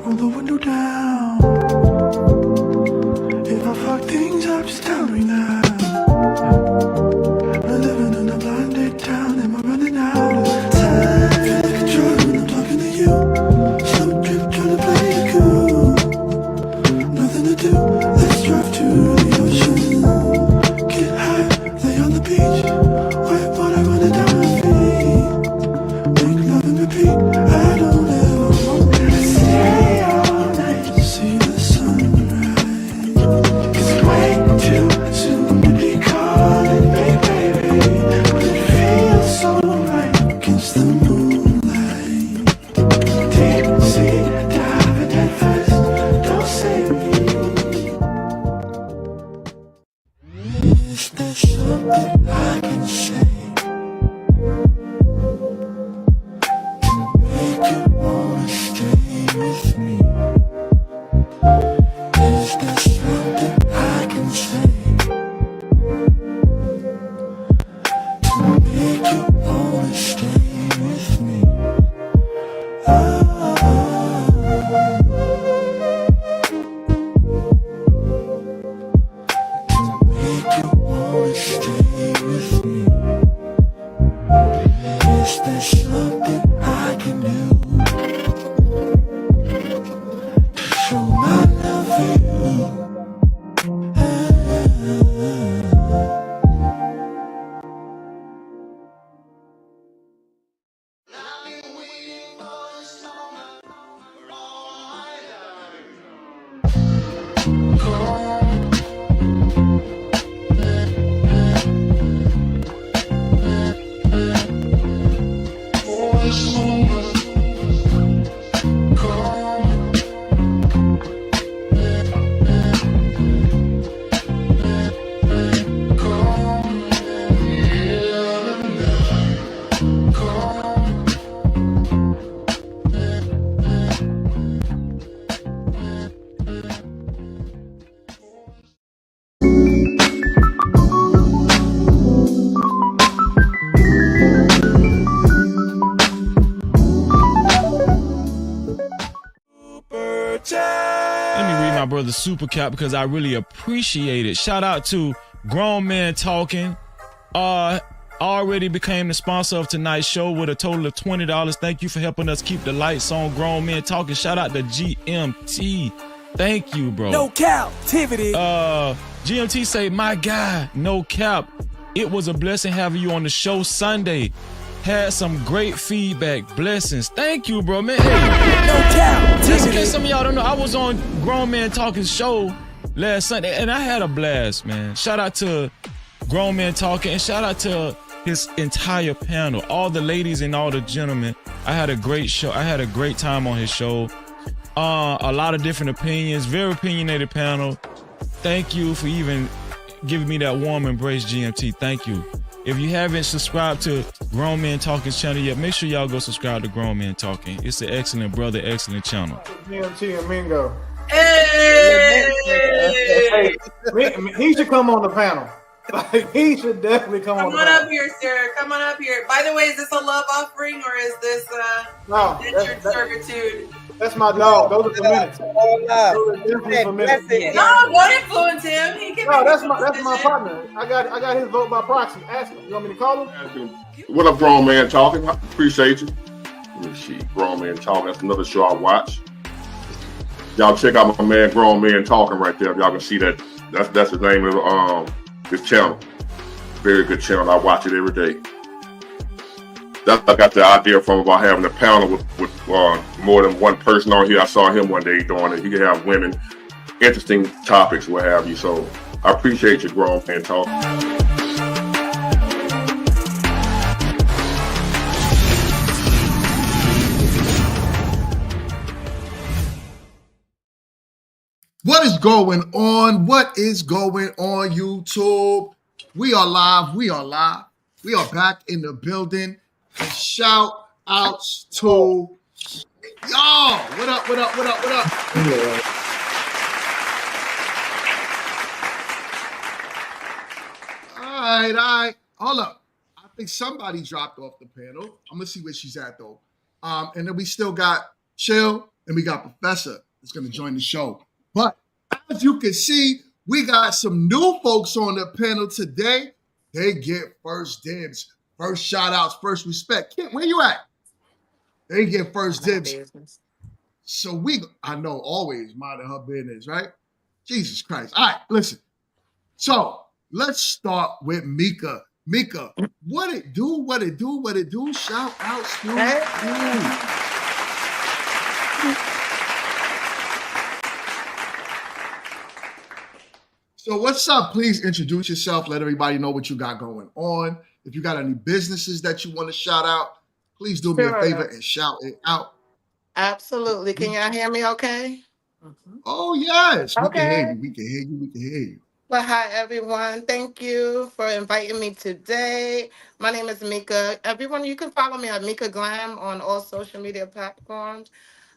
roll the window down. If I fuck things up, just tell me now. We're living in a blinded town and we're running out of time. Feel control when I'm talking to you. Slow trip trying to play it cool. Nothing to do, let's drive to the ocean. Get high, lay on the beach. Wet water running down my feet. Make love and repeat. I don't ever want to stay all night to see the sunrise. It's way too soon to be calling me baby, but it feels so right against the moonlight. Deep sea diving head first, don't save me. Is there something I can say to make you wanna stay with me? Is there something I can say to make you wanna stay with me? To make you wanna stay with me. Is there something I can do to show my love for you? Let me read my brother Super Cap because I really appreciate it. Shout out to Grown Men Talking. Already became the sponsor of tonight's show with a total of $20. Thank you for helping us keep the lights on. Grown Men Talking. Shout out to GMT. Thank you, bro. No captivity. GMT say, my guy, no cap. It was a blessing having you on the show Sunday. Had some great feedback. Blessings. Thank you, bro, man. Hey, No captivity. just in case some of y'all don't know, I was on Grown Man Talking show last Sunday, and I had a blast, man. Shout out to Grown Man Talking, and shout out to his entire panel, all the ladies and all the gentlemen. I had a great show. I had a great time on his show. A lot of different opinions, very opinionated panel. Thank you for even giving me that warm embrace, GMT. Thank you. If you haven't subscribed to Grown Men Talking's channel yet, make sure y'all go subscribe to Grown Men Talking. It's an excellent brother, excellent channel. GMT and Mingo. Hey! Hey, he should come on the panel. Like, he should definitely come on Come the on panel. up here, sir. Come on up here. By the way, is this a love offering or is this No, indentured servitude? that's my dog. Those are for minutes. All love. Those are definitely for minutes. Blessings. No, don't influence him. He can No, make that's his my decision. partner. I got his vote by proxy. Ask him. You want me to call him? What up, Grown Man Talking? I appreciate you. Let me see. Grown Man Talking. That's another show I watch. Y'all check out my man Grown Man Talking right there. Y'all can see that. That's the name of this channel. Very good channel. I watch it every day. I got the idea from about having a panel with more than one person on here. I saw him one day doing it. He could have women, interesting topics, what have you. So I appreciate you, Grown Man Talking. What is going on? What is going on, YouTube? We are live. We are live. We are back in the building. And shout outs to y'all. What up? What up? What up? What up? All right. Hold up. I think somebody dropped off the panel. I'm gonna see where she's at though. And then we still got Chill. and we got Professor that's going to join the show. But as you can see, we got some new folks on the panel today. They get first dibs, first shout outs, first respect. Kent, where you at? They get first dibs. So I know, always minding her business, right? Jesus Christ. All right, listen. So let's start with Mika. Mika, what it do? Shout out to you. So what's up? Please introduce yourself. Let everybody know what you got going on. If you got any businesses that you want to shout out, please do me a favor and shout it out. Absolutely. Can y'all hear me okay? Oh, yes. We Okay. can hear you. Well, hi, everyone. Thank you for inviting me today. My name is Mika. Everyone, you can follow me at Mika Glam on all social media platforms.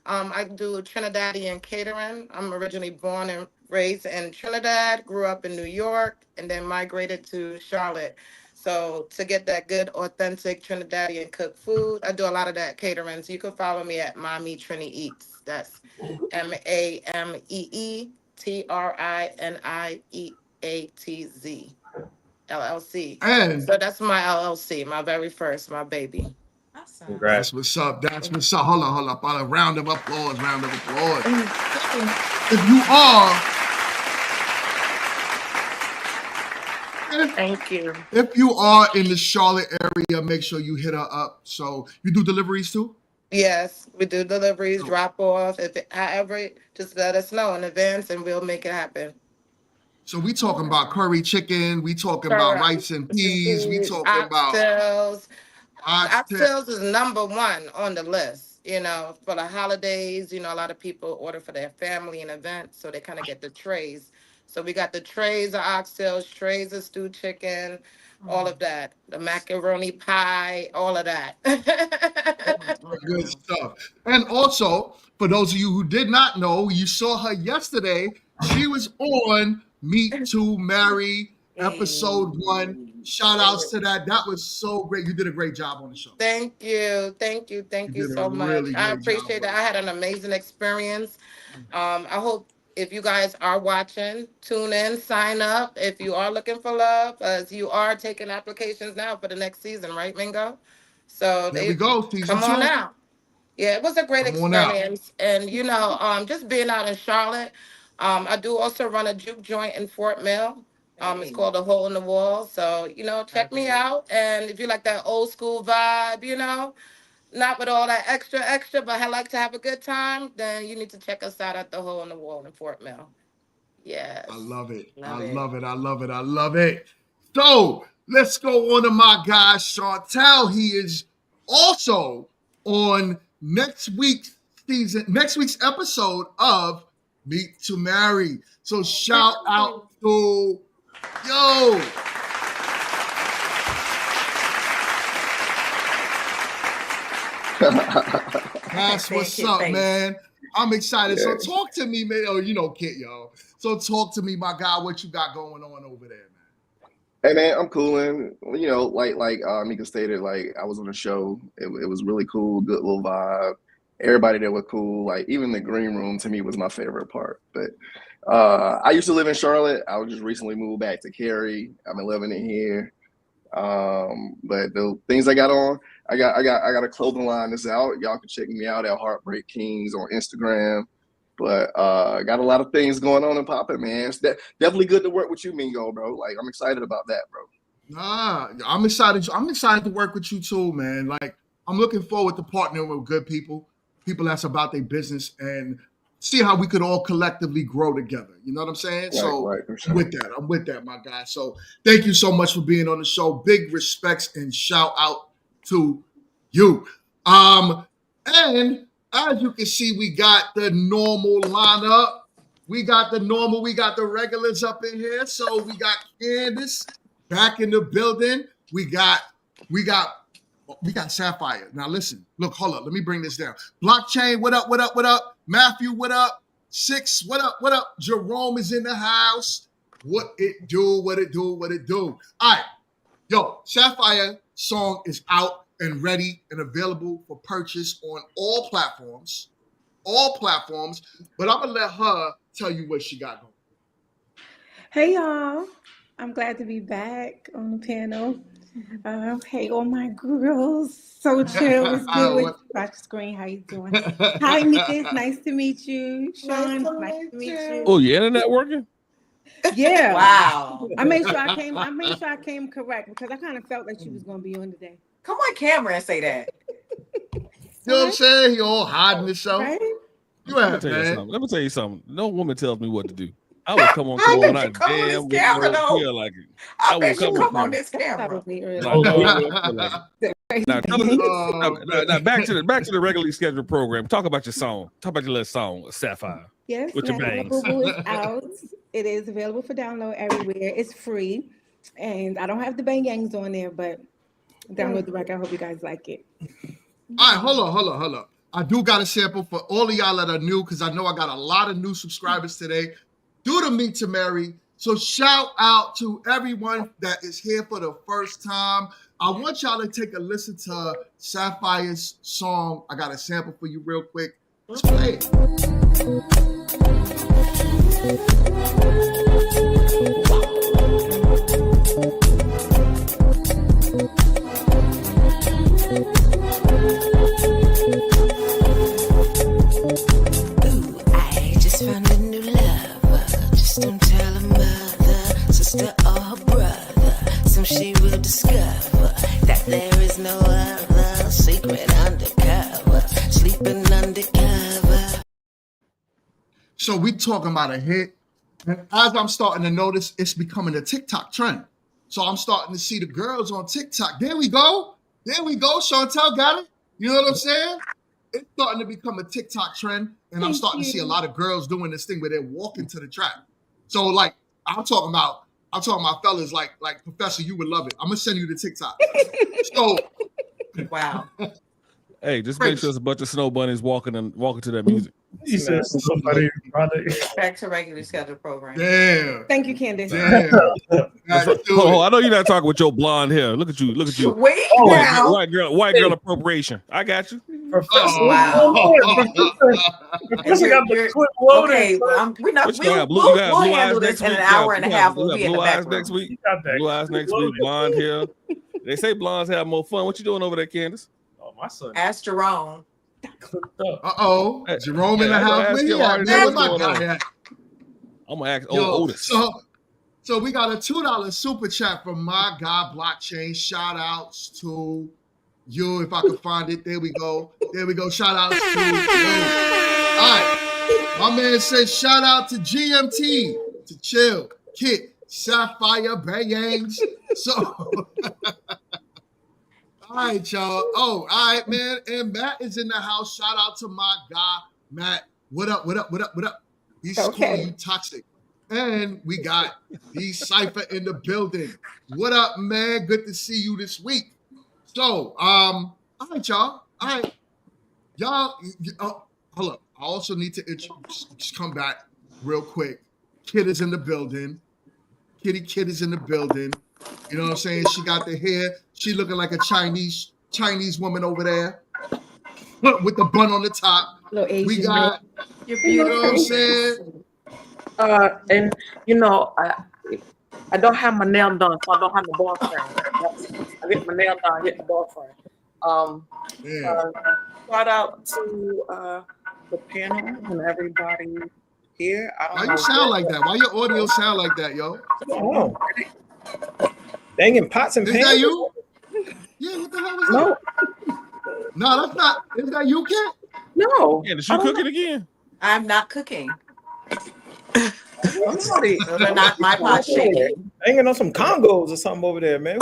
I do Trinidadian catering. I'm originally born and raised in Trinidad, grew up in New York, and then migrated to Charlotte. So to get that good, authentic Trinidadian cooked food, I do a lot of that catering. So you can follow me at Mommy Trini Eats. That's MAMEETRINIEATZ LLC. And So that's my LLC, my very first, my baby. that's what's up. Hold up. A round of applause. Thank you. If you are in the Charlotte area, make sure you hit her up. So you do deliveries too? Yes, we do deliveries, drop off. However, just let us know in advance and we'll make it happen. So we talking about curry chicken. We talking about rice and peas. We talking about oxtails. Oxtails is number one on the list. You know, for the holidays, a lot of people order for their family and events, so they kind of get the trays. So we got the trays of oxtails, trays of stewed chicken, all of that. The macaroni pie, all of that. Good stuff. And also, for those of you who did not know, you saw her yesterday. She was on Meet to Marry episode 1. Shout outs to that. That was so great. You did a great job on the show. Thank you so much. I appreciate that. I had an amazing experience. I hope if you guys are watching, tune in, sign up. If you are looking for love, as you are taking applications now for the next season, right, Mingo? So there we go. Season come 2. on out. Yeah, it was a great experience. And, just being out in Charlotte, I do also run a juke joint in Fort Mill. It's called A Hole in the Wall. So, check me out. And if you like that old school vibe, not with all that extra, but I like to have a good time, then you need to check us out at The Hole in the Wall in Fort Mill. Yes. I love it. I love it. So let's go on to my guy, Chantel. He is also on next week's episode of Meet to Marry. So shout out to yo. That's what's up, man. I'm excited. Yeah. So talk to me, man. Oh, Kit, y'all. So talk to me, my guy, what you got going on over there, man. Hey, man, I'm cooling. Like Mika stated, like I was on a show. It was really cool, good little vibe. Everybody there was cool. Like even the green room to me was my favorite part. But I used to live in Charlotte. I was just recently moved back to Cary. I've been living in here. But the things I got on, I got a clothing line that's out. Y'all can check me out at Heartbreak Kings on Instagram. But got a lot of things going on and popping, man. It's definitely good to work with you, Mingo, bro. Like I'm excited about that, bro. Nah, I'm excited to work with you too, man. Like I'm looking forward to partnering with good people that's about their business and see how we could all collectively grow together. You know what I'm saying? Right, sure. I'm with that, my guy. So thank you so much for being on the show. Big respects and shout out to you. And as you can see, we got the normal lineup. We got the regulars up in here. So we got Candace back in the building. We got Sapphire. Now listen, look, hold up. Let me bring this down. Blockchain, what up? Matthew, what up? Six, what up? Jerome is in the house. What it do? All right. Yo, Sapphire song is out and ready and available for purchase on all platforms. all platforms. But I'm gonna let her tell you what she got going. Hey y'all, I'm glad to be back on the panel. Hey all my girls, so chill. What's good? Watch the screen. How you doing? Hi, Mika. Nice to meet you. Sean, nice to meet you. Oh, your internet working? Yeah. Wow. I made sure I came correct because I kind of felt like she was gonna be on today. Come on camera and say that. You know what I'm saying? He all hiding himself. Right? Let me tell you something. No woman tells me what to do. I will come on when I damn well feel like it. I will come on this camera. Now back to the regularly scheduled program. Talk about your song. Talk about your little song, Sapphire. Yes, with your bangs. is out. It is available for download everywhere. It's free, and I don't have the bangs on there, but download the record. I hope you guys like it. All right, hold on. I do got a sample for all of y'all that are new because I know I got a lot of new subscribers today. Do the Meet to Marry. So shout out to everyone that is here for the first time. I want y'all to take a listen to Sapphire's song. I got a sample for you real quick. Let's play it. I just found a new lover. Just don't tell her mother, sister, or her brother. Soon she will discover that there is no other secret undercover, sleeping undercover. So we talking about a hit. And as I'm starting to notice, it's becoming a TikTok trend. So I'm starting to see the girls on TikTok. There we go. Chantel got it. You know what I'm saying? It's starting to become a TikTok trend. And I'm starting to see a lot of girls doing this thing where they're walking to the track. So like I'm talking about fellas like Professor, you would love it. I'm gonna send you the TikTok. So wow. Hey, just make sure it's a bunch of snow bunnies walking to that music. He said somebody back to regular scheduled program. Damn. Thank you, Candace. Damn. Oh, I know you're not talking with your blonde hair. Look at you. Wait now. White girl appropriation. I got you. Professor, wow. Okay, we'll handle this in an hour and a half. We'll be in the back room. Next week. Blue eyes next week. Blonde hair. They say blondes have more fun. What you doing over there, Candace? Oh, my son. Ask Jerome. Jerome in the house. Where he at? Where's my guy at? I'm gonna ask Otis. So we got a $2 super chat from my guy Blockchain. Shout outs to you if I can find it. There we go. Shout outs to you. All right. My man says shout out to GMT, to Chill, Kit, Sapphire, Bangs. So all right, y'all. Oh, all right, man. And Matt is in the house. Shout out to my guy, Matt. What up? He's calling you toxic. And we got the Cypher in the building. What up, man? Good to see you this week. So, all right, y'all. All right. Y'all, hold up. I also need to just come back real quick. Kid is in the building. Kitty Kid is in the building. You know what I'm saying? She got the hair. She looking like a Chinese woman over there with the bun on the top. We got, you know what I'm saying? And you know, I don't have my nail done, so I don't have the boyfriend. I get my nail done, I get the boyfriend. Shout out to the panel and everybody here. Why you sound like that? Why your audio sound like that, yo? Oh. Banging pots and pans. Is that you? Yeah, what the hell was that? No, that's not. Is that you, Kid? No. Yeah, did you cook it again? I'm not cooking. Those are not my pot shaking. Hanging on some Congos or something over there, man.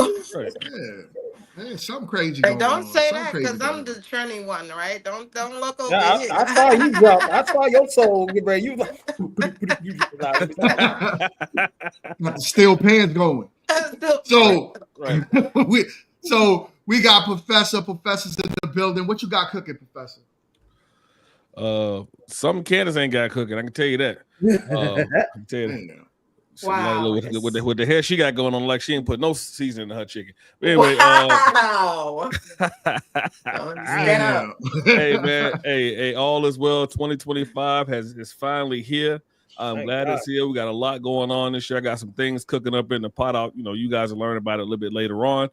Yeah, something crazy. Hey, don't say that because I'm the trendy one, right? Don't look over here. I saw you drop. I saw your soul get ready. You like got the steel pans going. So, we got Professor's in the building. What you got cooking, Professor? Some Candace ain't got cooking. I can tell you that. I can tell you that. Wow. With the hair she got going on, like she ain't put no seasoning in her chicken. But anyway, wow. Stand up. Hey man, hey, all is well. 2025 is finally here. I'm glad it's here. We got a lot going on this year. I got some things cooking up in the pot. You guys will learn about it a little bit later on.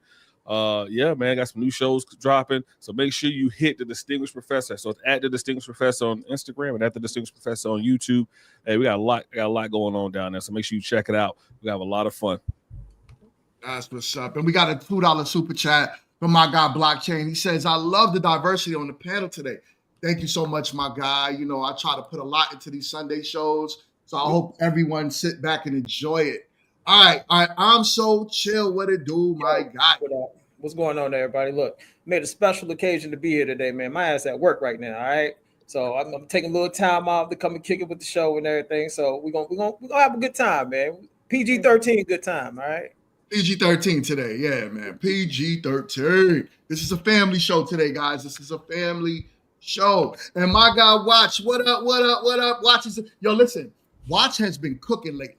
Yeah, man, got some new shows dropping. So make sure you hit the Distinguished Professor. So it's at the Distinguished Professor on Instagram and at the Distinguished Professor on YouTube. Hey, we got a lot going on down there. So make sure you check it out. We have a lot of fun. That's what's up. And we got a $2 super chat from my guy Blockchain. He says, I love the diversity on the panel today. Thank you so much, my guy. You know, I try to put a lot into these Sunday shows. So I hope everyone sit back and enjoy it. All right. I'm so chill. What it do, my guy? What's going on, everybody? Look, made a special occasion to be here today, man. My ass at work right now. All right. So I'm taking a little time off to come and kick it with the show and everything. So we're gonna have a good time, man. PG-13, good time. All right. PG-13 today. Yeah, man. PG-13. This is a family show today, guys. This is a family show. And my guy, Watch. What up? Watch is yo, listen. Watch has been cooking lately.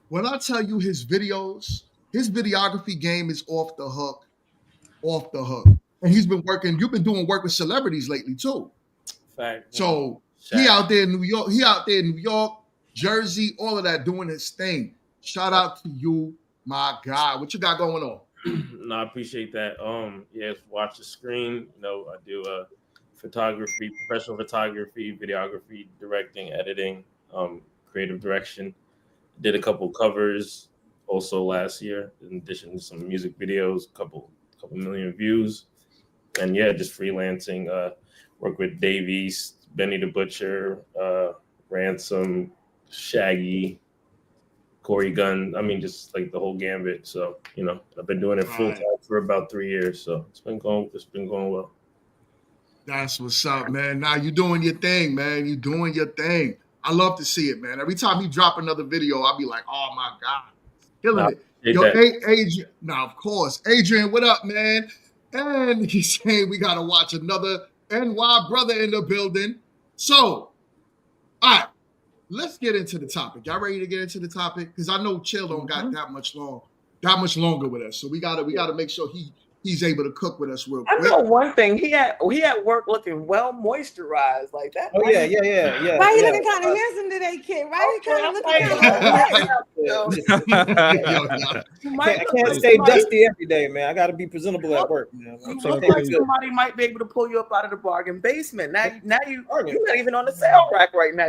When I tell you his videos, his videography game is off the hook. And he's been working, you've been doing work with celebrities lately too. Fact. So he out there in New York, Jersey, all of that, doing his thing. Shout out to you, my guy. What you got going on? No, I appreciate that. Yes, watch the screen. You know, I do photography, professional photography, videography, directing, editing, creative direction. Did a couple covers also last year, in addition to some music videos, couple million views. And yeah, just freelancing, work with Dave East, Benny the Butcher, Ransom, Shaggy, Corey Gunn. I mean, just like the whole gambit. So, you know, I've been doing it full time for about 3 years. So it's been going well. That's what's up, man. Now you're doing your thing, man. You're doing your thing. I love to see it, man. Every time he drop another video, I'll be like, oh my God, killing it. Yo, Adrian, now of course, Adrian, what up, man? And he's saying we gotta watch another NY brother in the building. So, all right, let's get into the topic. Y'all ready to get into the topic? Because I know Chill don't got that much longer with us. So we gotta make sure he's able to cook with us real quick. I know one thing. He had work looking well moisturized like that. Oh yeah. Why you looking kind of handsome today, kid? Why you kind of looking I can't stay dusty every day, man. I got to be presentable at work, man. You look like somebody might be able to pull you up out of the bargain basement. Now you're not even on the sale rack right now.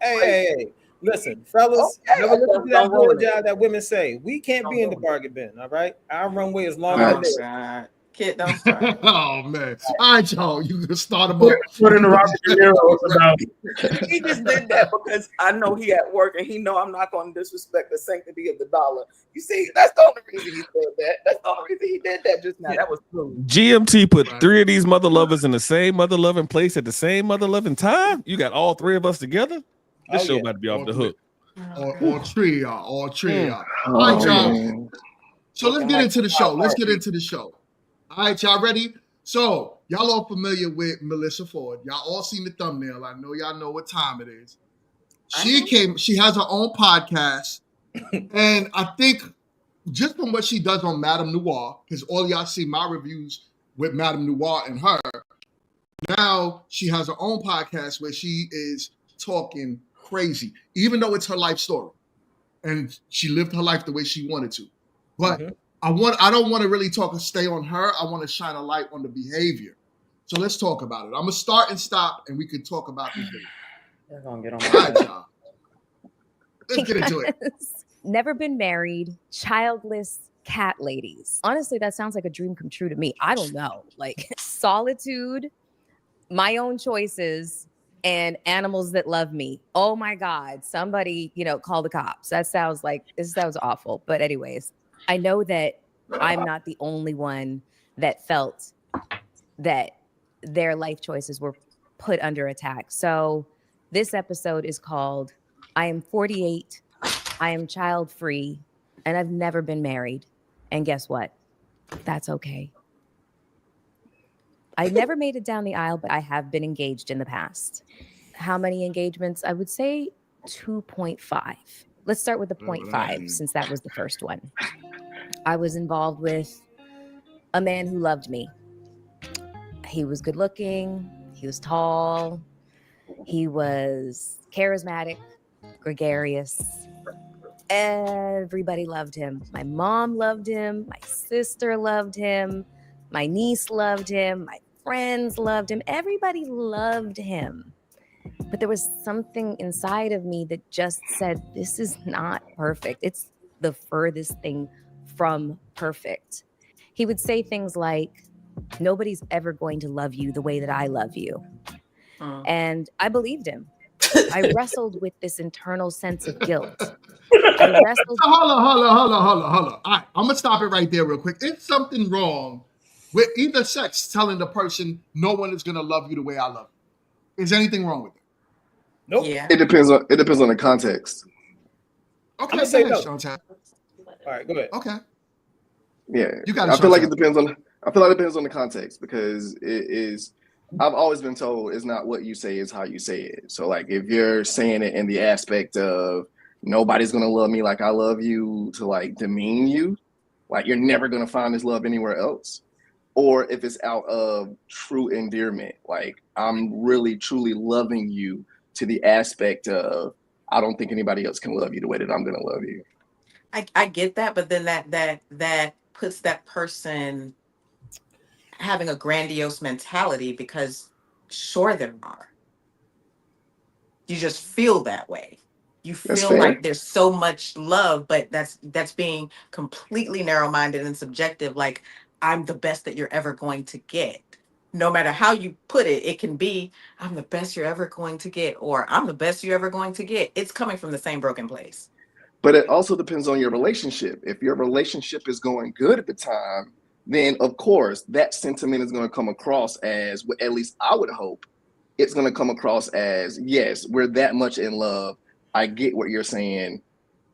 Hey. Listen, fellas, never listen to that whole job that women say. We can't be in the bargain bin, all right? Our runway is long as God. Kid, don't start. Oh, man. All right, y'all. You can start them up. Put in the Robert De Niro. He just did that because I know he at work and he know I'm not going to disrespect the sanctity of the dollar. You see, that's the only reason he said that. That's the only reason he did that just now. That was true. GMT put 3 of these mother lovers in the same mother loving place at the same mother loving time. You got all 3 of us together. This show about to be off the hook. All three of y'all. All right, y'all. So let's get into the show. All right, y'all ready? So y'all all familiar with Melyssa Ford. Y'all all seen the thumbnail. I know y'all know what time it is. She has her own podcast. And I think just from what she does on Madame Noir, because all y'all see my reviews with Madame Noir and her, now she has her own podcast where she is talking crazy, even though it's her life story and she lived her life the way she wanted to. But I don't want to really stay on her. I want to shine a light on the behavior. So let's talk about it. I'm gonna start and stop, and we can talk about this video. They're gonna get on my right, y'all. Let's get into it. Never been married, childless cat ladies. Honestly, that sounds like a dream come true to me. I don't know. Like solitude, my own choices, and animals that love me. Oh my God. Somebody, call the cops. That sounds awful. But anyways, I know that I'm not the only one that felt that their life choices were put under attack. So this episode is called I Am 48, I Am Child Free, and I've never been married. And guess what? That's okay. I never made it down the aisle, but I have been engaged in the past. How many engagements? I would say 2.5. Let's start with the 0.5 since that was the first one. I was involved with a man who loved me. He was good looking. He was tall. He was charismatic, gregarious. Everybody loved him. My mom loved him. My sister loved him. My niece loved him. My friends loved him. Everybody loved him. But there was something inside of me that just said, this is not perfect. It's the furthest thing from perfect. He would say things like, nobody's ever going to love you the way that I love you. And I believed him. I wrestled with this internal sense of guilt. I wrestled. Hold on. All right, I'm gonna stop it right there real quick. Is something wrong with either sex telling the person no one is gonna love you the way I love you? Is anything wrong with it? Nope. Yeah. It depends on the context. Okay, I'm gonna say go ahead, no. Showtime. All right, go ahead. Okay. Yeah, You got it, I feel like it Showtime. depends on. I feel like it depends on the context because it is. I've always been told it's not what you say, it's how you say it. So like if you're saying it in the aspect of nobody's gonna love me like I love you to like demean you, like you're never gonna find this love anywhere else. Or if it's out of true endearment, like I'm really truly loving you to the aspect of I don't think anybody else can love you the way that I'm gonna love you. I get that, but then that puts that person having a grandiose mentality because sure there are. You just feel that way. You That's feel fair. like there's so much love, but that's being completely narrow-minded and subjective. Like I'm the best that you're ever going to get. No matter how you put it, it can be I'm the best you're ever going to get, or I'm the best you're ever going to get. It's coming from the same broken place. But it also depends on your relationship. If your relationship is going good at the time, then of course that sentiment is going to come across as, at least I would hope, it's going to come across as, yes, we're that much in love. I get what you're saying.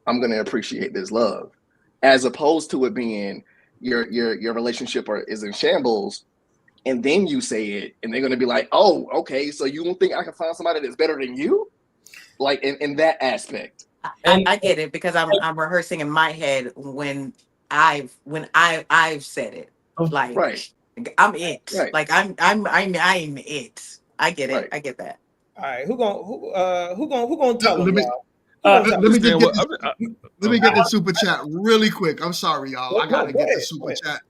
I'm going to appreciate this love, as opposed to it being your relationship is in shambles, and then you say it, and they're going to be like, oh, okay, so you don't think I can find somebody that's better than you, like in that aspect. I get it because I'm rehearsing in my head when I've said it. Like Right. I'm it. Right. Like I'm it. I get it. Right. I get that. All right, who gonna tell Let them, me- y'all? Let me get the super chat really quick. I'm sorry, y'all. I gotta get the super chat.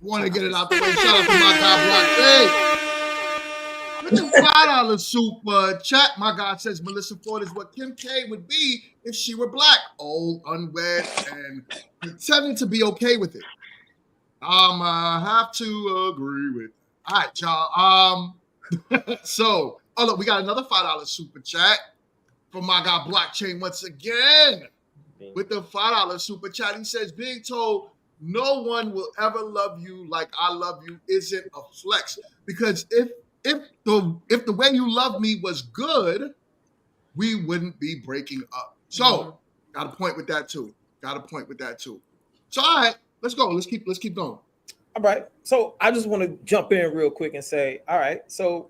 Want to get it out the way. Shout out to my guy Black. Hey, with the $5 super chat, my God says Melyssa Ford is what Kim K would be if she were black, old, unwed, and pretending to be okay with it. Have to agree with it. All right, y'all. So, oh look, we got another $5 super chat from my guy Blockchain once again. With the $5 super chat, he says, being told no one will ever love you like I love you isn't a flex. Because if the way you love me was good, we wouldn't be breaking up. So, got a point with that too. So, all right, let's go. Let's keep going. All right. So I just want to jump in real quick and say, all right, so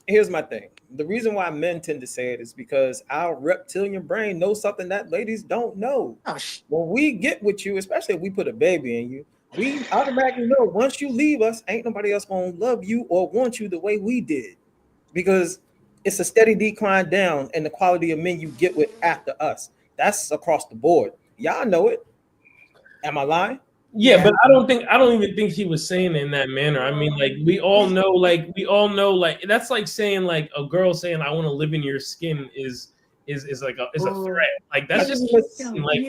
here's my thing. The reason why men tend to say it is because our reptilian brain knows something that ladies don't know. When we get with you, especially if we put a baby in you, we automatically know once you leave us, ain't nobody else gonna love you or want you the way we did. Because it's a steady decline down in the quality of men you get with after us. That's across the board. Y'all know it. Am I lying? Yeah, but I don't even think he was saying it in that manner. I mean, like we all know, like that's like saying like a girl saying I want to live in your skin is like a threat. Like that's just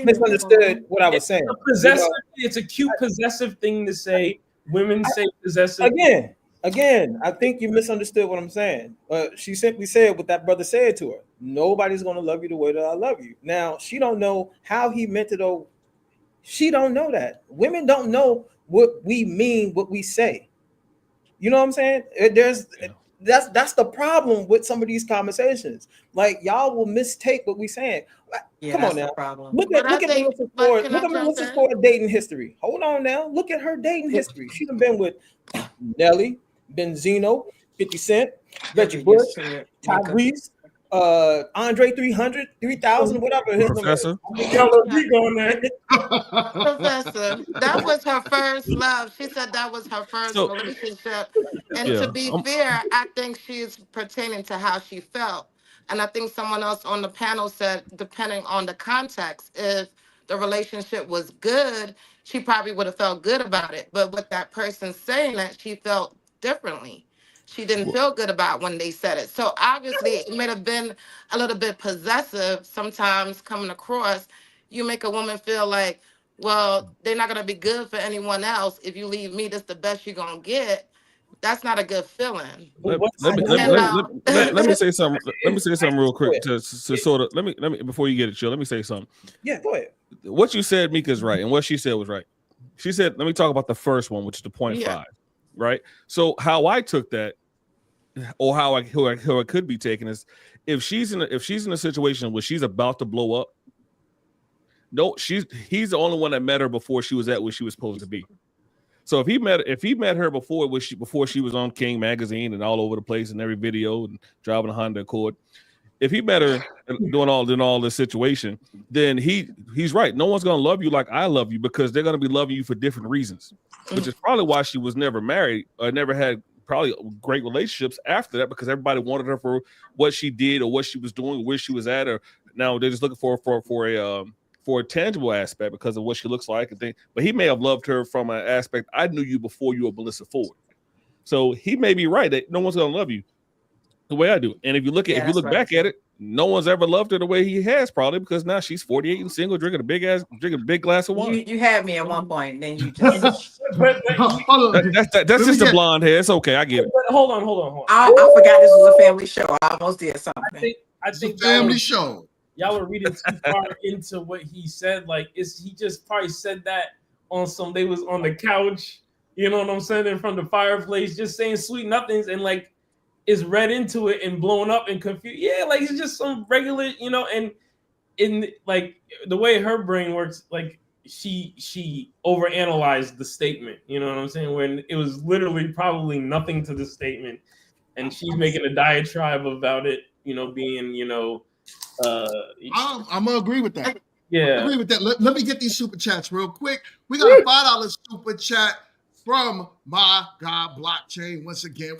misunderstood what I was saying. Possessive. It's a cute possessive thing to say. Women say possessive. Again, I think you misunderstood what I'm saying. She simply said what that brother said to her. Nobody's gonna love you the way that I love you. Now she don't know how he meant it. Or she don't know that. Women don't know what we mean, what we say. You know what I'm saying? That's the problem with some of these conversations. Like y'all will mistake what we saying. Come on now. Look at Melissa Ford dating history. Hold on now. Look at her dating history. She done been with Nelly, Benzino, 50 Cent, Reggie Bush, Tyrese. Andre 300, 3000, whatever his number is. Professor. Professor, that was her first love. She said that was her first So- relationship. And Yeah, to be fair, I think she's pertaining to how she felt. And I think someone else on the panel said, depending on the context, if the relationship was good, she probably would have felt good about it. But with that person saying that, she felt differently. She didn't feel good about when they said it. So obviously, it may have been a little bit possessive sometimes coming across. You make a woman feel like, well, they're not gonna be good for anyone else. If you leave me, that's the best you're gonna get. That's not a good feeling. Let And, me say something. Let me say something real quick to sort of let me before you get it, chill. Let me say something. Yeah, go ahead. What you said, Mika's right, and what she said was right. She said, let me talk about the first one, which is the 0.5, Yeah. right? So how I took that, or how it could be taken is if she's in a situation where she's about to blow up. No, he's the only one that met her before she was at where she was supposed to be. So if he met her before she was on King magazine and all over the place in every video and driving a Honda Accord, if he met her doing all this situation, then he's right. No one's gonna love you like I love you because they're gonna be loving you for different reasons, which is probably why she was never married or never had probably great relationships after that, because everybody wanted her for what she did or what she was doing, where she was at, or now they're just looking for a tangible aspect because of what she looks like and things. But he may have loved her from an aspect, I knew you before you were Melyssa Ford. So he may be right that no one's gonna love you the way I do. And if you look back at it, no one's ever loved her the way he has, probably because now she's 48 and single, drinking a big glass of wine. You had me at one point, then you just That's just a blonde hair. It's okay, I get it. But hold on. I forgot this was a family show. I almost did something. I think family show. Y'all were reading too far into what he said. Like, he just probably said that on they was on the couch, you know what I'm saying, in front of the fireplace, just saying sweet nothings, and like is read into it and blown up and confused. Yeah, like it's just some regular, and in like the way her brain works, like she overanalyzed the statement, you know what I'm saying, when it was literally probably nothing to the statement, and she's making a diatribe about it, being, I'm gonna agree with that. Yeah, I agree with that. Let me get these super chats real quick. We got a $5 super chat from my God Blockchain once again.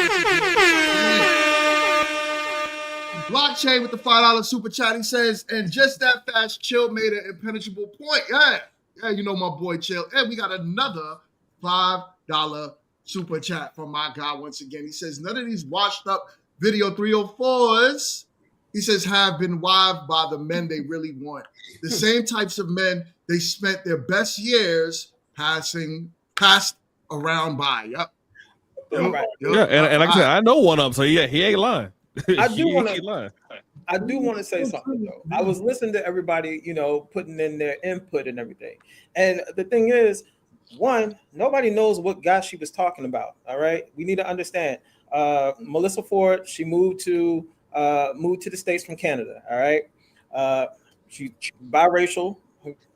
Blockchain with the $5 super chat. He says, and just that fast, Chill made an impenetrable point. Yeah, you know my boy Chill. And we got another $5 super chat from my God once again. He says, none of these washed up video 304s, he says, have been wived by the men they really want. The same types of men they spent their best years passed around by. Yep. Yeah, and like I said, I know one of them, so yeah, he ain't lying. I do want to say something though. I was listening to everybody, putting in their input and everything. And the thing is, one, nobody knows what guy she was talking about. All right. We need to understand. Melyssa Ford, she moved to the States from Canada. All right. She biracial,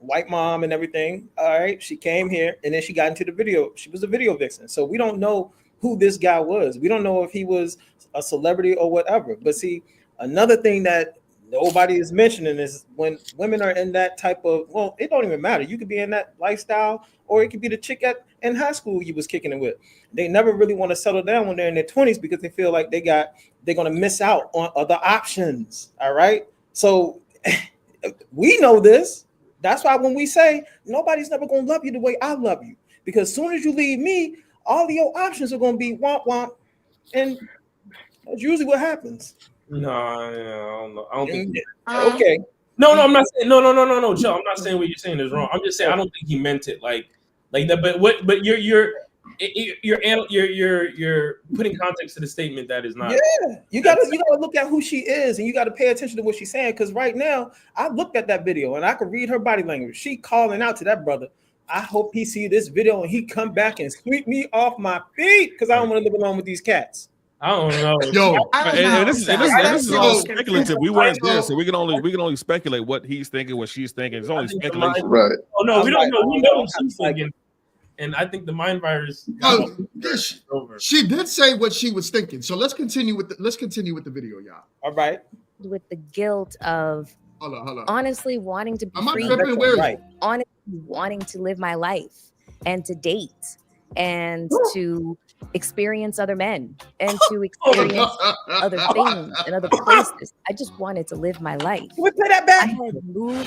white mom and everything. All right. She came here and then she got into the video. She was a video vixen. So we don't know who this guy was. We don't know if he was a celebrity or whatever. But see, another thing that nobody is mentioning is when women are in that type of, well, it don't even matter. You could be in that lifestyle, or it could be the chick in high school you was kicking it with. They never really want to settle down when they're in their 20s because they feel like they're going to miss out on other options. All right. So we know this. That's why when we say nobody's never going to love you the way I love you, because as soon as you leave me, all of your options are going to be womp womp. And that's usually what happens. No, I don't know. I don't think. Okay. No, I'm not saying. No, Joe. I'm not saying what you're saying is wrong. I'm just saying I don't think he meant it like that. But you're putting context to the statement that is not. Yeah, you gotta look at who she is, and you gotta pay attention to what she's saying. Because right now, I looked at that video and I could read her body language. She calling out to that brother. I hope he see this video and he come back and sweep me off my feet because I don't want to live alone with these cats. I don't know. Yo, and this is all speculative. We weren't there, so we can only speculate what he's thinking, what she's thinking. It's only speculation. Right. Oh no, we don't know. We know what she's thinking. And I think the mind virus. She did say what she was thinking. So let's continue with the video, y'all. All right. with the guilt of Hold on. honestly wanting to be Am I free, tripping? Where is it? honestly wanting to live my life and to date and to experience other men and to experience other things and other places. I just wanted to live my life. Can we play that I back? had moved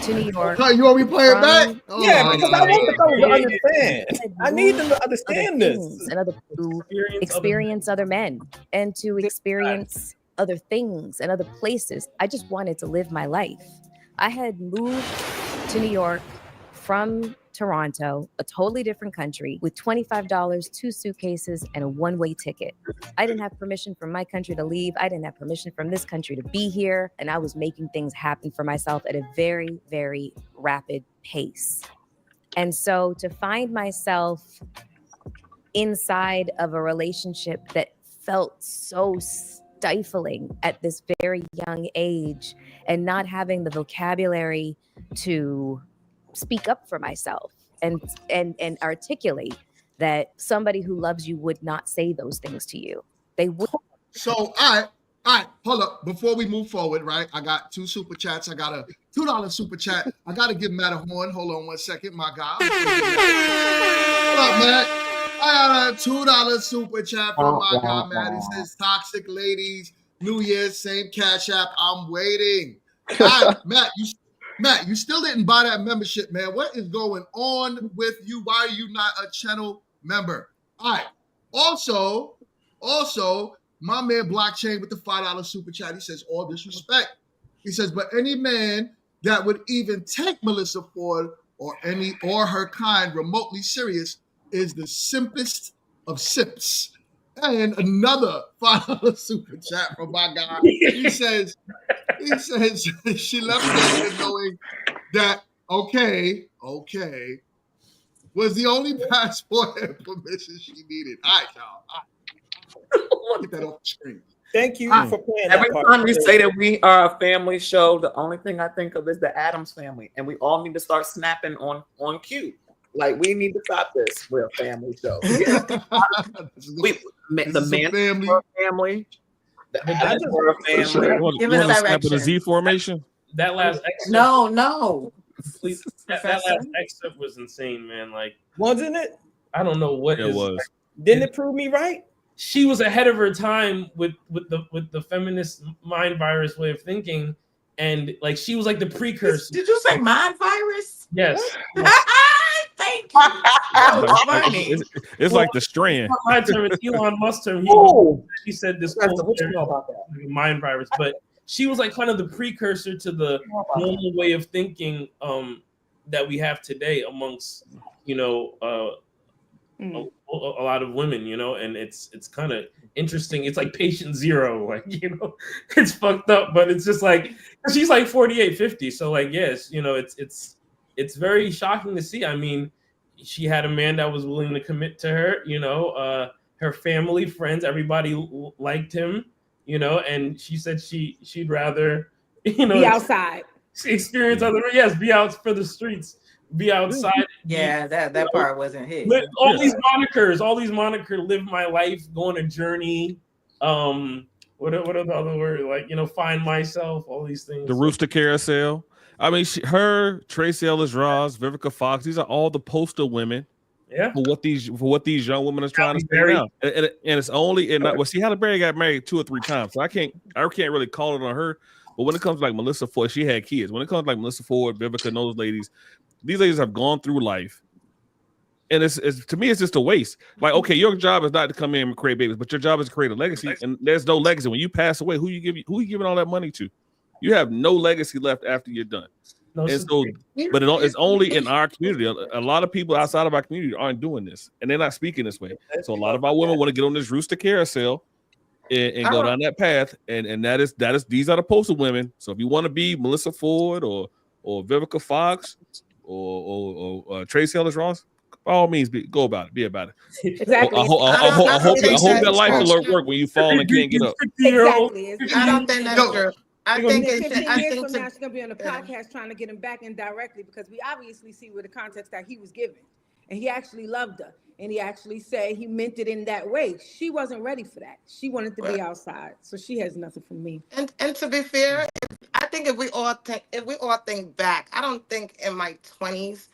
to New York. You want me to play it back? from Yeah, because I want the fellas to I understand. had I need them moved to understand other this. things and to experience other men and to experience other things and other places. I just wanted to live my life. I had moved to New York from Toronto, a totally different country, with $25, 2 suitcases, and a one-way ticket. I didn't have permission from my country to leave. I didn't have permission from this country to be here. And I was making things happen for myself at a very, very rapid pace. And so to find myself inside of a relationship that felt so stifling at this very young age and not having the vocabulary to speak up for myself and articulate that somebody who loves you would not say those things to you. They would. So, all right, hold up. Before we move forward, right? I got 2 super chats. I got a $2 super chat. I got to give Matt a horn. Hold on one second, my guy. What up, Matt? I got a $2 super chat from my guy, Matt. He says, toxic ladies, New Year's, same Cash App. I'm waiting. All right, Matt, you still didn't buy that membership, man. What is going on with you? Why are you not a channel member? All right. Also, my man Blockchain with the $5 super chat. He says, all disrespect. He says, but any man that would even take Melyssa Ford or her kind remotely serious is the simpest of simps. And another $5 super chat from my guy. He says she left me knowing that okay was the only passport and permission she needed. All right, y'all. Get that off the screen. Thank you for playing Every that part. time we say that we are a family show, the only thing I think of is the Addams family, and we all need to start snapping on cue. Like, we need to stop this. We're a family show. The man family. Family. The Adams are a family. Give us You want to snap direction. in a Z formation? That last excerpt, No. please, that last excerpt was insane, man. Like, Wasn't it? I don't know what It was. Didn't it prove me right? She was ahead of her time with the feminist mind virus way of thinking, and like she was like the precursor. Did you say mind virus? Yes. Thank you. That was funny. It's like the strand. My term, it's Elon Musk term. He said this What you know about that? mind virus, but she was like kind of the precursor to the normal way of thinking that we have today amongst a lot of women, and it's kind of interesting. It's like patient zero, like, it's fucked up, but it's just like she's like 48, 50. So like, yes, it's very shocking to see. I mean, she had a man that was willing to commit to her, her family, friends, everybody liked him, and she said she'd rather, be outside, experience other, be out for the streets. Be outside. Yeah, that part wasn't hit. All these monikers, live my life, go on a journey. What are the other words? Like, find myself, all these things. The Rooster Carousel. I mean, Tracy Ellis Ross, Vivica Fox, these are all the poster women. Yeah. For what these young women are trying to say now. And it's only see, Halle Berry got married 2 or 3 times. So I can't really call it on her. But when it comes to like Melyssa Ford, she had kids. When it comes to like Melyssa Ford, Vivica, and those ladies, these ladies have gone through life, and it's to me, it's just a waste. Like, okay, your job is not to come in and create babies, but your job is to create a legacy, and there's no legacy when you pass away. Who you giving all that money to? You have no legacy left after you're done. But it's only in our community. A lot of people outside of our community aren't doing this, and they're not speaking this way. So a lot of our women want to get on this Rooster Carousel and go down that path, and that is these are the poster women. So if you want to be Melyssa Ford or Vivica Fox or Tracy Ellis Ross, by all means, go about it. Be about it. Exactly. I hope that life alert work when you fall and can't get up. Exactly. I don't think that's true. I think 15 I years think from now, she's gonna be on the podcast trying to get him back indirectly because we obviously see where the context that he was given, and he actually loved her. and he actually said he meant it in that way. She wasn't ready for that. She wanted to be outside, so she has nothing from me. And to be fair, I think if we all think back, I don't think in my 20s,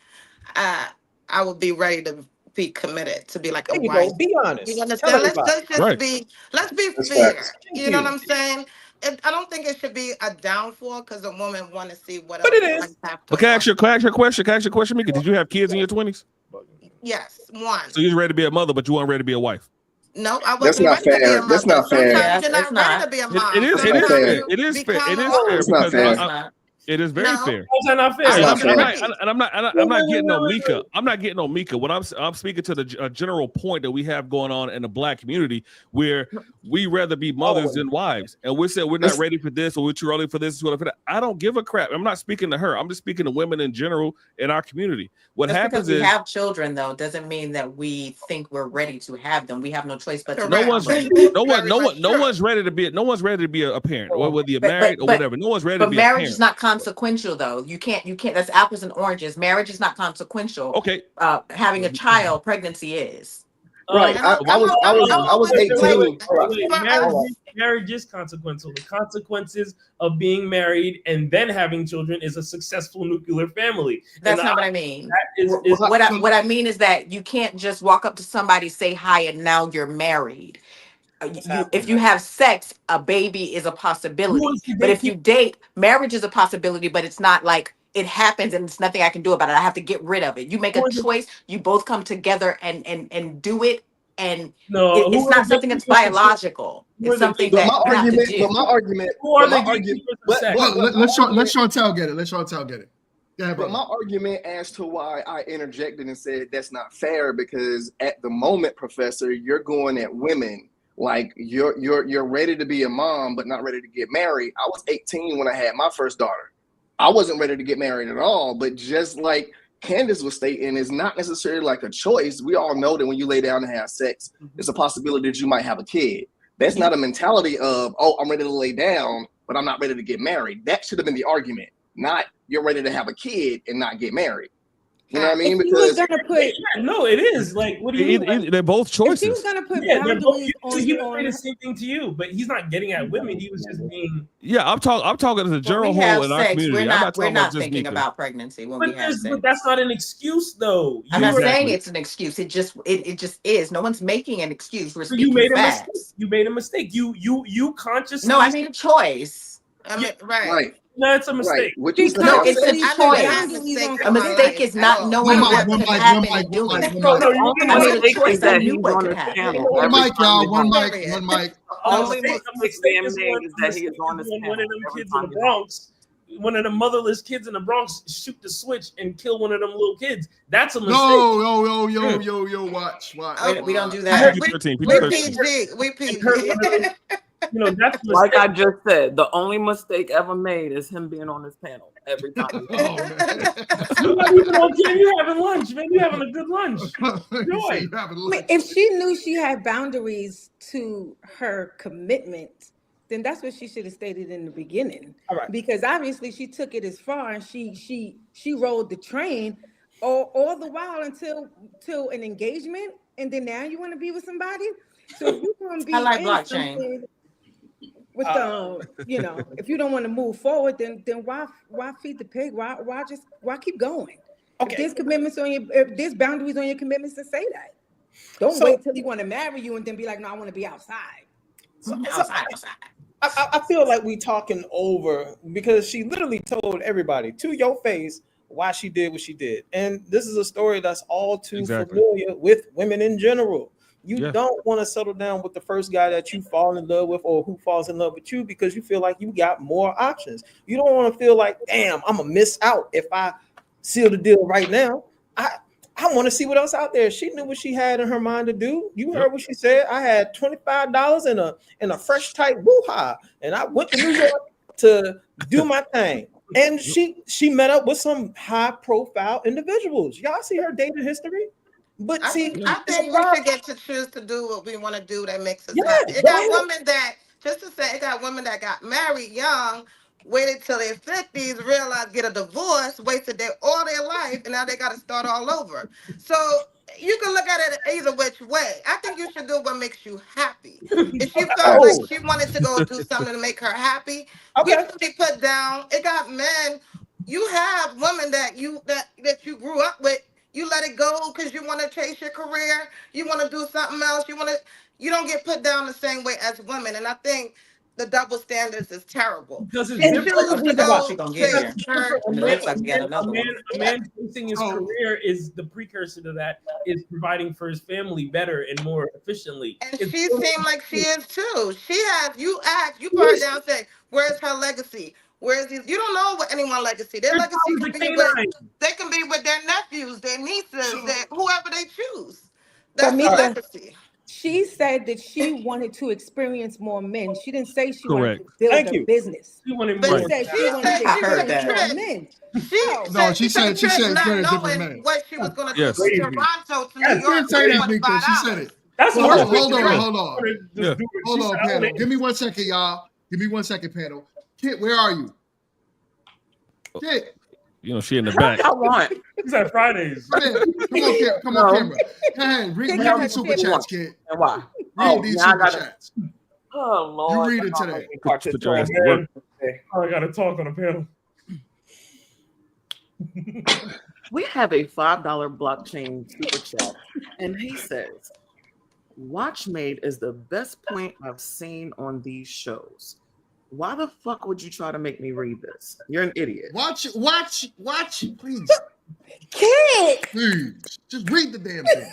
I would be ready to be committed to be like a There you wife. go. Be honest. You Tell understand? everybody. Let's be That's fair. facts. You know what I'm saying? I don't think it should be a downfall because a woman want to see what But else it is. life have to But can I offer. ask you a question? Can I ask you a question, Mika? Did you have kids in your 20s? Yes, one. So you was ready to be a mother, but you weren't ready to be a wife. No, I That's wasn't not ready to be a fair. mother. That's not fair. Sometimes you're not ready to be a mom. It is That's not fair. It is fair. It is Become a fair That's not because fair. it is very fair. How's that not fair? That's And not fair. I'm not getting on Mika. I'm not getting on Mika. What I'm speaking to the general point that we have going on in the Black community, where we rather be mothers than wives, and we said we're not ready for this or we're too early for this. For that. I don't give a crap. I'm not speaking to her. I'm just speaking to women in general in our community. What Just happens because we is have children, though, doesn't mean that we think we're ready to have them. We have no choice but to no have one's them. one's ready to be a parent, or whether you're But- married but- or whatever. No one's ready to But be a marriage parent. is not consequential, though. You can't. That's apples and oranges. Marriage is not consequential. Okay. Having a child, pregnancy is. Right. I was 18. Marriage is consequential. The consequences of being married and then having children is a successful nuclear family. That's And not what I mean. That is What I mean is that you can't just walk up to somebody, say hi, and now you're married. If you have sex, a baby is a possibility. But if you date, marriage is a possibility, but it's not like it happens and it's nothing I can do about it. I have to get rid of it. You make a choice, you both come together and do it. And it's not something that's biological. It's something that you have to do. But my argument. Let's Chantel get it. Let Chantel get it. Yeah, but my argument as to why I interjected and said that's not fair, because at the moment, Professor, you're going at women like you're ready to be a mom but not ready to get married. I was 18 when I had my first daughter. I wasn't ready to get married at all, but just like Candace was stating, it's not necessarily like a choice. We all know that when you lay down and have sex, it's a possibility that you might have a kid. That's not a mentality of, oh, I'm ready to lay down, but I'm not ready to get married. That should have been the argument, not you're ready to have a kid and not get married. You know what I mean? Because no, it is like, what do you mean? They're both choices. If she was gonna put Yeah, they're both, boundaries he was on saying the same thing to you, but he's not getting at women. He was just being. Yeah, I'm talking as a general whole in our community. We're not thinking about pregnancy when we have sex. But that's not an excuse, though. I'm not saying it's an excuse. It just is. No one's making an excuse. We're So speaking you made a facts. mistake. You made a mistake. You consciously. No, I made a choice. I mean, right. No, it's a mistake. No, it's a choice. A mistake is not knowing what could happen and doing it. I made a choice. I knew what could happen. One mic, y'all. One mic. Only mistake being made is that he is on this One of them kids in the Bronx, one of the motherless kids in the Bronx, shoot the switch and kill one of them little kids. That's a mistake. Yo, watch. We don't do that. We PG. You know, that's like I just said, the only mistake ever made is him being on this panel every time. You're not even on camera. You having lunch, man. You having a good lunch. Enjoy. If she knew she had boundaries to her commitment, then that's what she should have stated in the beginning. All right. Because obviously she took it as far and she rode the train all the while until an engagement, and then now you want to be with somebody. So if you want to be I like in blockchain. something with if you don't want to move forward, then why feed the pig? Why keep going? Okay. If there's commitments on if there's boundaries on your commitments, to say that. Don't wait till he want to marry you and then be like, no, I want to be outside. I feel like we talking over, because she literally told everybody to your face why she did what she did. And this is a story that's all too familiar with women in general. You don't want to settle down with the first guy that you fall in love with or who falls in love with you because you feel like you got more options. You don't want to feel like, damn, I'm going to miss out if I seal the deal right now. I want to see what else out there. She knew what she had in her mind to do. You heard what she said. I had $25 in a fresh type woo-ha, and I went to New York to do my thing. And she met up with some high-profile individuals. Y'all see her dating history? But I think we should get to choose to do what we want to do that makes us Yeah, happy. It got women that, just to say, it got women that got married young waited till their 50s, realized get a divorce, wasted all their life, and now they got to start all over. So you can look at it either which way. I think you should do what makes you happy. If she felt like Oh, she wanted to go do something to make her happy, you okay. should be put down. It got men. You have women that you grew up with. You let it go because you want to chase your career. You want to do something else. You don't get put down the same way as women. And I think the double standards is terrible. Because it's She different. choose to That's why she go gonna get to here. her. And it looks like we got another one. A man chasing his So- career is the precursor to that, is providing for his family better and more efficiently. And It's she seemed like she is too. She has, you put her down, say, where's her legacy? Where's these? You don't know what anyone's legacy. Their Her legacy father's could a be with, canine. they can be with their nephews, their nieces, their, whoever they choose. But That's her Mika, legacy. she said that she wanted to experience more men. She didn't say she wanted Correct. to build Thank a you. business. She wanted But more. She said she she wanted to said I she heard took experience that. more trips. men. No, She took she trips said not experience different knowing men. what she was going to do Yes. from Crazy. Toronto to New That's She didn't York say for that, Mika. She said $25. it. That's Well, worse. hold on, than hold on. Just Yeah. do it. Hold She on, said, I panel. wanna- Give me 1 second, y'all. Give me 1 second, panel. Kit, where are you? Kit, You know, she in the What back. y'all want? These are Fridays. come here. Come on, Kit. Come on, No. camera. Hey, read Kit read got these her super chip. chats, Kit. And why? Read these now I super gotta. chats. Oh Lord, read it y'all today. make me Put your ass participate. to work. Oh, I got to talk on the panel. We have a $5 blockchain super chat, and he says, "Watchmaid is the best point I've seen on these shows. Why the fuck would you try to make me read this? You're an idiot." Watch, please. Kid. Please. Just read the damn thing.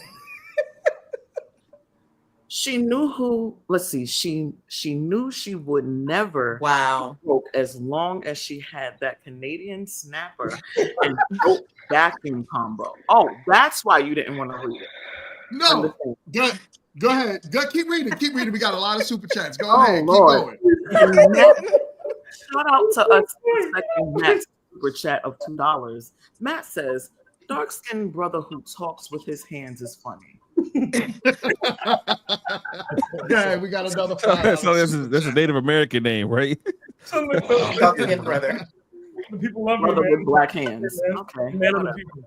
She knew who. Let's see. She knew she would never Wow. broke as long as she had that Canadian snapper and dope vacuum combo. Oh, that's why you didn't want to read it. No. Go ahead. Keep reading. Keep reading. We got a lot of super chats. Go Oh ahead. Lord. Keep going. Shout out to us for second Matt's super chat of $2. Matt says, "Dark-skinned brother who talks with his hands is funny." Yeah, we got another So $5. that's a Native American name, right? Dark-skinned brother. The people love Brother me, with man. black hands. Man. Okay. Man of the whatever. people.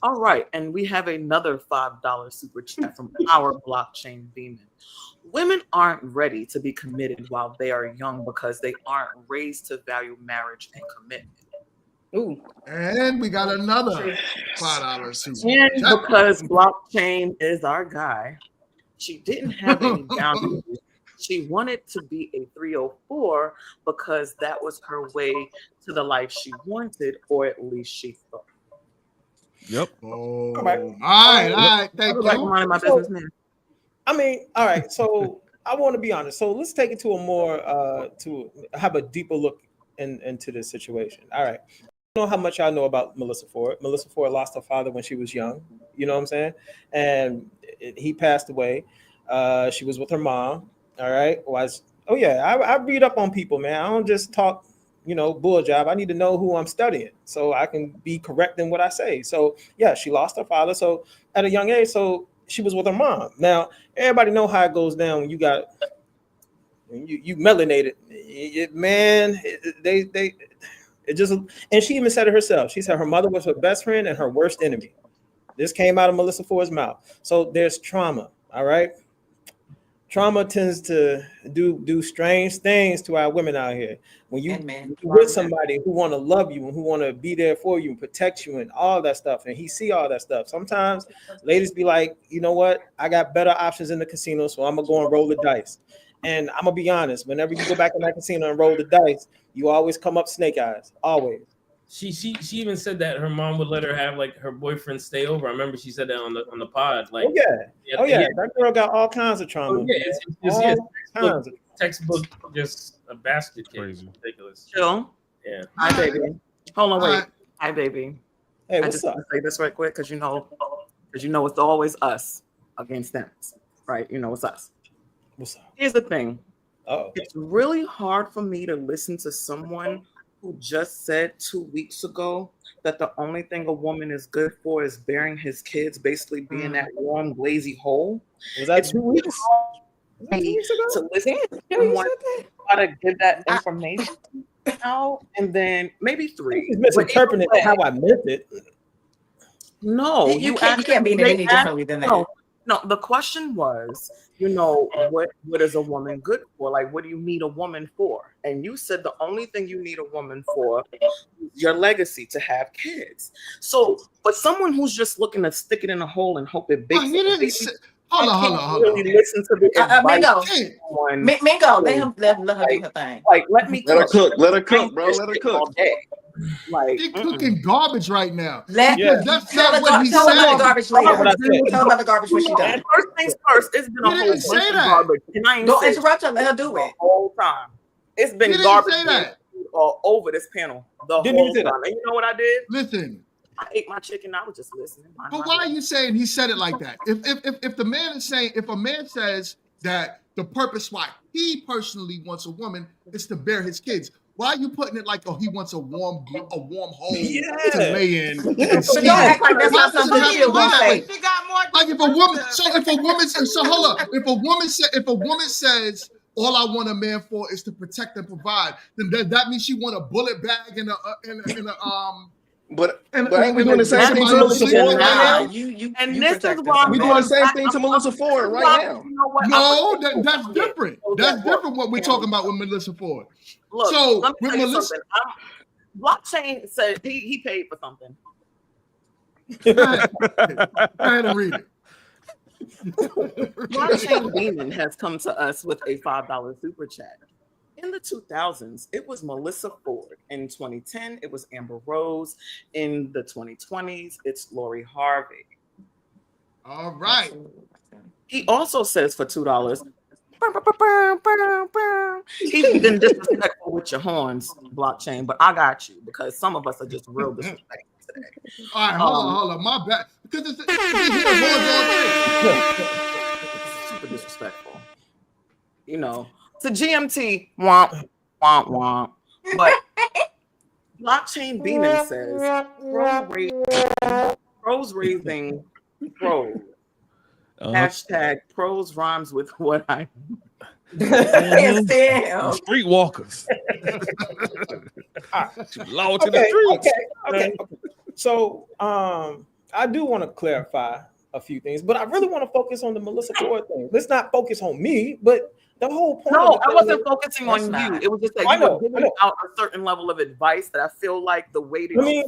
All right, and we have another $5 super chat from our blockchain demon. Women aren't ready to be committed while they are young because they aren't raised to value marriage and commitment. Ooh. And we got another $5 super And chat. because blockchain is our guy, she didn't have any boundaries. She wanted to be a 304 because that was her way to the life she wanted, or at least she thought. Yep. Oh, all right. Thank I like you. minding my business, man. I mean, all right. So I want to be honest. So let's take it to a more to have a deeper look into this situation. All right. I don't know how much I know about Melyssa Ford. Melyssa Ford lost her father when she was young. You know what I'm saying? And he passed away. She was with her mom. All right. I read up on people, man. I don't just talk, bull job. I need to know who I'm studying so I can be correct in what I say. So yeah, she lost her father. So at a young age, so she was with her mom. Now everybody know how it goes down when you melanated, it just, and she even said it herself. She said her mother was her best friend and her worst enemy. This came out of Melyssa Ford's mouth. So there's trauma. All right. Trauma tends to do strange things to our women out here. When you're with somebody who want to love you and who want to be there for you and protect you and all that stuff, and he see all that stuff. Sometimes ladies be like, you know what? I got better options in the casino, so I'm gonna go and roll the dice. And I'm gonna be honest, whenever you go back in that casino and roll the dice, you always come up snake eyes. Always. She even said that her mom would let her have like her boyfriend stay over. I remember she said that on the pod. Like, oh yeah, that girl got all kinds of trauma. Oh, yeah, it's textbook, just a basket case. Ridiculous. Chill. Yeah. Hi, baby. Hold on, wait. Hi, baby. Hey, I what's just up? want to say this right quick because you know it's always us against them, right? It's us. What's up? Here's the thing. Oh, it's really hard for me to listen to someone who just said 2 weeks ago that the only thing a woman is good for is bearing his kids, basically being that warm, glazy hole. Was that it's 2 really hard for me to listen to someone try to give that information No, and then maybe 3. He's misinterpreting how I meant it. No, You can't mean it they any asked- differently than no, that. no. The question was, what is a woman good for? Like, what do you need a woman for? And you said the only thing you need a woman for is your legacy, to have kids. So, but someone who's just looking to stick it in a hole and hope it bakes. He didn't say. Hold I on, can't hold on. really listen to the advice. Mingo, let her do her thing. Like, let me Let her cook. cook. Let her cook, bro. Let her All cook. day. Like, She's cooking garbage right now. Let Because that's tell not her, what he tell her about the said. garbage later. Tell her about the garbage when she done. And first things first, it's been a He whole didn't bunch say of that. garbage. And I ain't Don't said interrupt her. Let her do the it. whole time. It's been He didn't garbage say that. all over this panel the Didn't he whole say that? time. And you know what I did? Listen, I ate my chicken. I was just listening. but why are you saying he said it like that? If the man is saying, if a man says that the purpose why he personally wants a woman is to bear his kids, why are you putting it like, oh, he wants a warm hole to lay in and So sleep don't in? act like that's Why not does it something have she'll to be be that way? saying. Like if a woman, so hold up. If a woman says all I want a man for is to protect and provide, then does that mean she want a bullet bag and a But and ain't we doing the same thing to somebody Melyssa sleep Ford on right her? now? And this is why We doing the same thing to Melyssa Ford right now. You know what? No, that's different. That's different what we're talking about with Melyssa Ford. Look, So let me with tell you Melyssa, something. Blockchain said he paid for something. go ahead and read it. Blockchain Demon has come to us with a $5 super chat. In the 2000s, it was Melyssa Ford. In 2010, it was Amber Rose. In the 2020s, it's Lori Harvey. All right. He also says for $2, he's been disrespectful with your horns, Blockchain, but I got you because some of us are just real disrespectful today. All right, hold on. My bad. Because it's Super disrespectful. You know, to GMT, womp, womp, womp. But Blockchain Demon says pros raising pros. Hashtag pros rhymes with what I Damn. Streetwalkers. Loud to the streets. Okay. So I do want to clarify a few things, but I really want to focus on the Melyssa Ford thing. Let's not focus on me, but the whole point. No, I wasn't focusing on you. not. It was just that I you know, were giving out a certain level of advice that I feel like the way that I mean,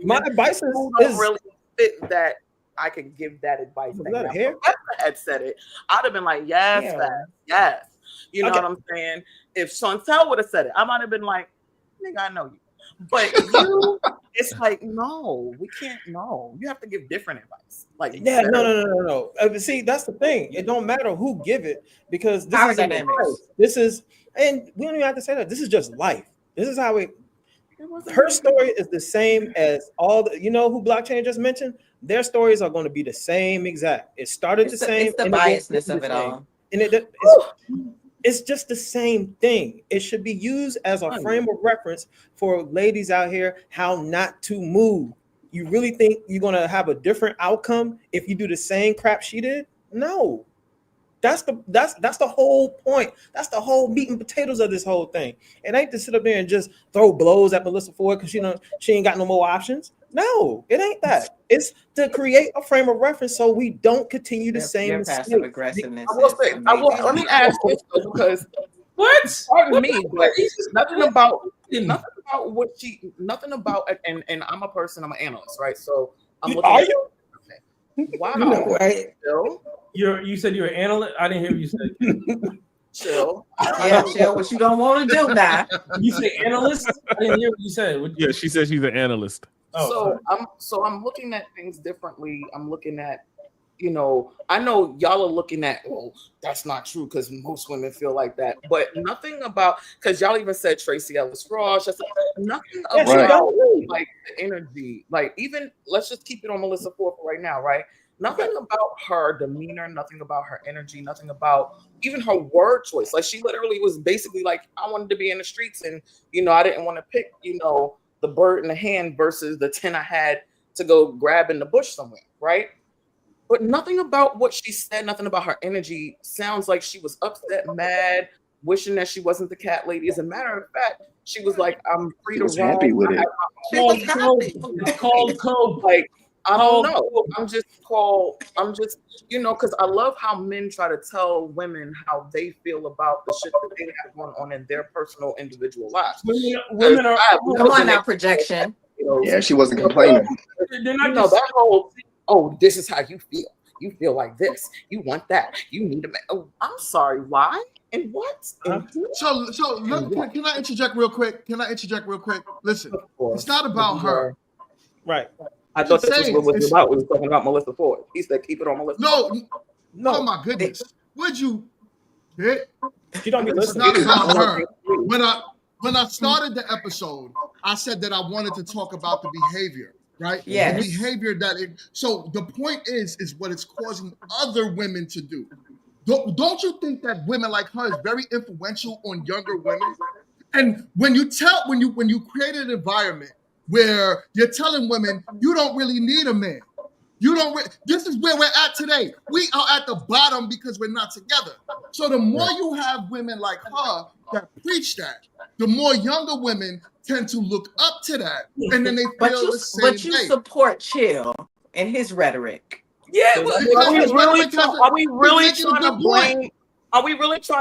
my advice don't is really fit that I can give that advice. Was thing. that a Now, hair? if Melyssa had said it, I'd have been like, yes, Yeah. fast, yes. You know Okay. what I'm saying? If Chantel would have said it, I might have been like, nigga, I know you. But you, it's like, no, we can't. No, you have to give different advice. Like, Yeah, better. no. See, that's the thing. It don't matter who give it because this Power is an dynamics. advice. This is, and we don't even have to say that. This is just life. This is how it. Her story is the same as all the. You know who Blockchain just mentioned? Their stories are going to be the same exact. It started the same. It's the and it will biasness be of the it same. all. And it's just the same thing. It should be used as a frame of reference for ladies out here how not to move. You really think you're gonna have a different outcome if you do the same crap she did? No. That's the whole point. That's the whole meat and potatoes of this whole thing. It ain't to sit up there and just throw blows at Melyssa Ford because she ain't got no more options. No, it ain't that. It's to create a frame of reference so we don't continue the same Your mistake. passive aggressiveness. I will say, let me ask this though, because pardon me, but nothing about nothing about, and I'm a person, I'm an analyst, right? So I'm looking Are at you? wow. No, right? Chill. You said you're an analyst. I didn't hear what you said. Chill. Yeah, chill. What you don't want to do now? You say analyst? I didn't hear what you said. Yeah, she said she's an analyst. I'm looking at things differently. I'm looking at, I know y'all are looking at, well, that's not true because most women feel like that, but nothing about, because y'all even said Tracy Ellis Ross, nothing about like the energy, like even let's just keep it on Melyssa Ford for right now, right? Nothing about her demeanor, nothing about her energy, nothing about even her word choice. Like she literally was basically like, I wanted to be in the streets and, I didn't want to pick, the bird in the hand versus the 10 I had to go grab in the bush somewhere, right? But nothing about what she said, nothing about her energy sounds like she was upset, mad, wishing that she wasn't the cat lady. As a matter of fact, she was like, I'm free She to was roam. happy with I it. have She was happy. It's called cope. Like, I don't know. Cope. I'm just, because I love how men try to tell women how they feel about the shit that they have going on in their personal individual lives. Women are. Come on now, projection. Yeah, she wasn't complaining. They're not just that whole, oh, this is how you feel. You feel like this. You want that. You need a man. Oh, I'm sorry. Why? And what? And who? So can I interject real quick? Listen, it's not about her. Right. I thought this was what was about. We were talking about Melissa Ford. He said, keep it on Melissa. No. Oh my goodness. Would you? She don't be It's listening. not about her. When I started the episode, I said that I wanted to talk about the behavior, right? Yes. The behavior so the point is what it's causing other women to do. Don't you think that women like her is very influential on younger women? And when you create an environment where you're telling women you don't really need a man, this is where we're at today. We are at the bottom because we're not together. So the more you have women like her that preach that, the more younger women tend to look up to that, and then they feel the same But you way. support Chill and his rhetoric. Yeah, are we really trying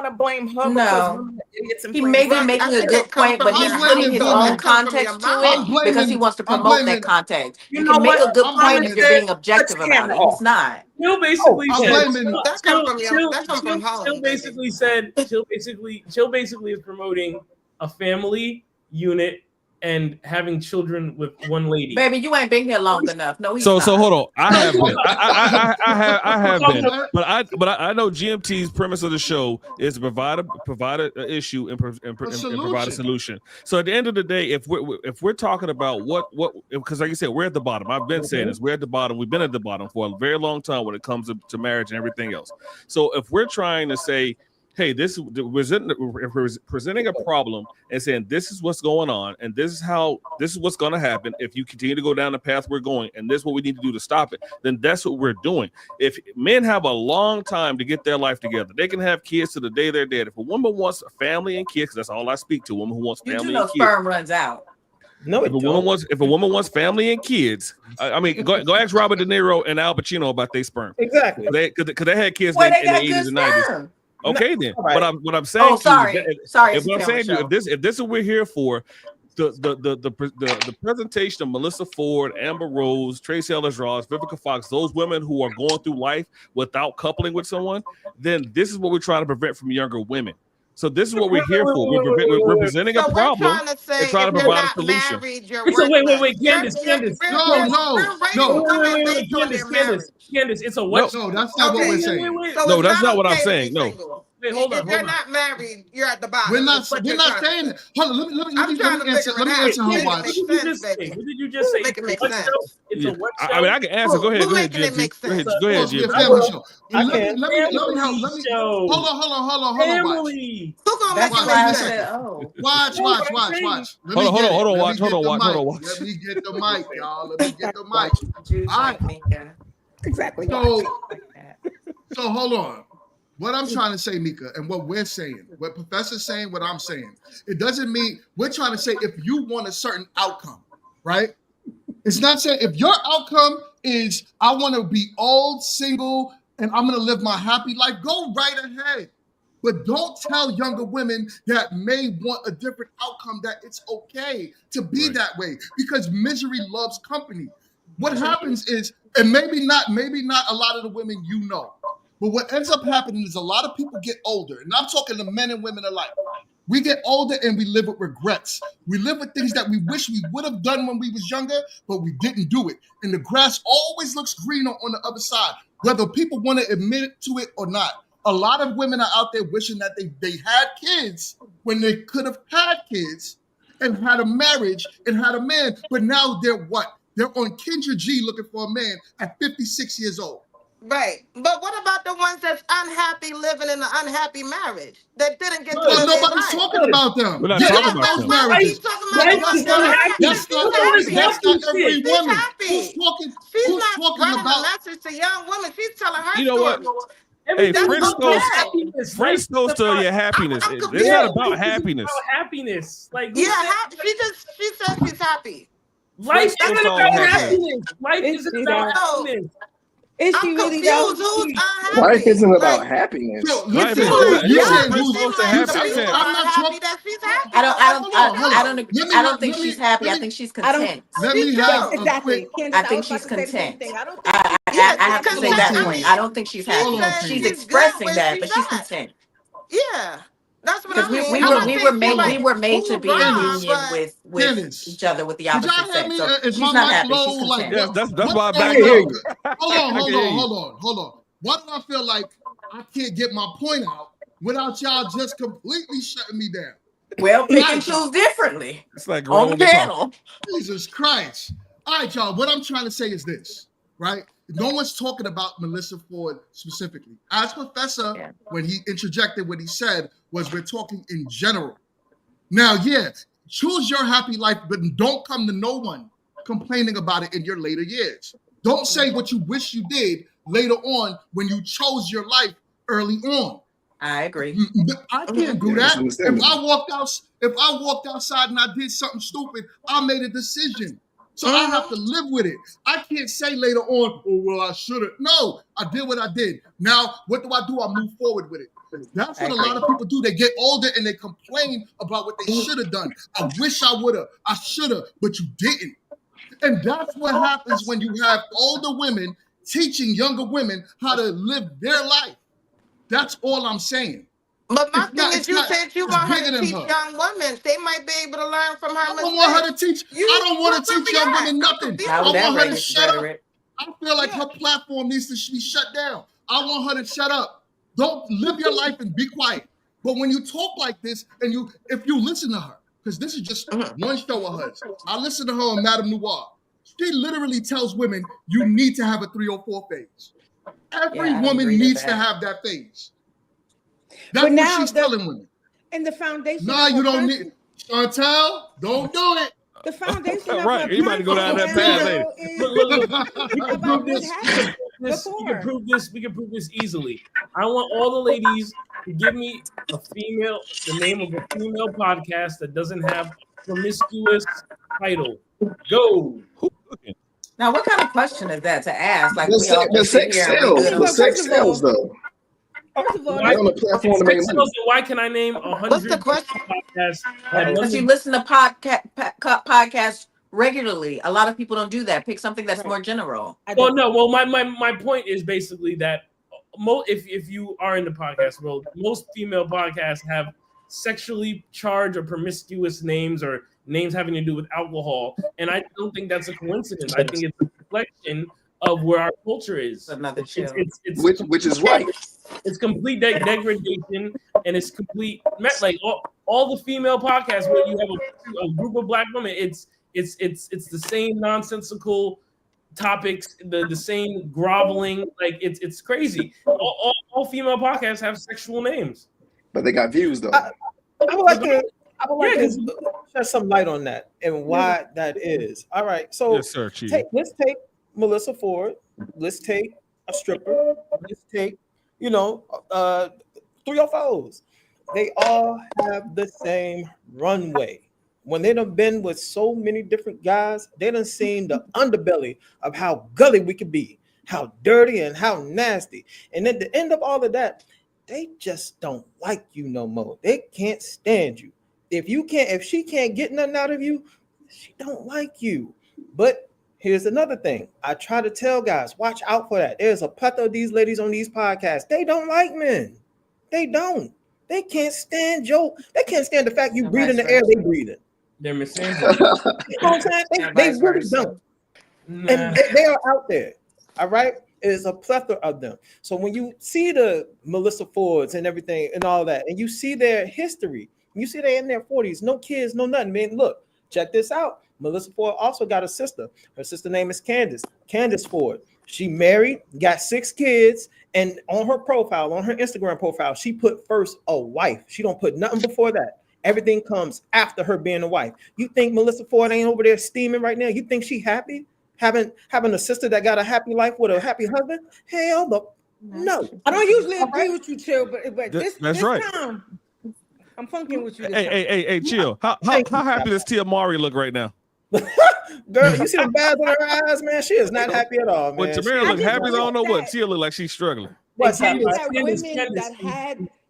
to blame her? No. Idiots and He may be making a good point, but he's putting his own context to it because he wants to promote that context. You can make a good point if you're being objective about it. He's not. Chill basically said. That comes from Holland. Chill basically is promoting a family unit and having children with one lady. Baby, you ain't been here long enough. No, he's So not. hold on. I have been. I have been. But I know GMT's premise of the show is to provide an issue and provide a solution. So at the end of the day, if we're talking about what because like you said, we're at the bottom. I've been saying this. We're at the bottom. We've been at the bottom for a very long time when it comes to marriage and everything else. So if we're trying to say, hey, we're presenting a problem and saying this is what's going on and this is what's going to happen if you continue to go down the path we're going, and this is what we need to do to stop it, then that's what we're doing. If men have a long time to get their life together, they can have kids to the day they're dead. If a woman wants a family and kids, that's all I speak to, a woman who wants family and kids. Sperm runs out. No, if a woman wants family and kids, I mean, go ask Robert De Niro and Al Pacino about their sperm. Exactly. Because they had kids Well, in they the got 80s good and 90s. sperm. Okay, then. Right. What I'm saying, Sorry. if this is what we're here for, the presentation of Melyssa Ford, Amber Rose, Tracee Ellis Ross, Vivica Fox, those women who are going through life without coupling with someone, then this is what we're trying to prevent from younger women. So this is what we're here for. We're presenting a problem and trying to provide a solution. Wait, Candace. Candace, it's a what? No, that's not what we're saying. No, that's not what I'm saying. No. Wait, hold on. If you're not married, you're at the bottom. We're not saying that. Hold on, let me answer her watch. What did you just say? Make it make sense. It's a what show? I mean, I can answer. Go ahead, Jim. Go ahead, Jim. Let me hold on, Family. Who gonna make it make sense? Watch. Hold on, watch. Let me get the mic, y'all. Let me get the mic. All right. Exactly. So hold on. What I'm trying to say, Mika, and what we're saying, what Professor's saying, what I'm saying, it doesn't mean we're trying to say if you want a certain outcome, right? It's not saying if your outcome is I want to be old, single, and I'm going to live my happy life, go right ahead. But don't tell younger women that may want a different outcome that it's okay to be that way, because misery loves company. What happens is, and maybe not a lot of the women you know, but what ends up happening is a lot of people get older, and I'm talking to men and women alike. We get older and we live with regrets. We live with things that we wish we would have done when we was younger, but we didn't do it. And the grass always looks greener on the other side, whether people want to admit to it or not. A lot of women are out there wishing that they had kids when they could have had kids and had a marriage and had a man, but now they're what? They're on Kendra G looking for a man at 56 years old. Right. But what about the ones that's unhappy living in an unhappy marriage that didn't get to Well, live their nobody's life? talking about them. We're not talking about them. Marriages. That's not every woman. She's Who's not talking running about? a message to young women. She's telling her You know what? story. Hey, Everything French is about toast. happiness. French toast to your happiness. It's not about happiness. Happiness. Like Yeah, she said she's happy. Life French toast isn't all about happiness. happiness. Life Is isn't she about though? happiness. Is she I'm really confused. though? Who's unhappy? Life isn't about Like, happiness. So Life listen, is like, you y'all saying French who's seem toast to like you happy. the I'm saying people saying I'm are not happy talking. that she's happy. I don't. I don't. Hold on, hold I on. don't. Let me I don't have, think let me she's happy. let I me think she's I don't. content. let me She have Yes, do. a quick. exactly. Candace, I I think was about she's to say the same content. thing. I don't think I, she's I, Yeah, I happy. have I to think Hold say she's on, that content. I Tina. point. mean, I don't think she's she Hold happy. on, said She's Tina. she's good expressing where that, she's but she's at. content. Yeah, that's what Because I we, mean. we I'm were not we saying were she made like we were made to be in hoorah, Candace, union but with Candace, each other with the could y'all opposite hear sex. me? So Is she's my not mic happy. low? She's Like content. yes, that's what's why I going backed on? up. Hold on, I can hold hear on, you. hold on. Why do I feel like I can't get my point out without y'all just completely shutting me down? Well, All pick and right, y'all. choose differently It's like on the grown men talking. panel. Jesus Christ. All right, y'all. What I'm trying to say is this, right? No one's talking about Melyssa Ford specifically. As Professor, when he interjected what he said, was we're talking in general. Now, yeah, choose your happy life, but don't come to no one complaining about it in your later years. Don't say what you wish you did later on when you chose your life early on. I agree. I can't do Yeah, that. that's If understandable. if I walked outside and I did something stupid, I made a decision. So I have to live with it. I can't say later on, oh well, I should have. No, I did what I did. Now, what do? I move forward with it. That's what a lot of people do. They get older and they complain about what they should have done. I wish I would have. I should have, but you didn't. And that's what happens when you have older women teaching younger women how to live their life. That's all I'm saying. But my thing is, It's you not, said you it's want her bigger to than teach her. young women. They might be able to learn from her I don't want her to mistakes. teach. I don't want to where teach we young at? women I'm nothing. Not I with that want her to shut up. rhetoric. I feel like her platform needs to be shut down. I want her to shut up. Don't live your life and be quiet. But when you talk like this, and if you listen to her, because this is just one show of hers. I listen to her on Madame Noir. She literally tells women you need to have a 304 phase. Every Yeah, I don't woman agree to needs to that. have that phase. That's But what now she's telling women. and the foundation Nah, of you her don't person, need Chantel. Don't do it. the foundation of her Right, you about to go down that path later. personal is Look. We can about prove what this. happened We can before. prove this. We can prove this easily. I want all the ladies to give me the name of a female podcast that doesn't have promiscuous title. Go. Now, what kind of question is that to ask? Like The we all sex, can the sit sex here and we sells. good Okay, The on. well, sex sells, though. first of all, Why? They're on the platform to make Sex money. sells, and why can I name 100 What's the question? podcasts that Because you doesn't? listen to podcasts regularly. A lot of people don't do that. Pick something that's more general. Well, no. Well, my point is basically that if you are in the podcast world, most female podcasts have sexually charged or promiscuous names or names having to do with alcohol, and I don't think that's a coincidence. I think it's a reflection of where our culture is. Another chill. It's Which is right. It's complete degradation, and it's complete like all the female podcasts where you have a group of black women. It's the same nonsensical topics, the same groveling. Like it's crazy. All female podcasts have sexual names. But they got views, though. I would like to Yeah, shed some light on that and why that is. All right, so Yes, sir, Chief. let's take Melyssa Ford. Let's take a stripper. Let's take 304s. They all have the same runway. When they done been with so many different guys, they done seen the underbelly of how gully we could be, how dirty and how nasty. And at the end of all of that, they just don't like you no more. They can't stand you. If she can't get nothing out of you, she don't like you. But here's another thing. I try to tell guys, watch out for that. There's a plethora of these ladies on these podcasts. They don't like men. They don't. They can't stand Joe. They can't stand the fact you breathe in the air they breathe in. They're misandry. You know what I'm saying? They really don't. Nah. And they are out there. All right. There's a plethora of them. So when you see the Melyssa Fords and everything and all that, and you see their history, you see they're in their 40s, no kids, no nothing. Man, look, check this out. Melyssa Ford also got a sister. Her sister name is Candace Ford. She married, got 6 kids, and on her profile, on her Instagram profile, she put first a wife. She don't put nothing before that. Everything comes after her being a wife. You think Melyssa Ford ain't over there steaming right now? You think she happy? Having a sister that got a happy life with a happy husband? Hell, No, I don't usually agree with you, Chill, but this That's right. time I'm funking with you. This Hey, time. hey, Chill. How happy does Tia Mari look right now? Girl, you see the bags on her eyes, man. She is not happy at all, When man. Tamara look happy, I don't know what. that- Tia look like she's struggling. What's I think happening? that women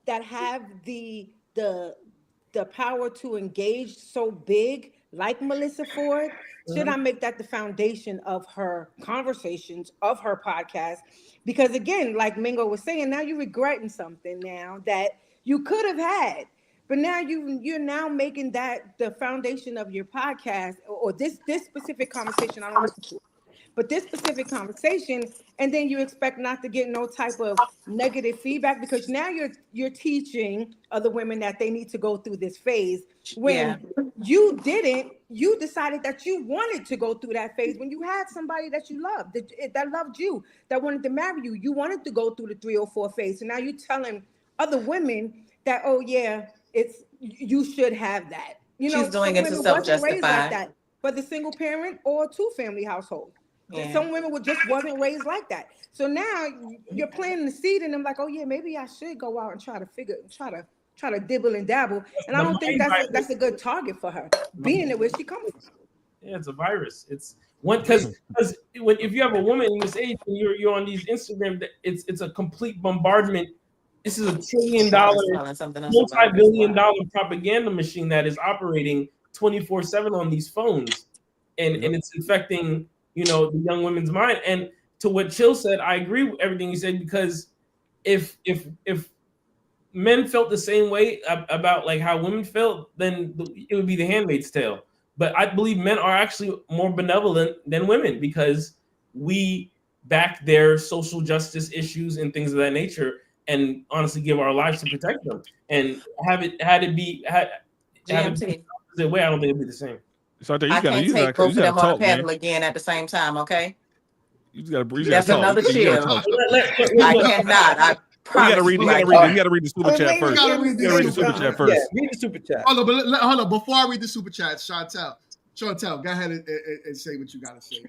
that have the power to engage so big, like Melyssa Ford, should I make that the foundation of her conversations, of her podcast? Because again, like Mingo was saying, now you're regretting something now that you could have had. But now you're now making that the foundation of your podcast or this specific conversation. I don't listen to it. But this specific conversation, and then you expect not to get no type of negative feedback because now you're teaching other women that they need to go through this phase when you didn't. You decided that you wanted to go through that phase when you had somebody that you loved, that loved you, that wanted to marry you. You wanted to go through the 304 phase. So now you're telling other women that, oh yeah, you should have that. You know, she's doing it to wasn't raised self-justify. like that, whether single parent or two-family household. Yeah. Some women just wasn't raised like that. So now you're planting the seed in them, like, oh yeah, maybe I should go out and try to dibble and dabble. And I don't think that's a good target for her, being it where she comes from. Yeah, it's a virus. It's one because if you have a woman in this age and you're on these Instagram, it's a complete bombardment. This is $1 trillion, multi-billion dollar propaganda machine that is operating 24/7 on these phones, and it's infecting the young women's mind. And to what Chill said, I agree with everything he said, because if men felt the same way about like how women felt, then it would be The Handmaid's Tale. But I believe men are actually more benevolent than women because we back their social justice issues and things of that nature, and honestly give our lives to protect them. And have it be the way, I don't think it'd be the same. I can't take both of them on a panel again at the same time, okay? You just gotta breathe. That's another chill. I cannot. I promise. You gotta read the super chat first. You gotta read the super chat first. Yeah, read the super chat. Hold on. Before I read the super chat, Chantel, go ahead and say what you gotta say.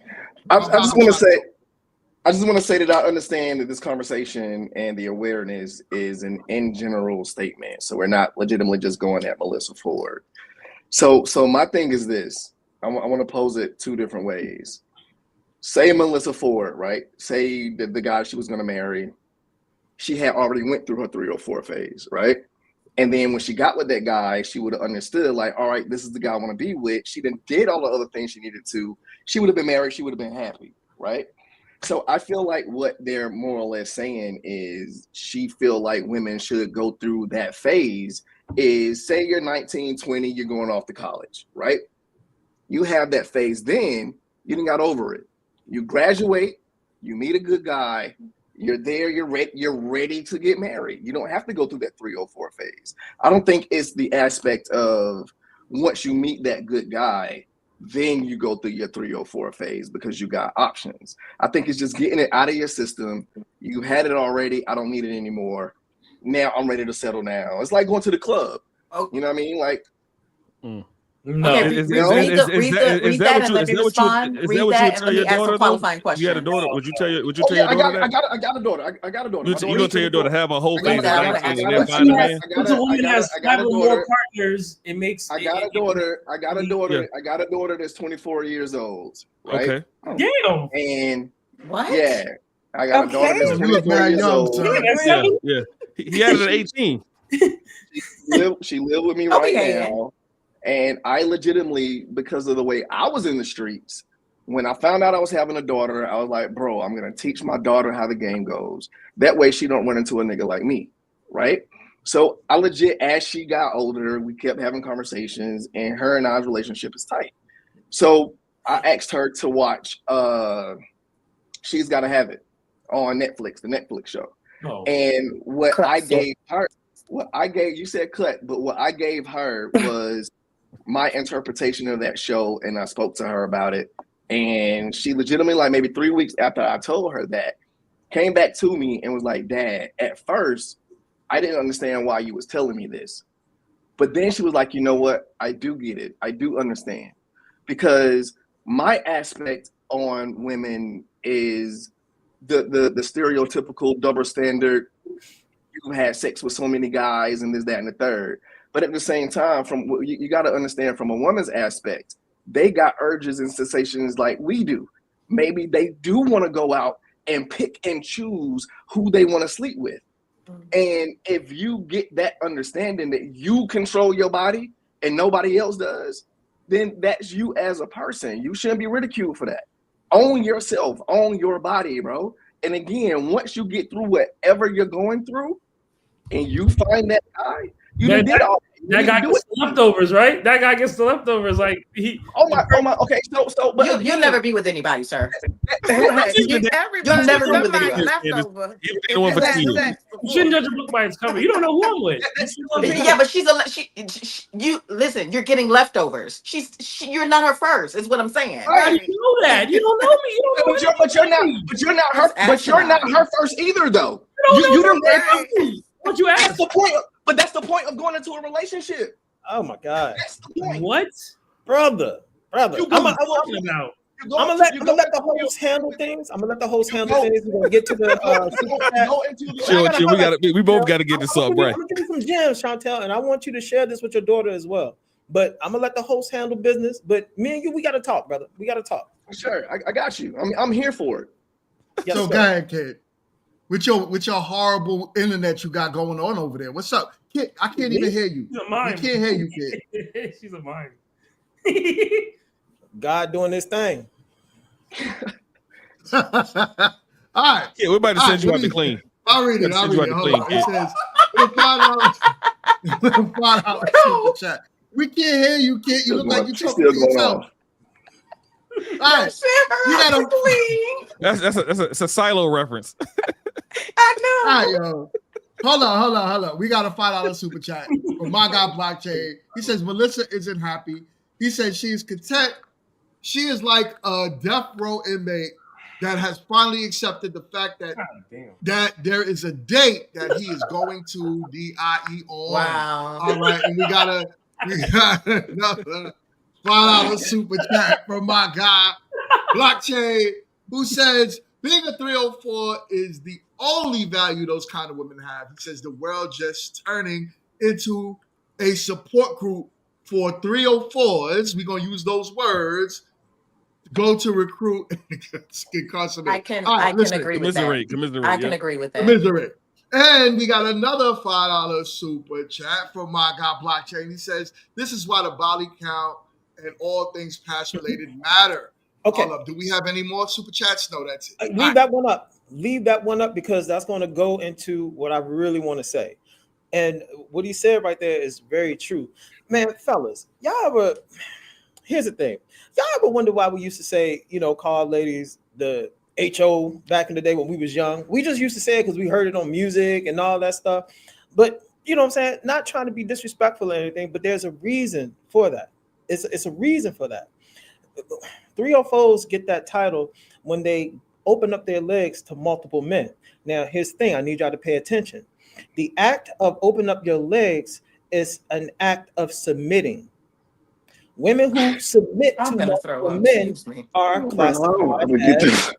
I just want to say that I understand that this conversation and the awareness is an in general statement. So we're not legitimately just going at Melyssa Ford. So my thing is this. I want to pose it two different ways. Say Melyssa Ford, right? Say that the guy she was going to marry, she had already went through her 304 phase, right? And then when she got with that guy, she would have understood, like, all right, this is the guy I want to be with. She then did all the other things she needed to. She would have been married. She would have been happy, right? So I feel like what they're more or less saying is she feel like women should go through that phase is, say you're 19, 20, you're going off to college, right? You have that phase, then you done got over it. You graduate, you meet a good guy, you're there, you're ready to get married. You don't have to go through that 304 phase. I don't think it's the aspect of once you meet that good guy, then you go through your 304 phase because you got options. I think it's just getting it out of your system. You had it already. I don't need it anymore. Now I'm ready to settle down. It's like going to the club. Oh. You know what I mean? Like, No, okay, read that and let me respond. Read that and let me ask a qualifying question. You had a daughter. Would you tell your daughter that? I got a daughter. I got a daughter. You gonna tell your daughter have a whole phase of 19 and then find a man? Once a woman has several more partners, it makes. I got a daughter. I got a daughter that's 24 years old. Right? Okay. Damn. And what? Yeah, I got a daughter that's 24 years old. Yeah. He had it at 18. She lived with me right now. And I legitimately, because of the way I was in the streets, when I found out I was having a daughter, I was like, bro, I'm going to teach my daughter how the game goes. That way she don't run into a nigga like me, right? So I legit, as she got older, we kept having conversations, and her and I's relationship is tight. So I asked her to watch She's Gotta Have It on Netflix, the Netflix show. Oh. And what I gave her, you said cut, but what I gave her was my interpretation of that show, and I spoke to her about it, and she legitimately, like maybe 3 weeks after I told her that, came back to me and was like, Dad, at first I didn't understand why you was telling me this, but then she was like, you know what, I do get it, I do understand, because my aspect on women is the stereotypical double standard. You had sex with so many guys and this, that, and the third. But at the same time, you got to understand from a woman's aspect, they got urges and sensations like we do. Maybe they do want to go out and pick and choose who they want to sleep with. And if you get that understanding that you control your body and nobody else does, then that's you as a person. You shouldn't be ridiculed for that. Own yourself, own your body, bro. And again, once you get through whatever you're going through and you find that guy, that guy gets the leftovers, right? That guy gets the leftovers. Like oh my. Okay, so but you'll never be with anybody, sir. You'll never be with anybody. You shouldn't judge a book by its cover. You don't know who I'm with. Yeah, but you listen. You're getting leftovers. You're not her first. Is what I'm saying. How do you know that? You don't know me. You don't know but you're not her first either, though. You don't know. What you ask? That's the point. But that's the point of going into a relationship. Oh my God. That's the point. What? Brother. I'm gonna let the host handle things. I'm gonna let the host handle things. We're gonna get to the we both gotta get this up, right? I'm gonna give you some gems, Chantel, and I want you to share this with your daughter as well. But I'm gonna let the host handle business. But me and you, we gotta talk, brother. We gotta talk. Sure, I got you. I'm here for it. Yes, so go ahead, kid. With your horrible internet you got going on over there. What's up? Kid, I can't even hear you. We can't hear you, kid. She's a mime. God doing this thing. All right. Yeah, we're about to send you out to clean. I'll read it. It says, $5 super chat. We can't hear you, kid. You look like you're talking to yourself. All right. That's a silo reference. I know. All right, yo. Hold on. We got a $5 super chat from my guy Blockchain. He says Melyssa isn't happy. He says she is content. She is like a death row inmate that has finally accepted the fact that there is a date that he is going to DIE on. Wow. All right, and we got another $5 super chat from my guy Blockchain, who says being a 304 is the only value those kind of women have. He says the world just turning into a support group for 304s. We're going to use those words. Go to recruit and incarcerate. I can agree with that. I can agree with that. Commiserate. And we got another $5 super chat from my guy Blockchain. He says, this is why the body count and all things past related matter. Okay. Do we have any more super chats? No, that's it. Leave that one up. Leave that one up because that's going to go into what I really want to say. And what he said right there is very true. Man, fellas, here's the thing. Y'all ever wonder why we used to say, call ladies the HO back in the day when we was young? We just used to say it because we heard it on music and all that stuff. But you know what I'm saying? Not trying to be disrespectful or anything, but there's a reason for that. It's a reason for that. 304s get that title when they open up their legs to multiple men. Now, here's the thing. I need y'all to pay attention. The act of opening up your legs is an act of submitting. Women who submit to multiple men are classified as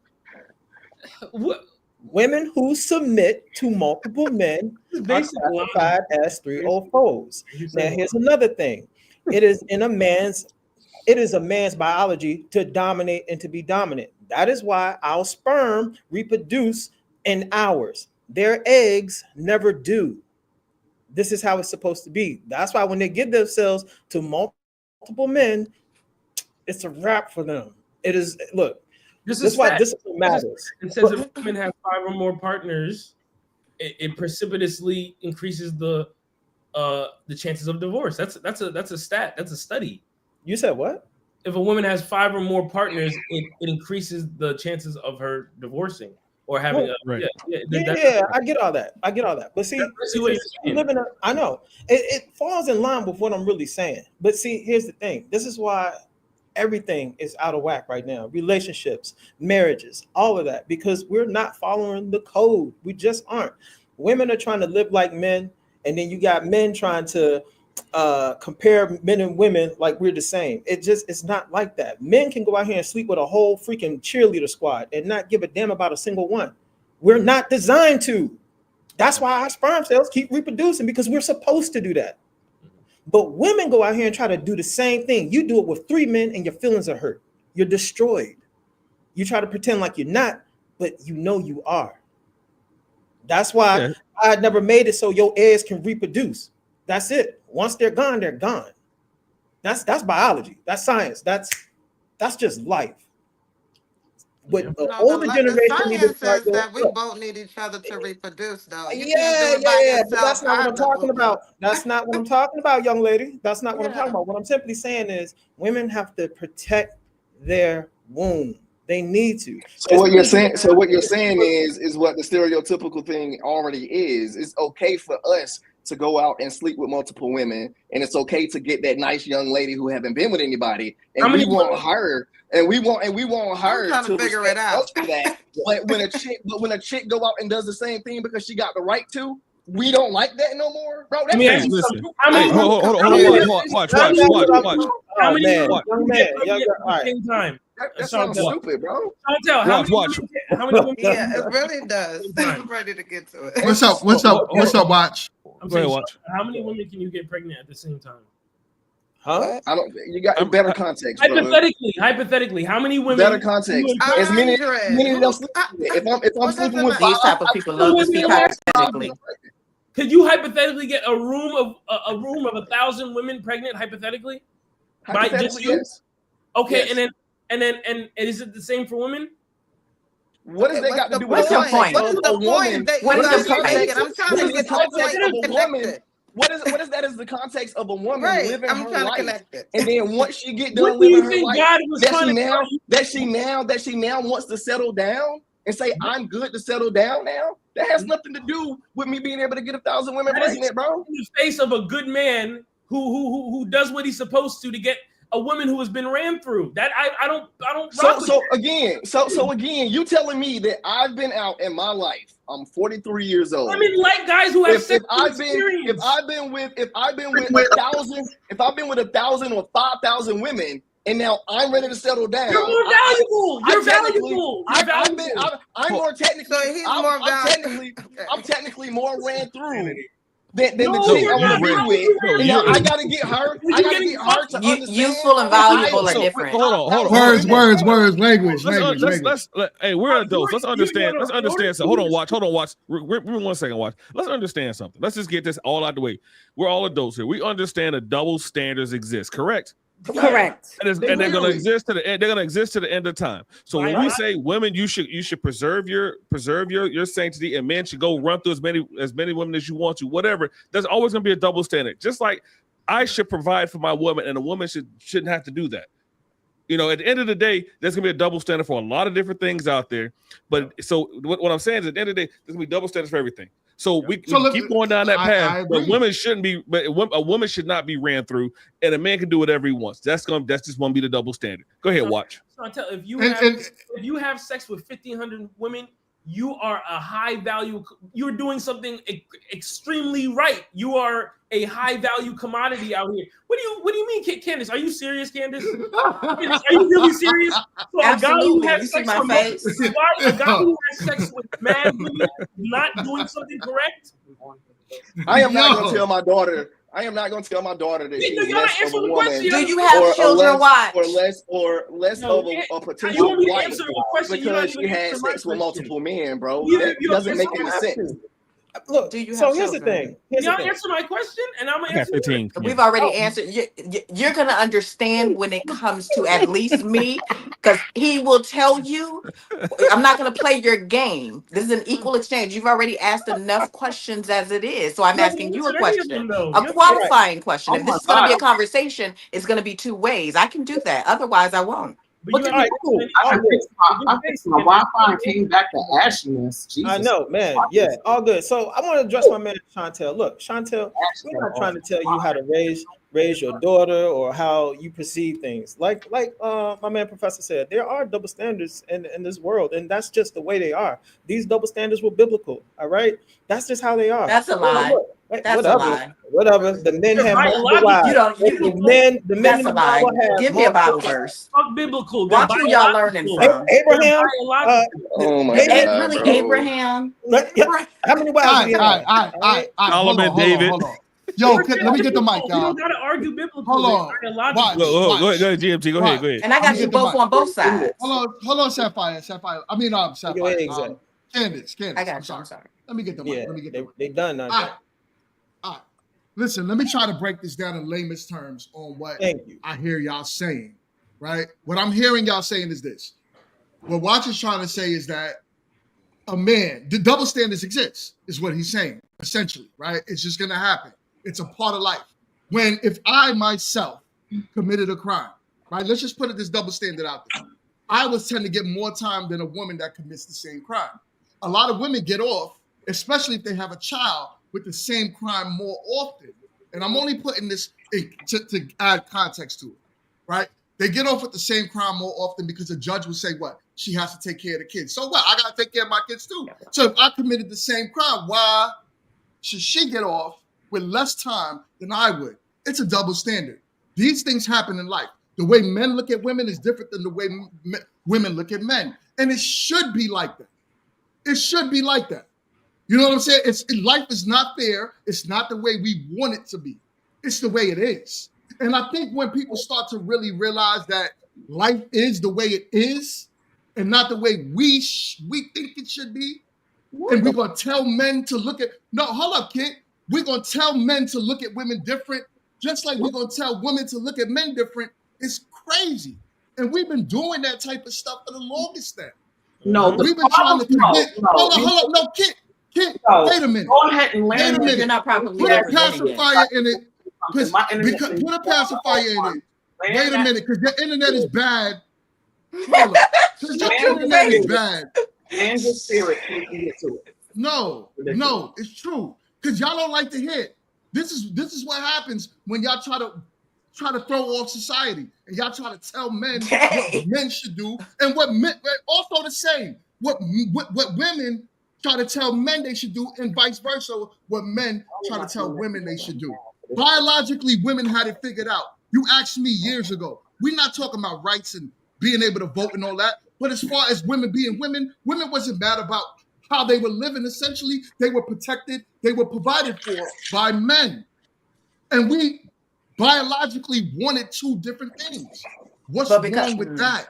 women who submit to multiple men are classified as 304s. Now, here's another thing. It is a man's biology to dominate and to be dominant. That is why our sperm reproduce in hours. Their eggs never do. This is how it's supposed to be. That's why when they give themselves to multiple men, it's a wrap for them. It is, look, this is why discipline matters. It says if women have 5 or more partners, it precipitously increases the chances of divorce. That's a stat. That's a study. You said what? If a woman has 5 or more partners, it increases the chances of her divorcing or having I get all that. But see, I know it falls in line with what I'm really saying. But see, here's the thing. This is why everything is out of whack right now. Relationships, marriages, all of that, because we're not following the code. We just aren't. Women are trying to live like men, and then you got men trying to compare men and women like we're the same. It's not like that. Men can go out here and sleep with a whole freaking cheerleader squad and not give a damn about a single one. We're not designed to. That's why our sperm cells keep reproducing, because we're supposed to do that. But women go out here and try to do the same thing. You do it with 3 men and your feelings are hurt. You're destroyed. You try to pretend like you're not, but you know you are. That's why I never made it so your eggs can reproduce. That's it. Once they're gone, they're gone. That's biology. That's science. That's just life. But the older generation need to start doing that we both need each other to reproduce, though. You yeah. But that's not what I'm talking about. That's not what I'm talking about, young lady. That's not what I'm talking about. What I'm simply saying is women have to protect their womb. They need to. So what you're saying is what the stereotypical thing already is. It's okay for us to go out and sleep with multiple women, and it's okay to get that nice young lady who haven't been with anybody, and we want her. And we want her to figure it out. That. But when a chick go out and does the same thing because she got the right to, we don't like that no more, bro. That's Listen. Hold on. Watch. How many young man? Time? That sounds stupid, bro. Watch. How many women? Yeah, it really does. I'm ready to get to it. What's up? Watch. I'm saying, watch. How many women can you get pregnant at the same time? Huh? I don't. You got better context. Hypothetically, how many women? Better context. As many of them. If I'm sleeping with these type of people, love to speak hypothetically. Could you hypothetically get a room of 1,000 women pregnant? Hypothetically, by just you? Yes. Okay, yes. and is it the same for women? What does that got to do with what's your point? What is the point? What is the context? I'm trying to get the point connected. What is that? Is the context of a woman living I'm her trying life, to connect it. and then once she get done living her life, that she now wants to settle down and say, "I'm good to settle down now." That has nothing to do with me being able to get 1,000 women pregnant, bro. In the face of a good man who does what he's supposed to get a woman who has been ran through. That I don't. So again, you telling me that I've been out in my life. I'm 43 years old. I mean, like guys who have if I've been with 1,000 or 5,000 women, and now I'm ready to settle down. You're more valuable. You're valuable. I'm more technically. So he's more valuable. I'm technically more ran through. Than the chick I'm ready with. And now I gotta get her. I gotta get her to understand. Useful and valuable are different. Hold on. Words, language. Hey, we're adults. Let's understand. So hold on, watch. We're 1 second, watch. Let's understand something. Let's just get this all out the way. We're all adults here. We understand that double standards exist, correct? Correct. And they're going to exist to the end. They're going to exist to the end of time. So when we say women, you should preserve your sanctity, and men should go run through as many women as you want to. Whatever. There's always going to be a double standard. Just like I should provide for my woman, and a woman shouldn't have to do that. You know, at the end of the day, there's gonna be a double standard for a lot of different things out there. But so what I'm saying is, at the end of the day, there's gonna be double standards for everything. So we keep going down that path. But women shouldn't be. But a woman should not be ran through, and a man can do whatever he wants. That's just gonna be the double standard. Go ahead, watch. So I tell if you have sex with 1,500 women, you are a high value. You're doing something extremely right. You are a high value commodity out here. What do you mean, Candace? Are you serious, Candace? Are you really serious? So Absolutely. A guy who has sex with mad women is not doing something correct? I am not going to tell my daughter. I am not going to tell my daughter that she's less of a woman. Do you have children? Watch. Or less of a potential wife because she has sex with multiple men, bro. That doesn't make any sense. Look, so here's the thing. Y'all answer my question, and I'm gonna answer 15. We've already answered. You're gonna understand when it comes to at least me, because he will tell you. I'm not gonna play your game. This is an equal exchange. You've already asked enough questions as it is, so I'm asking you a question, a qualifying question. If this is gonna be a conversation, it's gonna be two ways. I can do that. Otherwise, I won't. I fixed my Wi-Fi and came back to ashiness. Jesus. I know, man. Yeah, all good. So I want to address my man Chantel. Look, Chantel, we're not trying to tell you how to raise your daughter or how you perceive things. Like my man Professor said, there are double standards in this world, and that's just the way they are. These double standards were biblical. All right, that's just how they are. That's a lie. That's a lie. Whatever. The men have multiple wives. You don't. The men That's in a the lie. Bible have Give me a Bible multiple verse. Fuck biblical. Watch who y'all learning from. Abraham. Oh my Really, God, bro. Abraham. How many wives did he have? All right. Hold on. Yo, let me get the mic, You y'all. don't gotta argue biblical. Hold on. Watch. Go ahead, GMT. Go ahead. And I got you both on both sides. Hold on, Sapphire. I mean, Sapphire. Candace. I got you. I'm sorry. Let me get the mic. They done now. All right. Listen, let me try to break this down in layman's terms on what I hear y'all saying, right? What I'm hearing y'all saying is this. What Watch is trying to say is that a man, the double standards exist, is what he's saying, essentially, right? It's just going to happen. It's a part of life. If I myself committed a crime, right? Let's just put this double standard out there. I would tend to get more time than a woman that commits the same crime. A lot of women get off, especially if they have a child, with the same crime more often. And I'm only putting this to add context to it, right? They get off with the same crime more often because the judge will say, what? She has to take care of the kids. So what? I got to take care of my kids too. So if I committed the same crime, why should she get off with less time than I would? It's a double standard. These things happen in life. The way men look at women is different than the way women look at men. And it should be like that. It should be like that. You know what I'm saying? Life is not fair. It's not the way we want it to be. It's the way it is. And I think when people start to really realize that life is the way it is and not the way we think it should be, and we're going to tell men to look at... No, hold up, kid. We're going to tell men to look at women different, just like we're going to tell women to look at men different. It's crazy. And we've been doing that type of stuff for the longest now. No, we've been trying to forget... Hold on. No, kid, wait a minute. Go ahead and land. You're not properly put a pacifier in it. Put a pacifier in it. Wait a minute, because your internet is bad. Hold up. Because your internet is bad. And your spirit can't get to it. No, it's true. Because y'all don't like to hear it. This is what happens when y'all try to throw off society and y'all try to tell men what men should do and what men also the same. What women try to tell men they should do and vice versa, what men try to tell women they should do. Biologically, women had it figured out. You asked me years ago. We're not talking about rights and being able to vote and all that. But as far as women being women wasn't bad about how they were living. Essentially, they were protected. They were provided for by men. And we biologically wanted two different things. What's wrong with that?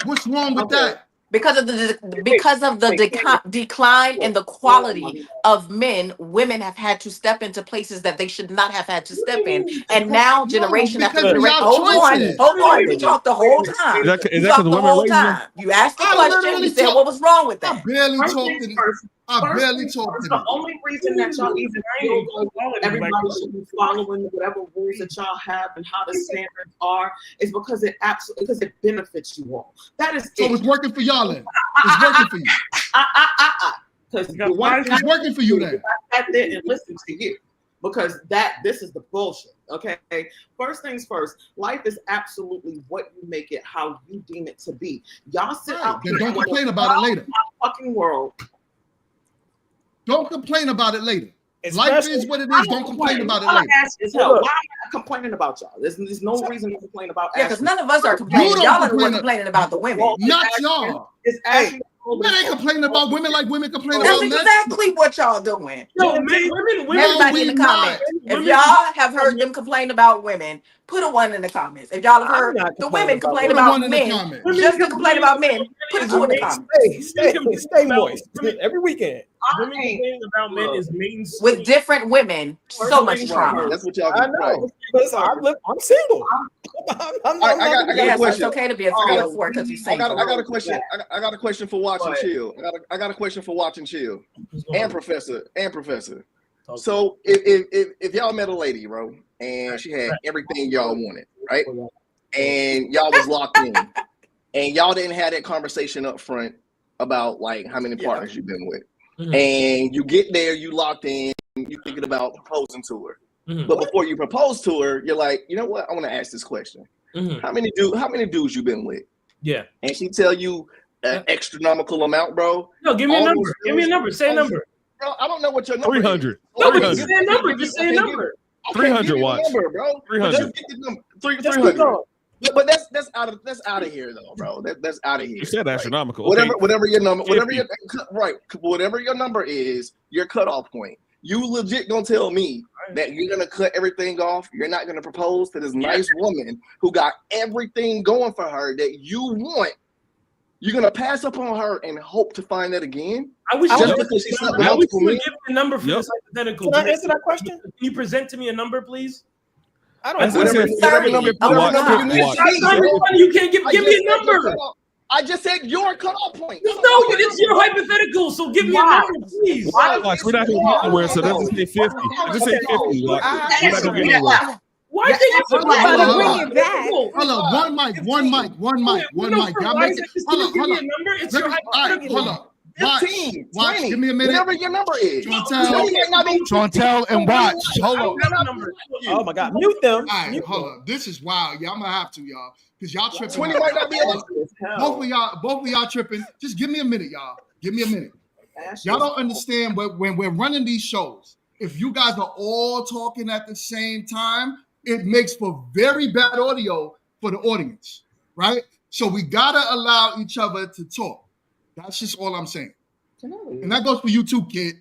What's wrong with that? Because of the decline in the quality of men, women have had to step into places that they should not have had to step in, and now generation after generation. Hold on. We talked the whole time. Is that because the women raising them? You asked the question. You said what was wrong with that. I barely talked to them. The only reason that y'all even feel like everybody should be following whatever rules that y'all have and how the standards are is because it benefits you all. That is so it's working for y'all then. It's working for you. Because it's working for you then. I sat there and listened to you. Because this is the bullshit. Okay. First things first, life is absolutely what you make it, how you deem it to be. Y'all sit out here. Don't complain about it later. Fucking world. Don't complain about it later. Life is what it is. Don't complain about it later. Why am I complaining about y'all? There's no reason to complain about. Yeah, because none of us are complaining. Y'all are the ones complaining about the women. Not y'all. It's actually. Men ain't complaining about women like women complain about men. That's exactly what y'all doing. Women, everybody in the comments. If y'all have heard them complain about women, put a 1 in the comments. If y'all have heard the women complain about men, just to complain about men, put a 2 in the comments. Stay moist every weekend. Women complaining about men is mean with different women. So much trauma. That's what y'all. I know. I'm single. I got a question. It's okay to be a 3 or 4 because you're single. I got a question. I got a question for Watch and Chill. I got a question for Watch and Chill, and Professor. So if y'all met a lady, bro, and she had everything y'all wanted, right, and y'all was locked in, and y'all didn't have that conversation up front about like how many partners you've been with, and you get there, you locked in, you thinking about proposing to her, but before you propose to her, you're like, you know what, I want to ask this question: how many dudes you been with? Yeah, and she tell you an astronomical amount, bro. No, give me a number. Give me a number. Say a number. bro, I don't know what your number 300. is. No, but just say a number. Just say a number. 300 watch. Number, bro. 300. Just get the number. Just keep 300. going. But that's out of here though, bro. That's out of here. You said astronomical. Whatever your number, 50. whatever your number is, your cutoff point. You legit gonna tell me that you're gonna cut everything off? You're not gonna propose to this nice woman who got everything going for her that you want? You're gonna pass up on her and hope to find that again? I wish Just you because she's would not give me? me a number for this hypothetical. Can I answer that question? Can you present to me a number, please? I Whatever don't number you need It's to be, not bro. funny. You can't give I me just a said your number. cutoff- I just said your cutoff point. No, it's your hypothetical. So give me a number, please. Watch, we're not gonna get anywhere, so let's just say 50. Just say 50. Watch. We're not gonna get anywhere. Why can't you bring it back? Hold on, one mic. Y'all make it. Hold on. It's your hypothetical. Hold on. Watch, 15, watch. 20, Give me a minute. whatever your number is. Chantel and watch. Hold on. Oh my God, mute them. All right, hold on. This is wild. Y'all, I'm gonna have to, y'all, because y'all tripping. 20 might not be able to. Both of y'all tripping. Just give me a minute, y'all. Give me a minute. Y'all don't understand when we're running these shows. If you guys are all talking at the same time, it makes for very bad audio for the audience, right? So we gotta allow each other to talk. That's just all I'm saying. And that goes for you too, kid.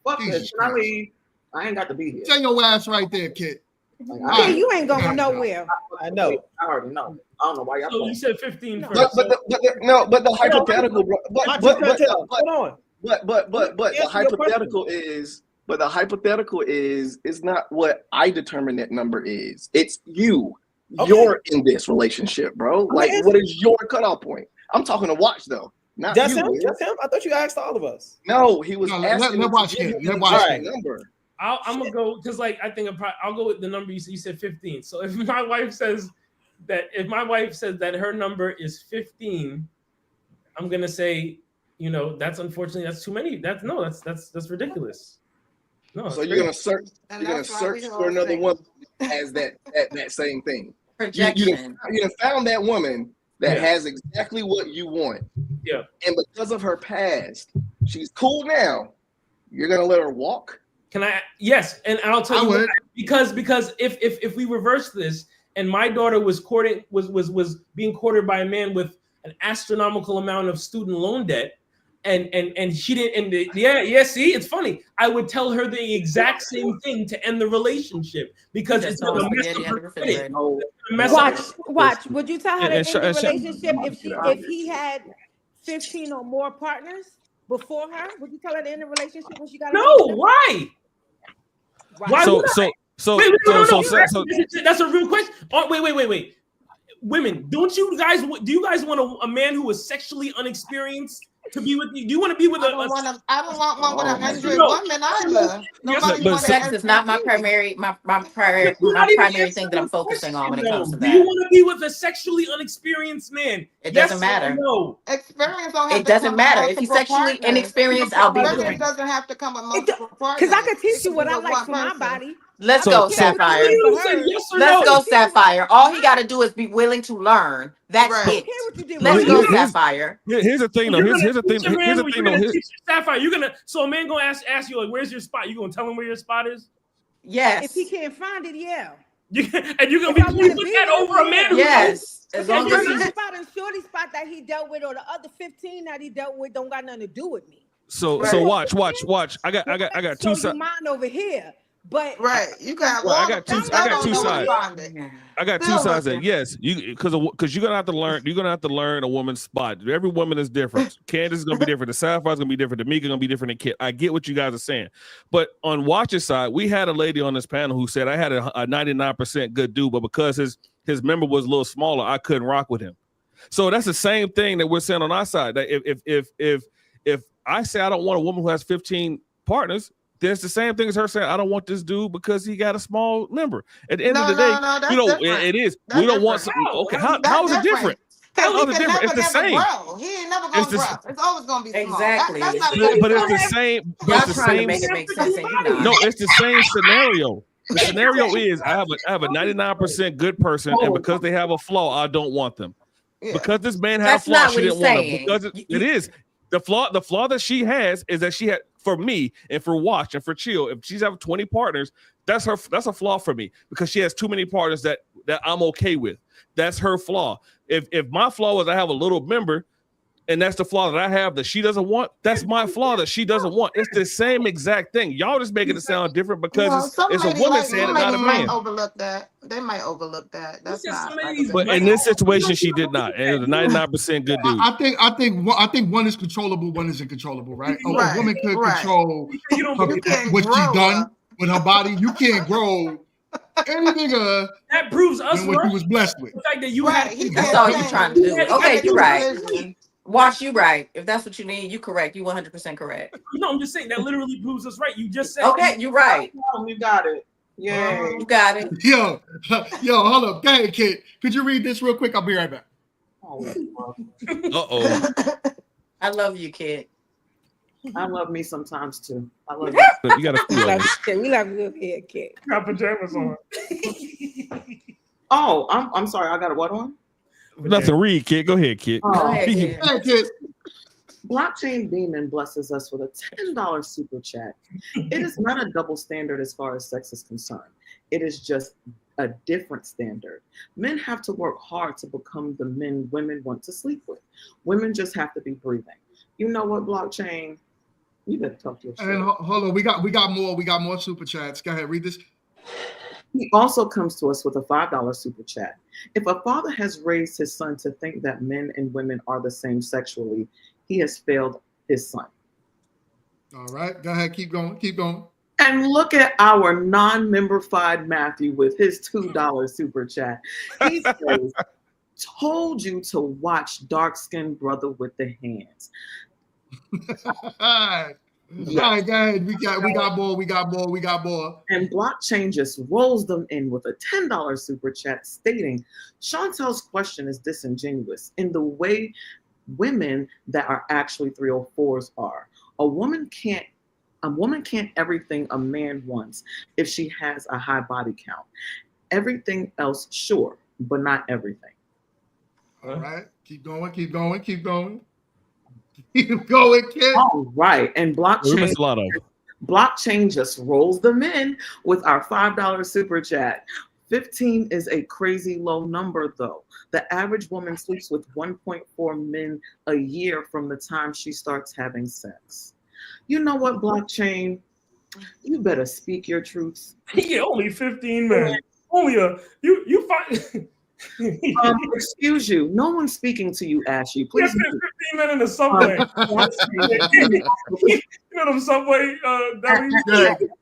Fuck Jesus this. Can I leave? I ain't got to be here. Tell your ass right there, kid. Yeah, you ain't going nowhere. I know. I already know. I don't know why y'all. So you said 15 first. But the hypothetical, bro. But the hypothetical is not what I determine that number is. It's you. Okay. You're in this relationship, bro. Like, what is your cutoff point? I'm talking to watch though. Not That's you. him. That's him. I thought you asked all of us. No, he was No, asking. let watch to give it. you Let the watch exact it. number. I'm gonna go because I think I'll go with the number you said 15. So if my wife says that her number is 15, I'm gonna say, that's unfortunately that's too many. That's ridiculous. No. So you're gonna search for another woman as that same thing. Projection. You done found that woman that has exactly what you want. Yeah. And because of her past, she's cool now. You're gonna let her walk? Can I? Yes, and I'll tell you why. Because if we reverse this and my daughter was being courted by a man with an astronomical amount of student loan debt, and she didn't, see, it's funny. I would tell her the exact same thing to end the relationship because it's gonna mess up her credit. Watch. Would you tell her to end the relationship if he had 15 or more partners before her? Would you tell her to end the relationship when she got? No, why? Why? So that's a real question. Oh, wait. Women, do you guys want a man who is sexually unexperienced to be with you? Do you want to be with I don't want one with 100 women either. But sex is not my primary thing that I'm focusing on when it comes to that. Do you want to be with a sexually unexperienced man? It doesn't matter. No. Experience don't have It doesn't matter. If he's sexually inexperienced, I'll be with him. It doesn't have to come with multiple partners. Because I can teach you what I like for my body. Let's go, Sapphire. Let's go, Sapphire. All he got to do is be willing to learn. That's it. Let's go, Sapphire. Here's the thing, though. Here's the thing. Sapphire, so a man gonna ask you, like, where's your spot? You gonna tell him where your spot is? Yes. If he can't find it, yeah. And you're gonna be putting that over a man who as long as my spot and Shorty spot that he dealt with, or the other 15 that he dealt with, don't got nothing to do with me. So watch. I got two sides. Mine over here. But you got. Well, I got two sides. I got two sides. That yes, because you're gonna have to learn. You're gonna have to learn a woman's spot. Every woman is different. Candace is gonna be different. The Sapphire's gonna be different. The Mika gonna be different than Kit. I get what you guys are saying, but on Watch's side, we had a lady on this panel who said I had a 99% good dude, but because his member was a little smaller, I couldn't rock with him. So that's the same thing that we're saying on our side. That if I say I don't want a woman who has 15 partners, then it's the same thing as her saying I don't want this dude because he got a small member. At the end of the day, it is. That's we don't want something. Okay, how is it different? How is it different? It's the same. He ain't never gonna grow. It's always gonna be small. Exactly. That's not But it's the same. Y'all trying to make it make sense. No, it's the same scenario. The scenario is I have a 99% good person, and because they have a flaw, I don't want them. Yeah. Because this man has a flaw, she didn't want him. Because it is. The flaw that she has is that she had for me and for Watch and for Chill, if she's having 20 partners, that's a flaw for me because she has too many partners that I'm okay with. That's her flaw. If my flaw is I have a little member, and that's the flaw that I have that she doesn't want, that's my flaw that she doesn't want. It's the same exact thing. Y'all just making it sound different because it's a woman saying it, not a man. Might overlook that. They might overlook that. That's not. But in this situation, she did not. And it was a 99% good dude. I think one is controllable, one isn't controllable, right? A woman could control what she done with her body. You can't grow anything that proves us than what you was blessed with. The fact that you had That's all you're trying to do. Okay, you're right. Watch, you right. If that's what you need, you correct. You 100% correct. No, I'm just saying that literally proves us right. You just said okay. You're right. You got it. Yeah, you got it. Yo, hold up. Go ahead, kid. Could you read this real quick? I'll be right back. Uh-oh. I love you, kid. I love me sometimes too. I love you. You gotta feel we love you here, kid. Got pajamas on. Oh, I'm sorry. I got a what on? Nothing. Read, kid. Go ahead, kid. Go ahead, kid. Blockchain Demon blesses us with a $10 super chat. It is not a double standard as far as sex is concerned. It is just a different standard. Men have to work hard to become the men women want to sleep with. Women just have to be breathing. You know what, Blockchain? You better talk to your shit. And hold on, we got more super chats. Go ahead, read this. He also comes to us with a $5 super chat. If a father has raised his son to think that men and women are the same sexually, he has failed his son. All right, go ahead, keep going. And look at our non-member-fied Matthew with his $2 super chat. He says, told you to watch dark-skinned brother with the hands. Yes. All right, go ahead. We got more. And Blockchain just rolls them in with a $10 super chat stating, Chantel's question is disingenuous in the way women that are actually 304s are. A woman can't everything a man wants if she has a high body count. Everything else, sure, but not everything. All right, keep going. Keep going, kid. All right, and Blockchain just rolls them in with our $5 super chat. 15 is a crazy low number, though. The average woman sleeps with 1.4 men a year from the time she starts having sex. You know what, Blockchain? You better speak your truths. Yeah, only 15 men. Only you find. Excuse you. No one's speaking to you, Ashley. Please. 15 men in the subway. You know the subway.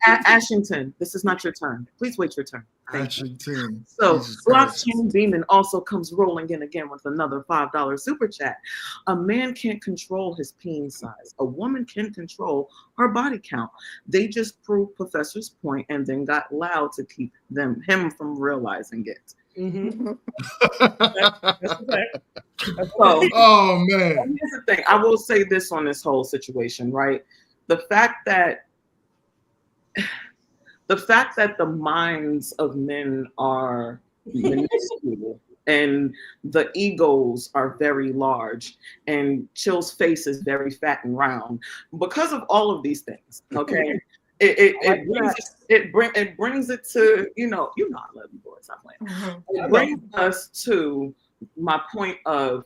Ashington, this is not your turn. Please wait your turn. Ashington. So, Blockchain Demon also comes rolling in again with another $5 super chat. A man can't control his peen size. A woman can control her body count. They just proved Professor's point and then got loud to keep him from realizing it. Mm-hmm. Oh man. Here's the thing. I will say this on this whole situation, right? The fact that the minds of men are minuscule and the egos are very large and Chill's face is very fat and round because of all of these things. Okay. It brings it to, you know I love you boys. I'm playing. It brings us to my point of,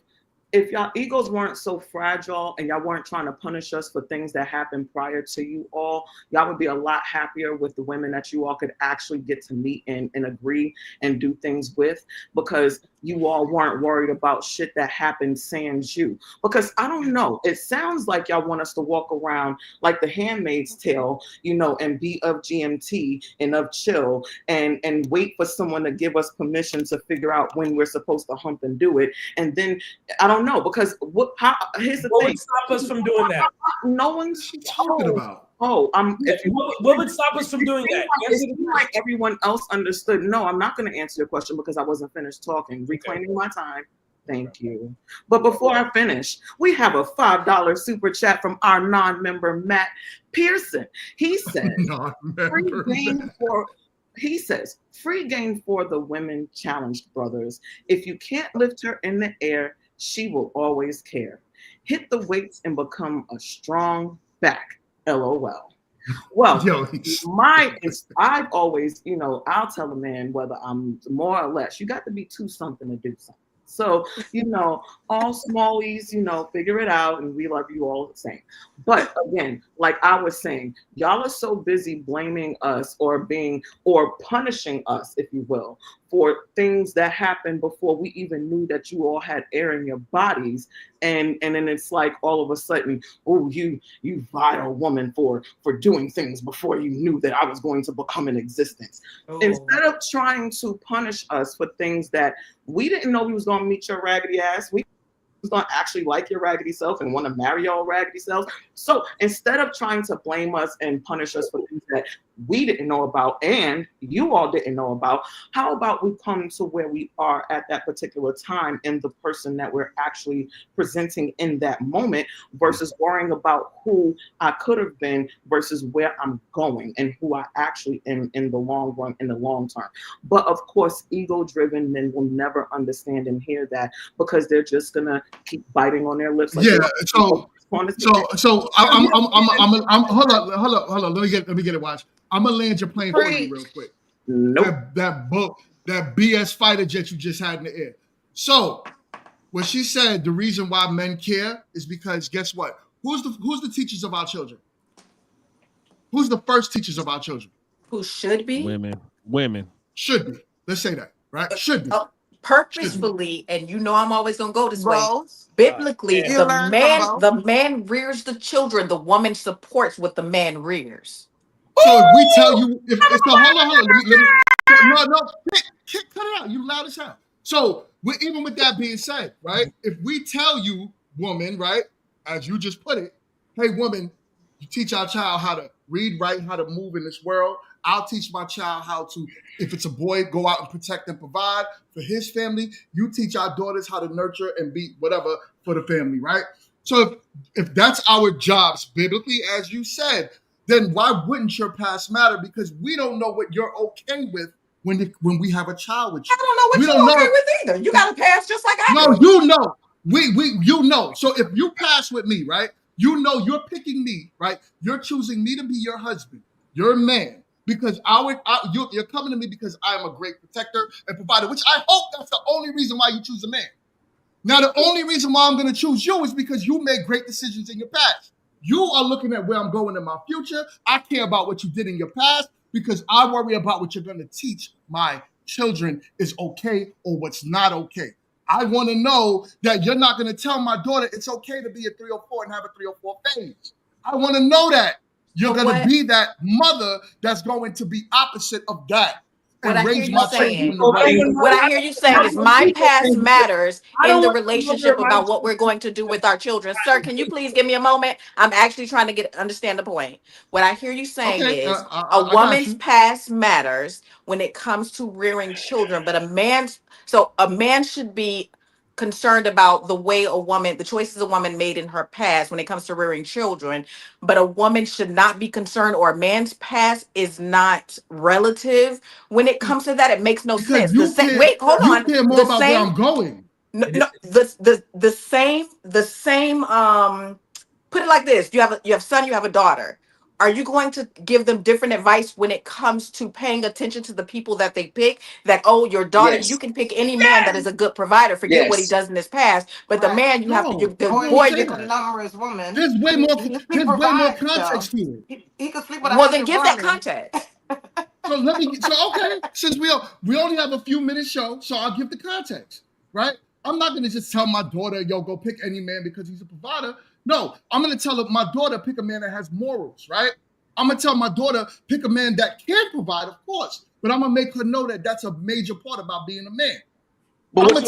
if y'all egos weren't so fragile and y'all weren't trying to punish us for things that happened prior to you all, y'all would be a lot happier with the women that you all could actually get to meet and agree and do things with, because you all weren't worried about shit that happened sans you. Because I don't know, it sounds like y'all want us to walk around like the Handmaid's Tale, and be of GMT and of Chill and wait for someone to give us permission to figure out when we're supposed to hump and do it. And then I don't know, because here's the thing. What would stop us from doing that? No one's talking about. What would stop us from doing that? It seemed like everyone else understood. No, I'm not going to answer your question because I wasn't finished talking. Reclaiming my time. Thank you. But before I finish, we have a $5 super chat from our non-member Matt Pearson. He says, free game for the women challenged brothers. If you can't lift her in the air, she will always care. Hit the weights and become a strong back LOL. Well, Yo, I've always, I'll tell a man whether I'm more or less. You got to be two something to do something. So, all smallies, figure it out, and we love you all the same. But again, like I was saying, y'all are so busy blaming us or punishing us, if you will, for things that happened before we even knew that you all had air in your bodies. And then it's like all of a sudden, oh, you vile woman for doing things before you knew that I was going to become in existence. Oh. Instead of trying to punish us for things that we didn't know we was going to meet your raggedy ass, we was going to actually like your raggedy self and want to marry your raggedy selves. So instead of trying to blame us and punish us for things that we didn't know about and you all didn't know about, how about we come to where we are at that particular time in the person that we're actually presenting in that moment versus worrying about who I could have been versus where I'm going and who I actually am in the long run, in the long term. But of course, ego-driven men will never understand and hear that because they're just gonna keep biting on their lips. Like, yeah. So I'm hold on. Let me get it. Watch. I'm gonna land your plane for you real quick. Nope. That BS fighter jet you just had in the air. So when she said the reason why men care is because guess what? Who's the teachers of our children? Who's the first teachers of our children? Who should be? Women. Should be. Let's say that, right? Should be. Purposefully, and I'm always gonna go this way. Biblically, the man rears the children. The woman supports what the man rears. So if we tell you, hold on, cut it out. You loud as hell. So even with that being said, right? If we tell you, woman, right, as you just put it, hey, woman, you teach our child how to read, write, how to move in this world. I'll teach my child how to, if it's a boy, go out and protect and provide for his family. You teach our daughters how to nurture and be whatever for the family, right? So if that's our jobs biblically, as you said, then why wouldn't your past matter? Because we don't know what you're okay with when we have a child with you. I don't know what you're okay with either. You got a pass just like I do. No, you know. You know. So if you pass with me, right? You know you're picking me, right? You're choosing me to be your husband, your man, because you're coming to me because I am a great protector and provider, which I hope that's the only reason why you choose a man. Now, the only reason why I'm going to choose you is because you made great decisions in your past. You are looking at where I'm going in my future. I care about what you did in your past because I worry about what you're going to teach my children is okay or what's not okay. I want to know that you're not going to tell my daughter it's okay to be a 304 and have a 304 phase. I want to know that you're going to be that mother that's going to be opposite of that. What I hear you saying is my past matters in the relationship about what we're going to do with our children. Sir, can you please give me a moment? I'm actually trying to understand the point. What I hear you saying is a woman's past matters when it comes to rearing children, but a man should be concerned about the choices a woman made in her past when it comes to rearing children, but a woman should not be concerned, or a man's past is not relative when it comes to that. It makes no sense. Wait, hold on. You care more about where I'm going. No, the same. Put it like this: you have a son, you have a daughter. Are you going to give them different advice when it comes to paying attention to the people that they pick? That, your daughter, you can pick any man that is a good provider. Forget what he does in his past, but the man you have to, the boy, you're a numerous woman. There's way more context to it. He could sleep with. Well, then give that context. Okay. Since we only have a few minutes show, so I'll give the context, right? I'm not gonna just tell my daughter, go pick any man because he's a provider. No, I'm gonna tell my daughter pick a man that has morals, right? I'm gonna tell my daughter pick a man that can provide, of course, but I'm gonna make her know that that's a major part about being a man. I'm gonna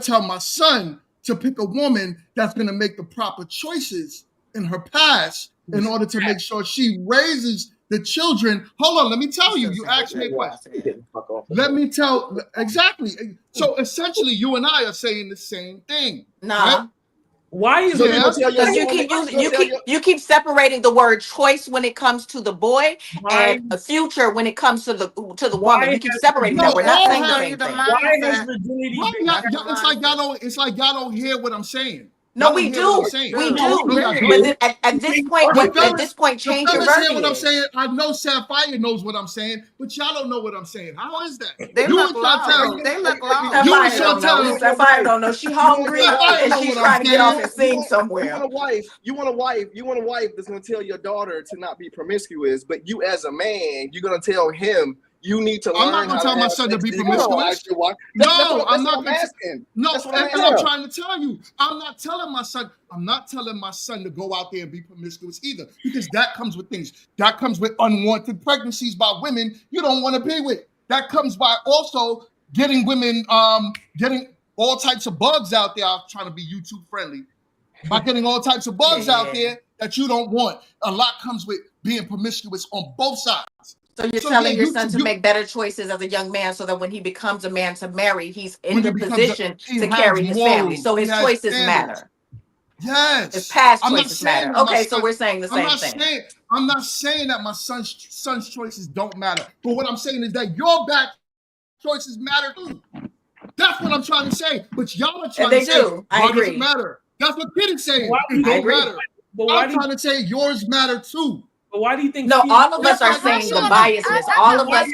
tell my son to pick a woman that's gonna make the proper choices in her past in order to make sure she raises the children. Hold on, let me tell you. You asked me a question. Let me tell exactly. So essentially, you and I are saying the same thing. Nah. Right? Why is it? You keep separating the word choice when it comes to the boy and a future when it comes to the woman. You keep separating that. We're not saying the same thing. Why has virginity? It's like y'all don't hear what I'm saying. No, Y'all we don't hear what I'm do. saying. We No, do. y'all But don't. at this point, at this point, The change your fellas hear what I'm verbiage. saying. I know Sapphire knows what I'm saying, but y'all don't know what I'm saying. How is that? They You look and Chantel, low. They look low. you and Sapphire don't know. Chantel, Sapphire don't know. She hungry Sapphire and know she's what I'm trying to get off saying. and sing You somewhere. want a wife. You want a wife that's gonna tell your daughter to not be promiscuous, but you as a man, you're gonna tell him you need to I'm learn not gonna how tell to my have son to sex be so you can promiscuous. surprise your wife. No, I'm That's not what gonna. I'm asking. No, That's what and I'm I'm asking. trying to tell you, I'm not telling my son. I'm not telling my son to go out there and be promiscuous either, because that comes with things. That comes with unwanted pregnancies by women you don't want to be with. That comes by also getting women, getting all types of bugs out there. I'm trying to be YouTube friendly. By getting all types of bugs out there that you don't want. A lot comes with being promiscuous on both sides. So you're telling your son to make better choices as a young man so that when he becomes a man to marry, he's in the position he to has carry his family. morals, So he his has choices standards. matter. Yes. His past I'm not choices saying matter. that my Okay, so son- we're saying the I'm same not thing. I'm not saying that my son's choices don't matter. But what I'm saying is that your back choices matter too. That's what I'm trying to say. But y'all are trying they to say, do. I why does it agree. matter? That's what Kid is saying. Why do It you don't think- matter. But why I'm do you- trying to say yours matter too. But why do you think? No, females- all of us are saying the biasness. All of us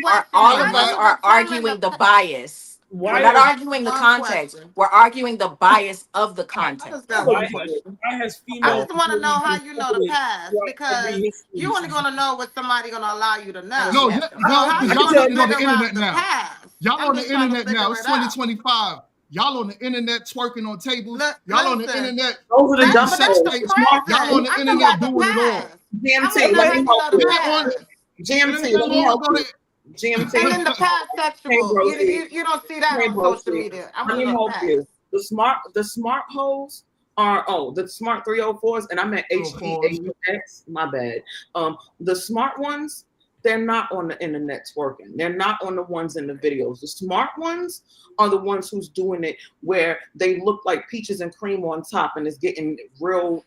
are arguing the bias. Why We're not are- arguing the context. We're arguing the bias of the content. Why has I female? just want to know how you know the past, because you only going to know what somebody going to allow you to know. No, So no, how because you y'all gonna looking on the figure out internet the now. past? Y'all I'm on the just trying to internet now. figure It's it out. 2025. Y'all on the internet twerking on tables. Y'all on the listen. internet. Those are the making dumb sex hoes. tapes. present. Y'all on the I'm talking internet about the doing it all. past. GMT, I'm let me letting help you know you. the past. GMT, let me help you. GMT. And in the past sexual, Hey, you don't see that Hey, on Broski. social media. I Let want me to know help the past. you. The smart hoes are the smart 304s, and I meant HEAUX. My bad. The smart ones, they're not on the internet twerking. They're not on the ones in the videos. The smart ones are the ones who's doing it where they look like peaches and cream on top, and it's getting real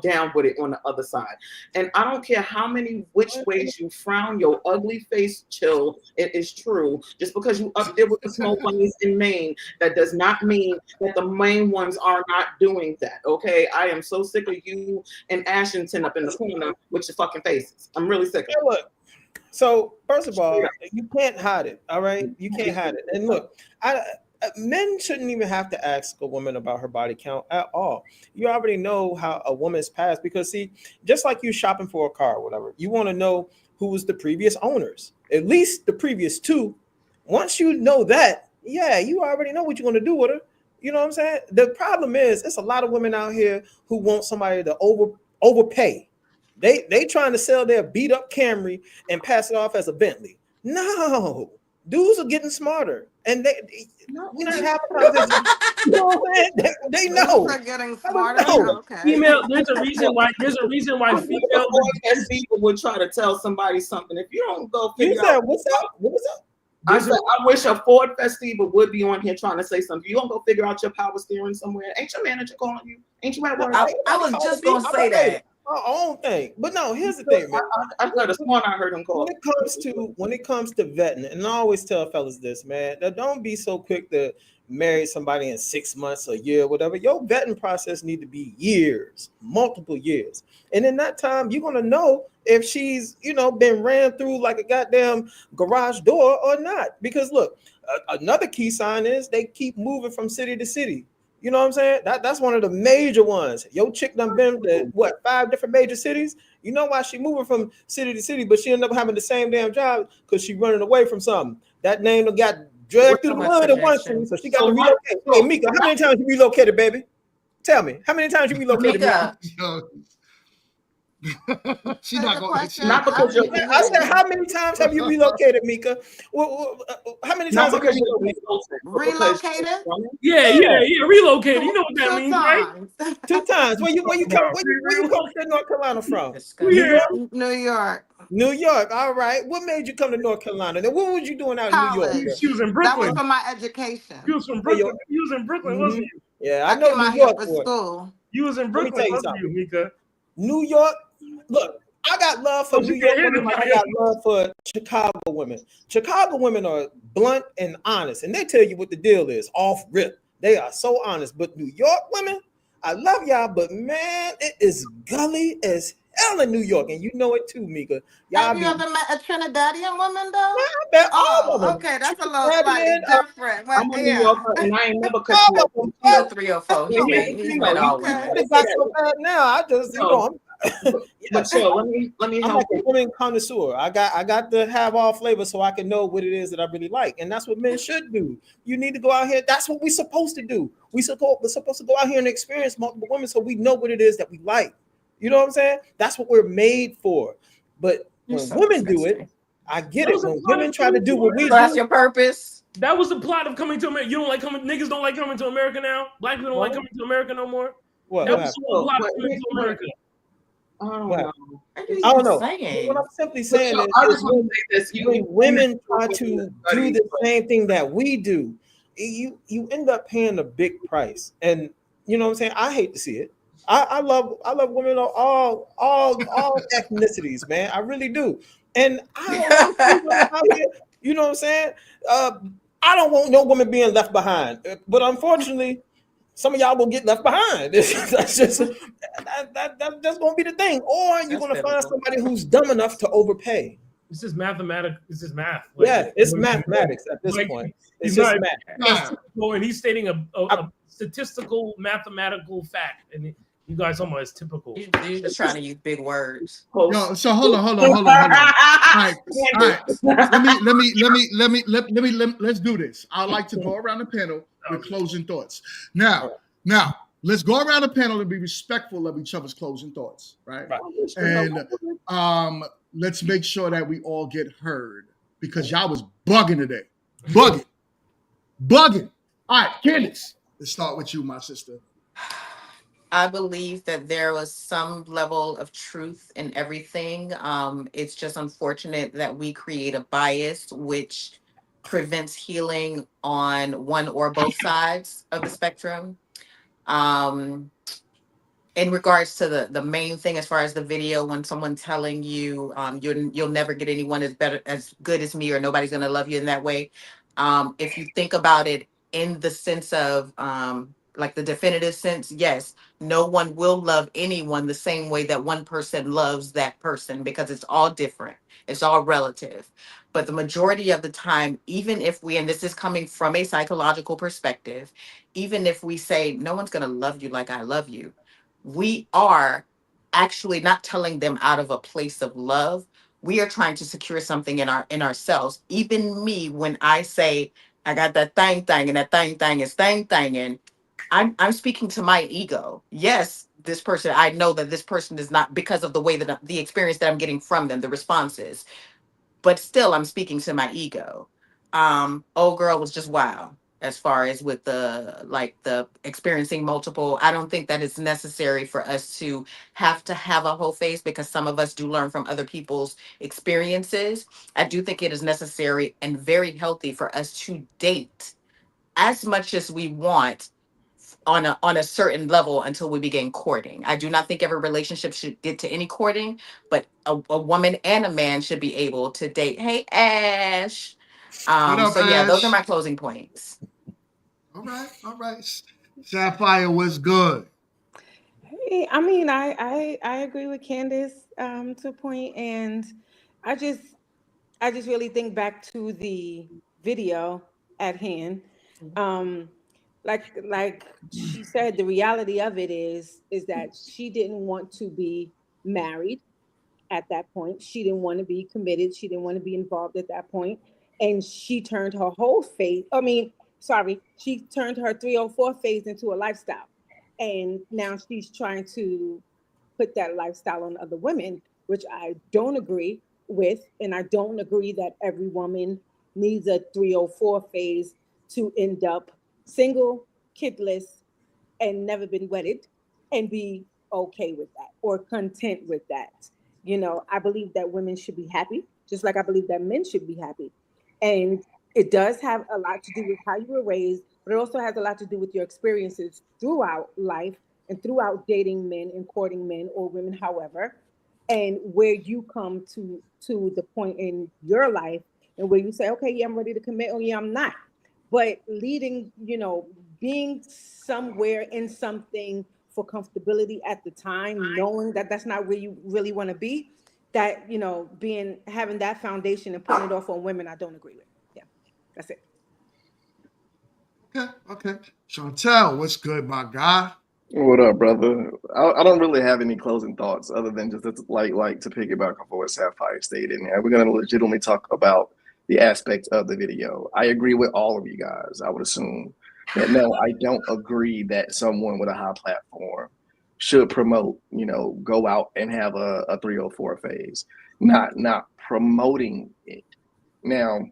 down with it on the other side. And I don't care how many which ways you frown your ugly face, chill. It is true. Just because you up there with the smoke bunnies in Maine, that does not mean that the main ones are not doing that. Okay, I am so sick of you and Ashington up in the corner with your fucking faces. I'm really sick of it. Look, so first of all, you can't hide it. All right, you can't hide it. And look, men shouldn't even have to ask a woman about her body count at all. You already know how a woman's past, because see, just like you shopping for a car or whatever, you want to know who was the previous owners, at least the previous two. Once you know that, yeah, you already know what you're going to do with her. You know what I'm saying? The problem is, it's a lot of women out here who want somebody to overpay. They trying to sell their beat up Camry and pass it off as a Bentley. No, dudes are getting smarter, and we just have a conversation. You know what I'm saying? They know. They're getting smarter. No. Okay. Female, there's a reason why female would try to tell somebody something. If you don't go You figure said out what's up? What was up? I said, I wish a Ford Festiva would be on here trying to say something. You don't go figure out your power steering somewhere. Ain't your manager calling you? Ain't you at work? I was just gonna say that. Our own thing, but no. Here's the thing, man. I heard a sworn I heard him call. When it comes to vetting, and I always tell fellas this, man, that don't be so quick to marry somebody in 6 months, a year, whatever. Your vetting process need to be years, multiple years, and in that time, you're gonna know if she's, been ran through like a goddamn garage door or not. Because look, another key sign is they keep moving from city to city. You know what I'm saying? That's one of the major ones. Your chick done been to 5 different major cities. You know why she moving from city to city, but she ended up having the same damn job because she running away from something. That name done got dragged through the mud at one city, so she got to relocate. Hey, Mika, how many times you relocated, baby? Tell me, how many times you relocated? Mika. She's not going. Not because you're. I said, how many times have you relocated, Mika? How many times have you relocated? Yeah, relocated. You know what that means, right? 2 times. Where you come to North Carolina from? New York. New York. All right. What made you come to North Carolina? Then what was you doing out College. in New York? She was in Brooklyn. That was for my education. You was from Brooklyn. You was in Brooklyn, wasn't you? Yeah, I know came out New York here for school. You was in Brooklyn, wasn't you, Mika? New York. Look, I got love for New York women like I got love for Chicago women. Chicago women are blunt and honest, and they tell you what the deal is off rip. They are so honest. But New York women, I love y'all, but man, it is gully as hell in New York, and you know it too, Mika. Y'all Have you be ever met a Trinidadian woman though? I bet all of Oh, them. okay, that's a little slightly different. I'm a New Yeah. Yorker and I ain't never cut you All off. of them. He's a 304. But here's He's the met thing, all though. women. It got so bad now. I just, But Chill, let me I'm help like a you. woman connoisseur. I got to have all flavors so I can know what it is that I really like, and that's what men should do. You need to go out here. That's what we're supposed to do. We're supposed to go out here and experience multiple women so we know what it is that we like. You know what I'm saying? That's what we're made for. But You're when so women do disgusting. it, I get That it. was a When plot women of try to Coming do to what we America. do, That's your purpose. That was the plot of Coming to America. You don't like coming. Niggas don't like coming to America now. Black people don't like coming to America no more. What? That What was happened? the whole plot of Coming to America. I don't What know. happened? What are you I don't even know. saying? What I'm simply But saying Chill, is, I is just want to say this. when women try to do the same thing that we do, you end up paying a big price. And you know what I'm saying? I hate to see it. I love women of all ethnicities, man. I really do. And I don't want to see women out here. You know what I'm saying? I don't want no woman being left behind. But unfortunately, some of y'all will get left behind. That's just that's gonna be the thing. Or you're gonna find somebody who's dumb enough to overpay. This is mathematics. This is math. Yeah, it's mathematics at this point. It's He's just not math. that's typical, and he's stating a statistical mathematical fact, and you guys talking about it's typical. You're just trying to use big words. Yo, so hold on. All right. Let's do this. I'd like to go around the panel with closing thoughts. Now, let's go around the panel and be respectful of each other's closing thoughts, right? And let's make sure that we all get heard because y'all was bugging today. Bugging. All right, Candace, let's start with you, my sister. I believe that there was some level of truth in everything. It's just unfortunate that we create a bias which prevents healing on one or both sides of the spectrum. In regards to the main thing, as far as the video, when someone telling you you'll never get anyone as good as me, or nobody's gonna love you in that way. If you think about it in the sense of like the definitive sense, yes, no one will love anyone the same way that one person loves that person because it's all different. It's all relative. But the majority of the time, even if we, and this is coming from a psychological perspective, even if we say no one's gonna love you like I love you, we are actually not telling them out of a place of love. We are trying to secure something in ourselves. Even me, when I say I got that thing and that thing is and I'm speaking to my ego. Yes, this person, I know that this person is not, because of the way that the experience that I'm getting from them, the responses, but still I'm speaking to my ego. Old girl was just wow as far as with the experiencing multiple. I don't think that it's necessary for us to have a whole face, because some of us do learn from other people's experiences. I do think it is necessary and very healthy for us to date as much as we want on a certain level until we begin courting. I do not think every relationship should get to any courting, but a woman and a man should be able to date. Hey, Ash. What up, So yeah, those are Ash? my closing points. All right. Sapphire was good. Hey, I mean, I agree with Candace to a point, and I just really think back to the video at hand. Um, like she said, the reality of it is that she didn't want to be married at that point. She didn't want to be committed. She didn't want to be involved at that point. And she turned her whole phase. She turned her 304 phase into a lifestyle. And now she's trying to put that lifestyle on other women, which I don't agree with. And I don't agree that every woman needs a 304 phase to end up single, kidless, and never been wedded and be okay with that or content with that. I believe that women should be happy, just like I believe that men should be happy. And it does have a lot to do with how you were raised, but it also has a lot to do with your experiences throughout life and throughout dating men and courting men or women, however, and where you come to the point in your life and where you say, okay, yeah, I'm ready to commit, or yeah, I'm not. But leading, being somewhere in something for comfortability at the time, knowing that that's not where you really want to be, that, you know, having that foundation and putting it off on women, I don't agree with. Yeah, that's it. Okay. Chantel, what's good, my guy? What up, brother? I don't really have any closing thoughts other than just like to piggyback off of what Sapphire stated. And we're gonna legitimately talk about the aspect of the video. I agree with all of you guys. I would assume that no, I don't agree that someone with a high platform should promote, go out and have a 304 phase. Not promoting it. Now,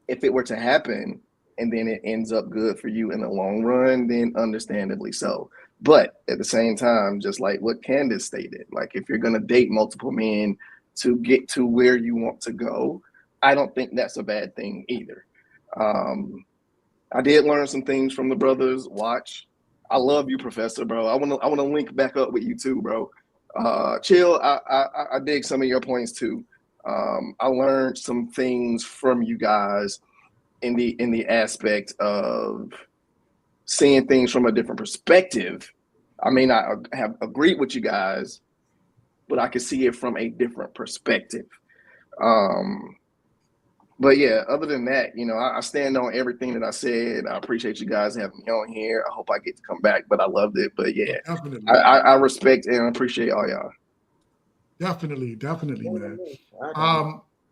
if it were to happen and then it ends up good for you in the long run, then understandably so. But at the same time, just like what Candace stated, like if you're gonna date multiple men to get to where you want to go, I don't think that's a bad thing either. I did learn some things from the brothers. Watch, I love you, Professor, bro. I wanna link back up with you too, bro. Chill. I dig some of your points too. I learned some things from you guys in the aspect of seeing things from a different perspective. I may not have agreed with you guys, but I can see it from a different perspective. But yeah, other than that, I stand on everything that I said. I appreciate you guys having me on here. I hope I get to come back, but I loved it. But yeah, Definitely. I respect and appreciate all y'all. Definitely, man.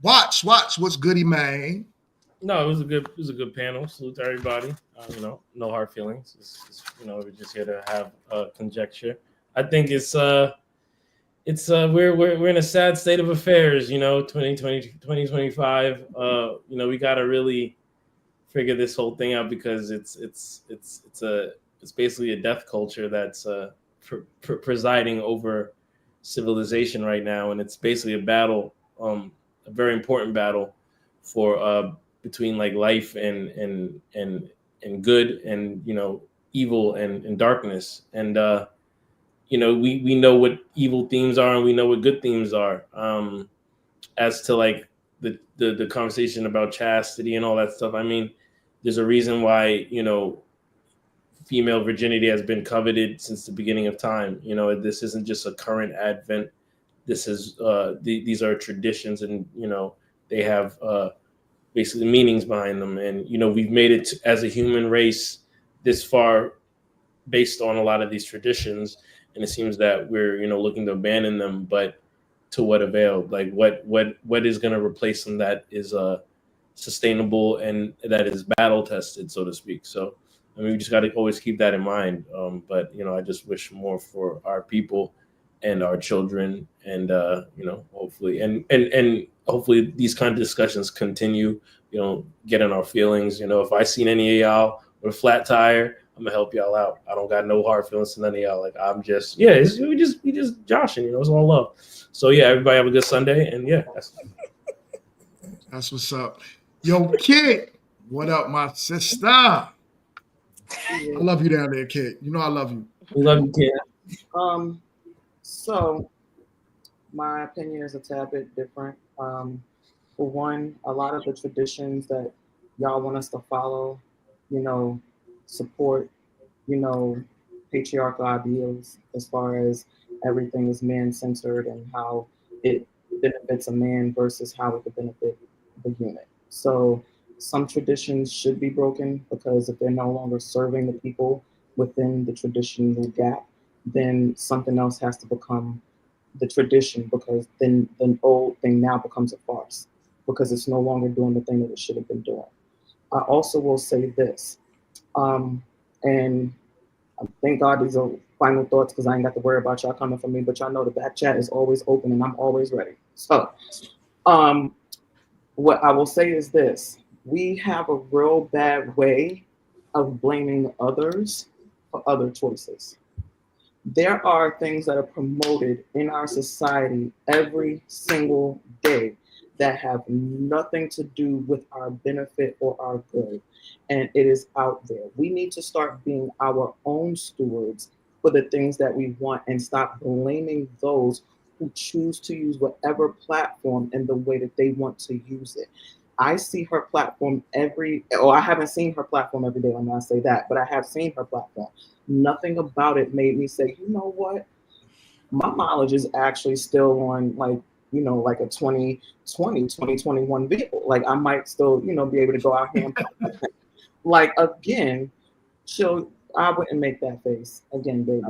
Watch, what's goody, man? No, it was a good panel. Salute to everybody. No hard feelings. We're just here to have conjecture. I think we're in a sad state of affairs. 2020, 2025. We got to really figure this whole thing out because it's basically a death culture that's presiding over civilization right now, and it's basically a battle, a very important battle for between like life and good and evil and darkness. And we know what evil themes are and we know what good themes are. As to like the conversation about chastity and all that stuff, I mean, there's a reason why female virginity has been coveted since the beginning of time. This isn't just a current advent. This is these are traditions, and they have basically meanings behind them. And we've made it as a human race this far based on a lot of these traditions, and it seems that we're looking to abandon them, but to what avail? Like what is going to replace them that is sustainable and that is battle tested, so to speak. So I mean, we just got to always keep that in mind. But I just wish more for our people and our children, and hopefully and hopefully these kind of discussions continue. Get in our feelings. If I seen any of y'all with a flat tire, I'm gonna help y'all out. I don't got no hard feelings to none of y'all. Like I'm just we just joshing. It's all love. So yeah, everybody have a good Sunday, and yeah, that's what's up. Yo, kid, what up, my sister? I love you down there, kid. I love you. We love you, kid. So my opinion is a tad bit different. For one, a lot of the traditions that y'all want us to follow, support, patriarchal ideals as far as everything is man-centered and how it benefits a man versus how it could benefit the unit. So some traditions should be broken because if they're no longer serving the people within the traditional gap, then something else has to become the tradition, because then the old thing now becomes a farce because it's no longer doing the thing that it should have been doing. I also will say this, and thank God these are final thoughts because I ain't got to worry about y'all coming for me, but y'all know the back chat is always open and I'm always ready. So what I will say is this: we have a real bad way of blaming others for other choices. There are things that are promoted in our society every single day that have nothing to do with our benefit or our good. And it is out there. We need to start being our own stewards for the things that we want and stop blaming those who choose to use whatever platform in the way that they want to use it. I see her platform I haven't seen her platform every day, I'm not say that, but I have seen her platform. Nothing about it made me say, you know what? My mileage is actually still on like a 2021 vehicle. Like I might still, be able to go out here and like again, I wouldn't make that face again, baby.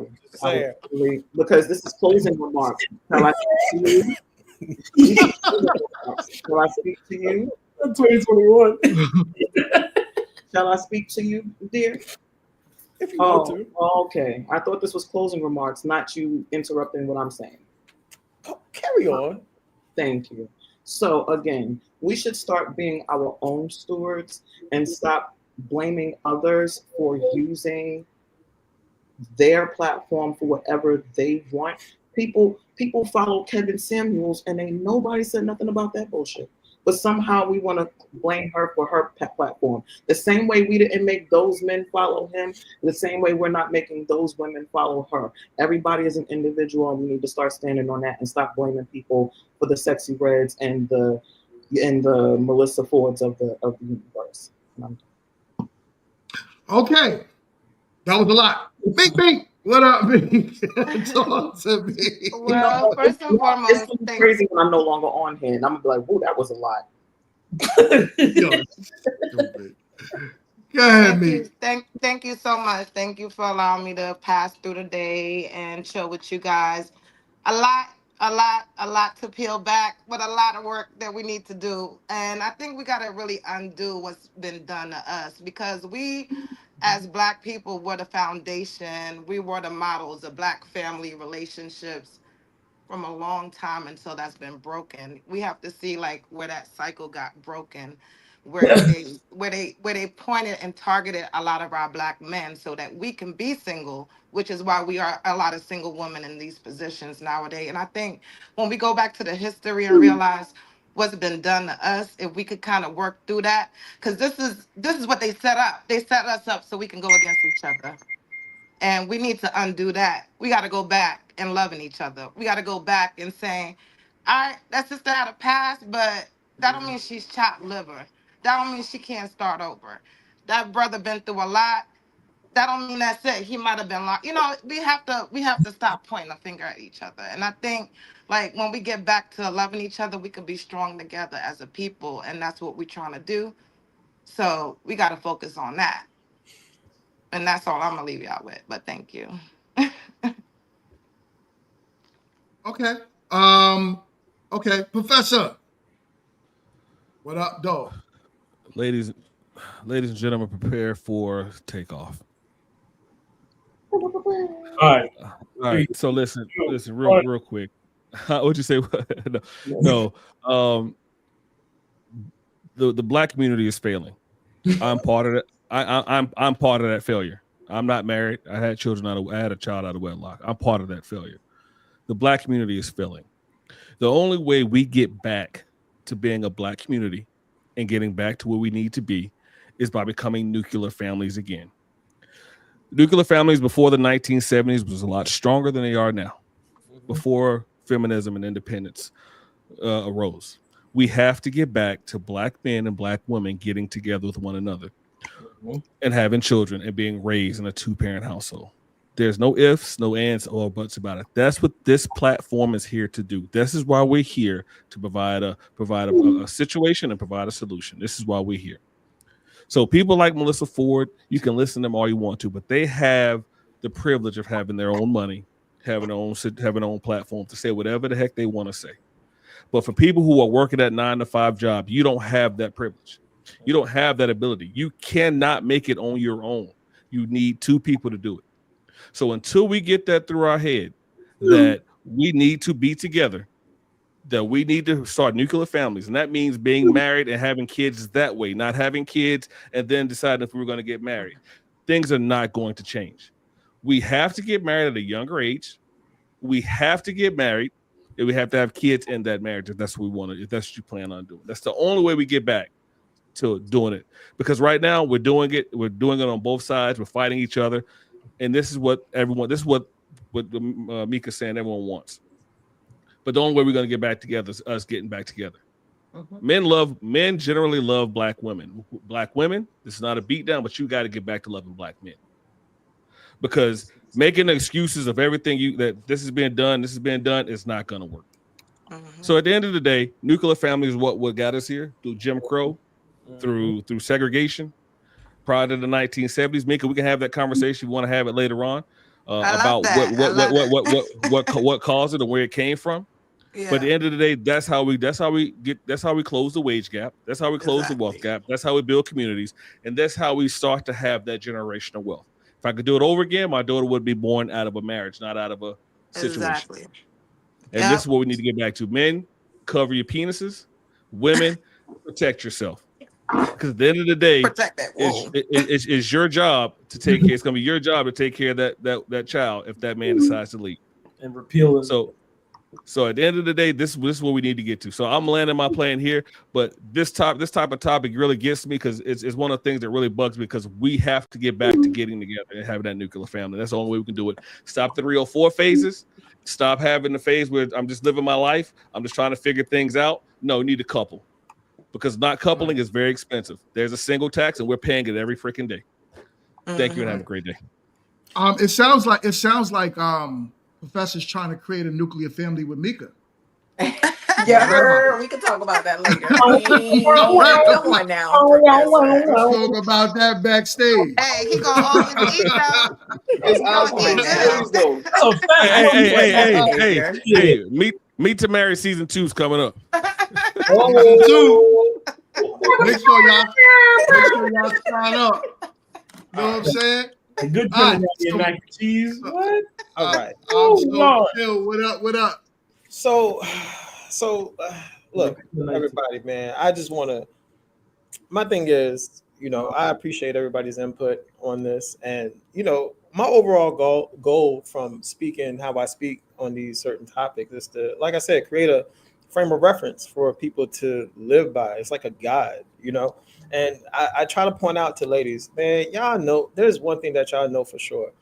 I would really, because this is closing remarks. Shall I speak to you? Shall I speak to you? 2021. Shall I speak to you, dear? If you want to. Okay. I thought this was closing remarks, not you interrupting what I'm saying. Carry on. Thank you. So again, we should start being our own stewards and stop blaming others for using their platform for whatever they want. People follow Kevin Samuels and ain't nobody said nothing about that bullshit. But somehow we want to blame her for her platform. The same way we didn't make those men follow him, the same way we're not making those women follow her. Everybody is an individual, and we need to start standing on that and stop blaming people for the Sexy Reds and the Melyssa Fords of the universe. Okay, that was a lot. Big, what up, Big? Talk to me. Well, first and foremost, it's crazy when I'm no longer on here, and I'm gonna be like, "Whoa, that was a lot." Yo, stupid. Go ahead, me. Thank you so much. Thank you for allowing me to pass through the day and chill with you guys. A lot to peel back, but a lot of work that we need to do. And I think we got to really undo what's been done to us, because we, as Black people, were the foundation. We were the models of Black family relationships from a long time until that's been broken. We have to see like where that cycle got broken, where they pointed and targeted a lot of our Black men so that we can be single, which is why we are a lot of single women in these positions nowadays. And I think when we go back to the history and realize what's been done to us, if we could kind of work through that, because this is what they set up. They set us up so we can go against each other. And we need to undo that. We got to go back and loving each other. We got to go back and saying, all right, that sister had a past, but that don't mean she's chopped liver. That don't mean she can't start over. That brother been through a lot. That don't mean that's it. He might have been locked. We have to stop pointing a finger at each other. And I think like when we get back to loving each other, we can be strong together as a people. And that's what we're trying to do. So we got to focus on that. And that's all I'm gonna leave y'all with. But thank you. Okay. Okay, Professor. What up, dog? Ladies and gentlemen, prepare for takeoff. All right. So listen, real quick. What'd you say? No. The Black community is failing. I'm part of it. I'm part of that failure. I'm not married. I had I had a child out of wedlock. I'm part of that failure. The Black community is failing. The only way we get back to being a Black community and getting back to where we need to be is by becoming nuclear families again. Nuclear families before the 1970s was a lot stronger than they are now, before feminism and independence arose. We have to get back to Black men and Black women getting together with one another and having children and being raised in a two-parent household. There's no ifs, no ands, or buts about it. That's what this platform is here to do. This is why we're here, to provide a situation and provide a solution. This is why we're here. So people like Melyssa Ford, you can listen to them all you want to, but they have the privilege of having their own money, having their own platform to say whatever the heck they want to say. But for people who are working that 9-to-5 job, you don't have that privilege. You don't have that ability. You cannot make it on your own. You need two people to do it. So until we get that through our head, that we need to be together, that we need to start nuclear families, and that means being married and having kids that way, not having kids and then deciding if we're going to get married. Things are not going to change. We have to get married at a younger age. We have to get married, and we have to have kids in that marriage if that's what we want to, if that's what you plan on doing. That's the only way we get back to doing it. Because right now we're doing it on both sides. We're fighting each other. And this is what Mika's saying everyone wants. But the only way we're going to get back together is us getting back together. Men generally love black women. Black women, this is not a beat down, but you got to get back to loving black men. Because making excuses of everything that this is being done, it's not gonna work. So at the end of the day, nuclear family is what got us here through Jim Crow, through segregation. Prior to the 1970s, Mika, we can have that conversation. We want to have it later on about what caused it and where it came from. Yeah. But at the end of the day, that's how we close the wage gap. That's how we close the wealth gap. That's how we build communities, and that's how we start to have that generational wealth. If I could do it over again, my daughter would be born out of a marriage, not out of a situation. Exactly. And this is what we need to get back to. Men, cover your penises. Women, protect yourself. Because at the end of the day, it's your job to take care. It's going to be your job to take care of that child if that man decides to leave. And repeal it. So at the end of the day, this is what we need to get to. So I'm landing my plane here, but this type of topic really gets me because it's one of the things that really bugs me because we have to get back to getting together and having that nuclear family. That's the only way we can do it. Stop the 304 phases. Stop having the phase where I'm just living my life. I'm just trying to figure things out. No, we need a couple because not coupling is very expensive. There's a single tax and we're paying it every freaking day. Thank you and have a great day. It sounds like Professor's trying to create a nuclear family with Mika. Yeah, we can talk about that later. Come on now. Let's talk about that backstage. Hey, he gonna always eat though. Hey, Meet to Marry season 2 is coming up. Make sure y'all sign up. You know what I'm saying? A good mac and cheese. What? All right. What up? So look, everybody, man. I just want to. My thing is, I appreciate everybody's input on this, and my overall goal from speaking how I speak on these certain topics is to, like I said, create a frame of reference for people to live by. It's like a guide, And I try to point out to ladies, man, y'all know there's one thing that y'all know for sure.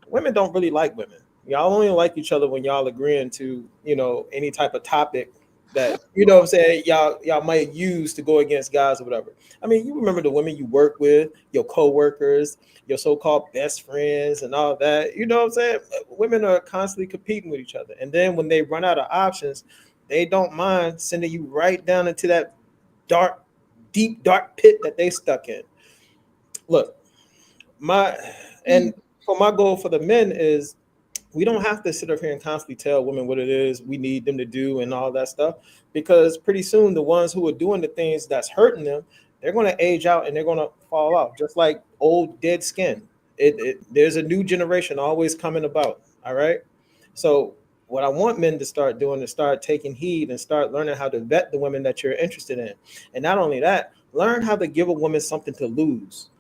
Women don't really like women. Y'all only like each other when y'all agreeing to, any type of topic that, what I'm saying, y'all might use to go against guys or whatever. I mean, you remember the women you work with, your co-workers, your so-called best friends and all that. You know what I'm saying? Women are constantly competing with each other. And then when they run out of options, they don't mind sending you right down into that deep, dark pit that they stuck in. Look, for my goal for the men is we don't have to sit up here and constantly tell women what it is we need them to do and all that stuff, because pretty soon the ones who are doing the things that's hurting them, they're going to age out and they're going to fall off, just like old dead skin. There's a new generation always coming about. All right. So what I want men to start doing is start taking heed and start learning how to vet the women that you're interested in. And not only that, learn how to give a woman something to lose.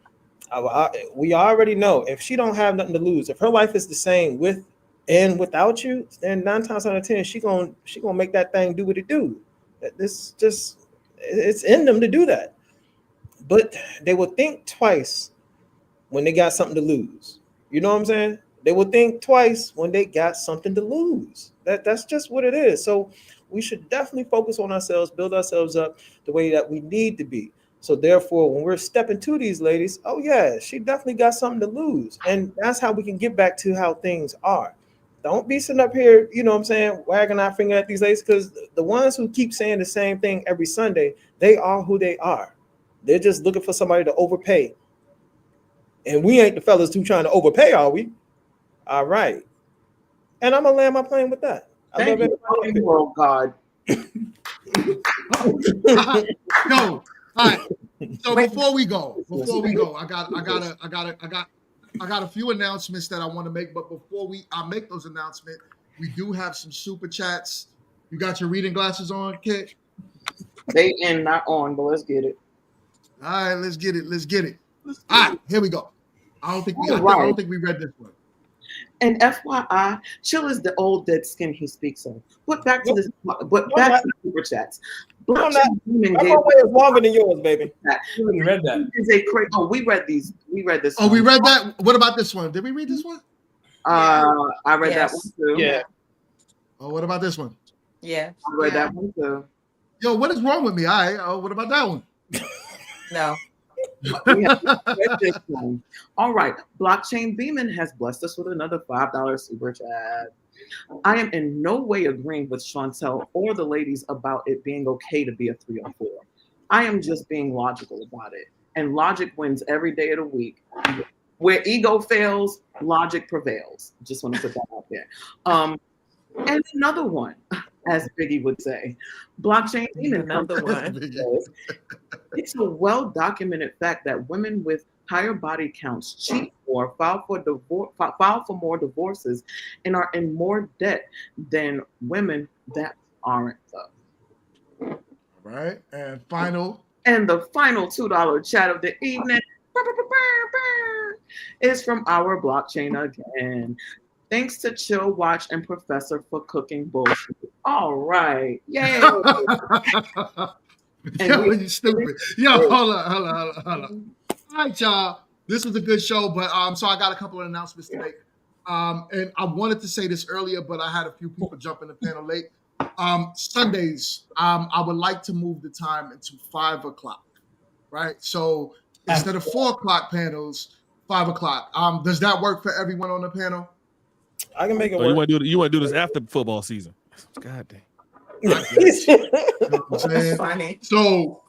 We already know if she don't have nothing to lose, if her life is the same with and without you, then 9 times out of 10, she gonna make that thing do what it do. It's in them to do that. But they will think twice when they got something to lose. You know what I'm saying? They will think twice when they got something to lose. That's just what it is. So we should definitely focus on ourselves, build ourselves up the way that we need to be. So therefore, when we're stepping to these ladies, oh yeah, she definitely got something to lose. And that's how we can get back to how things are. Don't be sitting up here, you know what I'm saying, wagging our finger at these ladies, because the ones who keep saying the same thing every Sunday, they are who they are. They're just looking for somebody to overpay. And we ain't the fellas who trying to overpay, are we? All right. And I'm going to land my plane with that. I love everybody. Oh, God. No. All right. So before we go, I got a few announcements that I want to make, but before I make those announcements, we do have some super chats. You got your reading glasses on, kid? They in, not on, but let's get it. All right, let's get it. All right, here we go. I don't think we read this one. And FYI, Chill is the old dead skin he speaks of. But back to this. But back to the super chats. My way is longer than yours, baby. You read that. We read these. We read this. Oh, we read that. What about this one? Did we read this one? I read that one too. Yeah. Oh, what about this one? Yeah. I read that one too. Yo, what is wrong with me? What about that one? No. We have this one. All right. Blockchain Beeman has blessed us with another $5 super chat. I am in no way agreeing with Chantel or the ladies about it being okay to be a 304. I am just being logical about it. And logic wins every day of the week. Where ego fails, logic prevails. Just want to put that out there. And another one, as Biggie would say, blockchain demon. Another one. It's a well-documented fact that women with higher body counts cheat more, file for more divorces, and are in more debt than women that aren't, though. All right, and final. And the final $2 chat of the evening is from our blockchain again. Thanks to Chill Watch and Professor for cooking bullshit. All right. Yay. Yo, you stupid. Yo, hold on. All right, y'all. This was a good show, but so I got a couple of announcements to make. And I wanted to say this earlier, but I had a few people jump in the panel late. Sundays, I would like to move the time into 5 o'clock, right? So instead of 4 o'clock panels, 5 o'clock. Does that work for everyone on the panel? I can make it work. You want to do this after football season? God damn. You know what I'm saying? Funny. So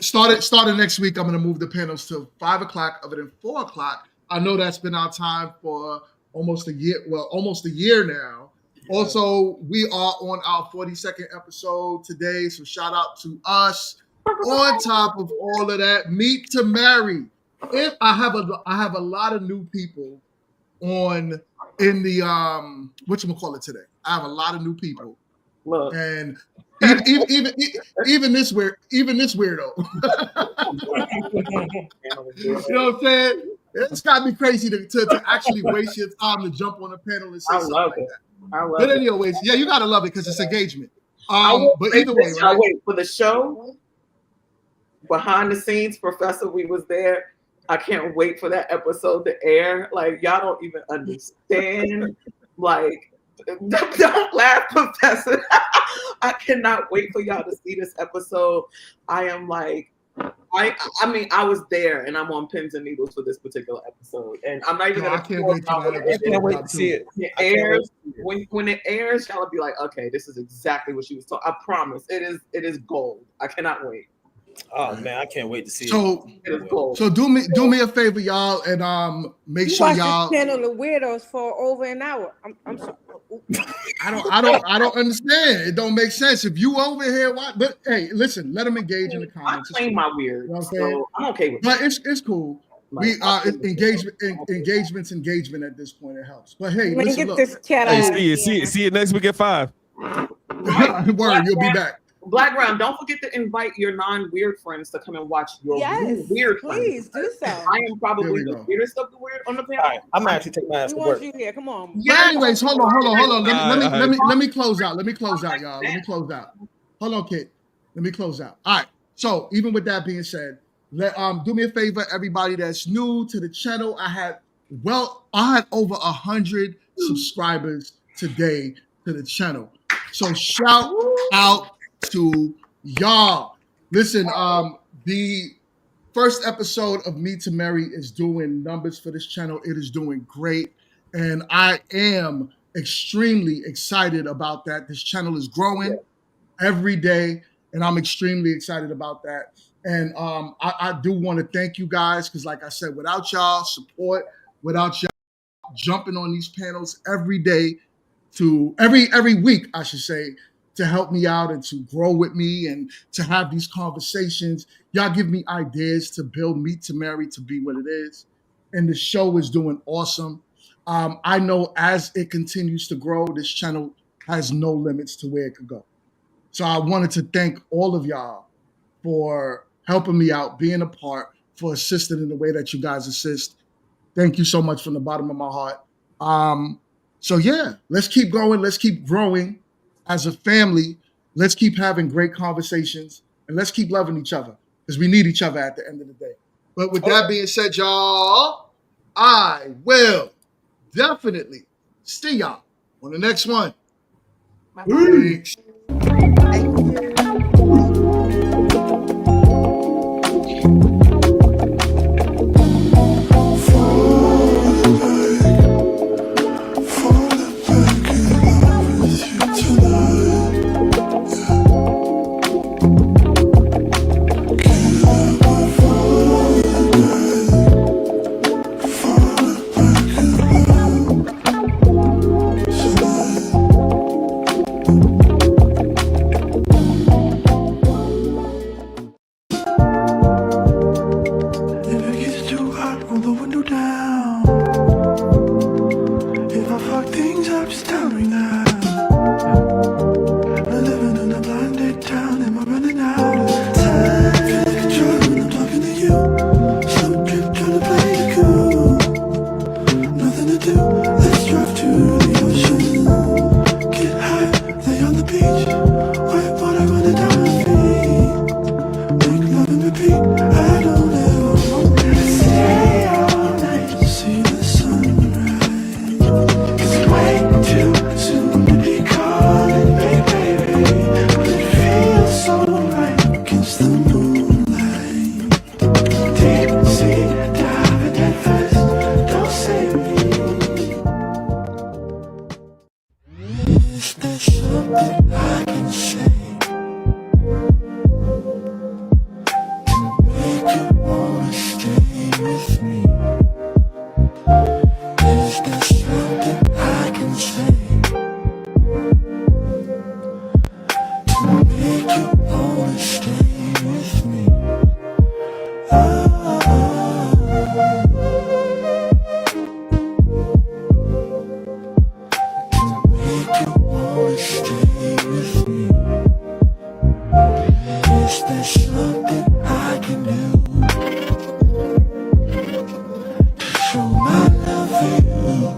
starting next week, I'm going to move the panels to 5 o'clock other than 4 o'clock. I know that's been our time for almost a year. Well, almost a year now. Yeah. Also, we are on our 42nd episode today. So shout out to us. On top of all of that, Meet to Marry. If I have a lot of new people on in the whatchamacallit today. I have a lot of new people. Look. And even this weirdo. You know what I'm saying? It's got to be crazy to actually waste your time to jump on a panel and say something like that. I love but it. anyways, yeah, you gotta love it because it's engagement. But Wait, either way, right? Wait for the show. Behind the scenes, Professor, we was there. I can't wait for that episode to air. Like, y'all don't even understand. Like, don't laugh, Professor. I cannot wait for y'all to see this episode. I am like, I mean, I was there and I'm on pins and needles for this particular episode. And I'm not even I can't wait to see it. It airs. When it airs, y'all will be like, okay, this is exactly what she was talking. I promise. It is gold. I cannot wait. Oh man, I can't wait to see it. So do me a favor, y'all, and make sure y'all. This channel of weirdos for over an hour. I'm sorry. I don't understand. It don't make sense if you over here. But hey, listen, let them engage in the comments. I claim my weird, you know so I'm okay with it. But it's cool. We engagement's engagement at this point. It helps. But hey, listen, look. See you next week at 5. Word, you'll be back. Black Ground, don't forget to invite your non-weird friends to come and watch your weird friends. Please do so. I am probably the weirdest of the weird on the panel. Right, I'm actually taking my ass to work. You here. Come on. Yeah. Anyways, hold on. Let me close out. Let me close out, y'all. Let me close out. Hold on, kid. Let me close out. All right. So even with that being said, do me a favor, everybody that's new to the channel. I had over 100 subscribers today to the channel. So shout out to y'all. Listen, the first episode of Meet to Marry is doing numbers for this channel. It is doing great, and I am extremely excited about that. This channel is growing every day, and I'm extremely excited about that. And I do want to thank you guys because, like I said, without y'all support, without y'all jumping on these panels every day, every week, I should say, to help me out and to grow with me and to have these conversations. Y'all give me ideas to build Meet to Marry to be what it is. And the show is doing awesome. I know as it continues to grow, this channel has no limits to where it could go. So I wanted to thank all of y'all for helping me out, being a part, for assisting in the way that you guys assist. Thank you so much from the bottom of my heart. So yeah, let's keep going. Let's keep growing as a family. Let's keep having great conversations and let's keep loving each other because we need each other at the end of the day. But with that being said, y'all, I will definitely see y'all on the next one. Peace. Thank you. down. If I fuck things up, just tell me now. We're living in a blinded town and we're running out of time. Feel like a drug when I'm talking to you. Slow trip trying to play it cool. Nothing to do, let's drive to the ocean. Get high, lay on the beach. White water running down my feet. Make love and repeat, I don't ever want to stay all night. See the sunrise. It's way too soon to be calling me baby. But it feels so right against the moonlight. Deep sea diving head first, don't save me. Is there something I can say to make you wanna stay with me? Is there something I can say to make you wanna stay with me? Make you wanna stay with me? Is there something I can do to show my love for you?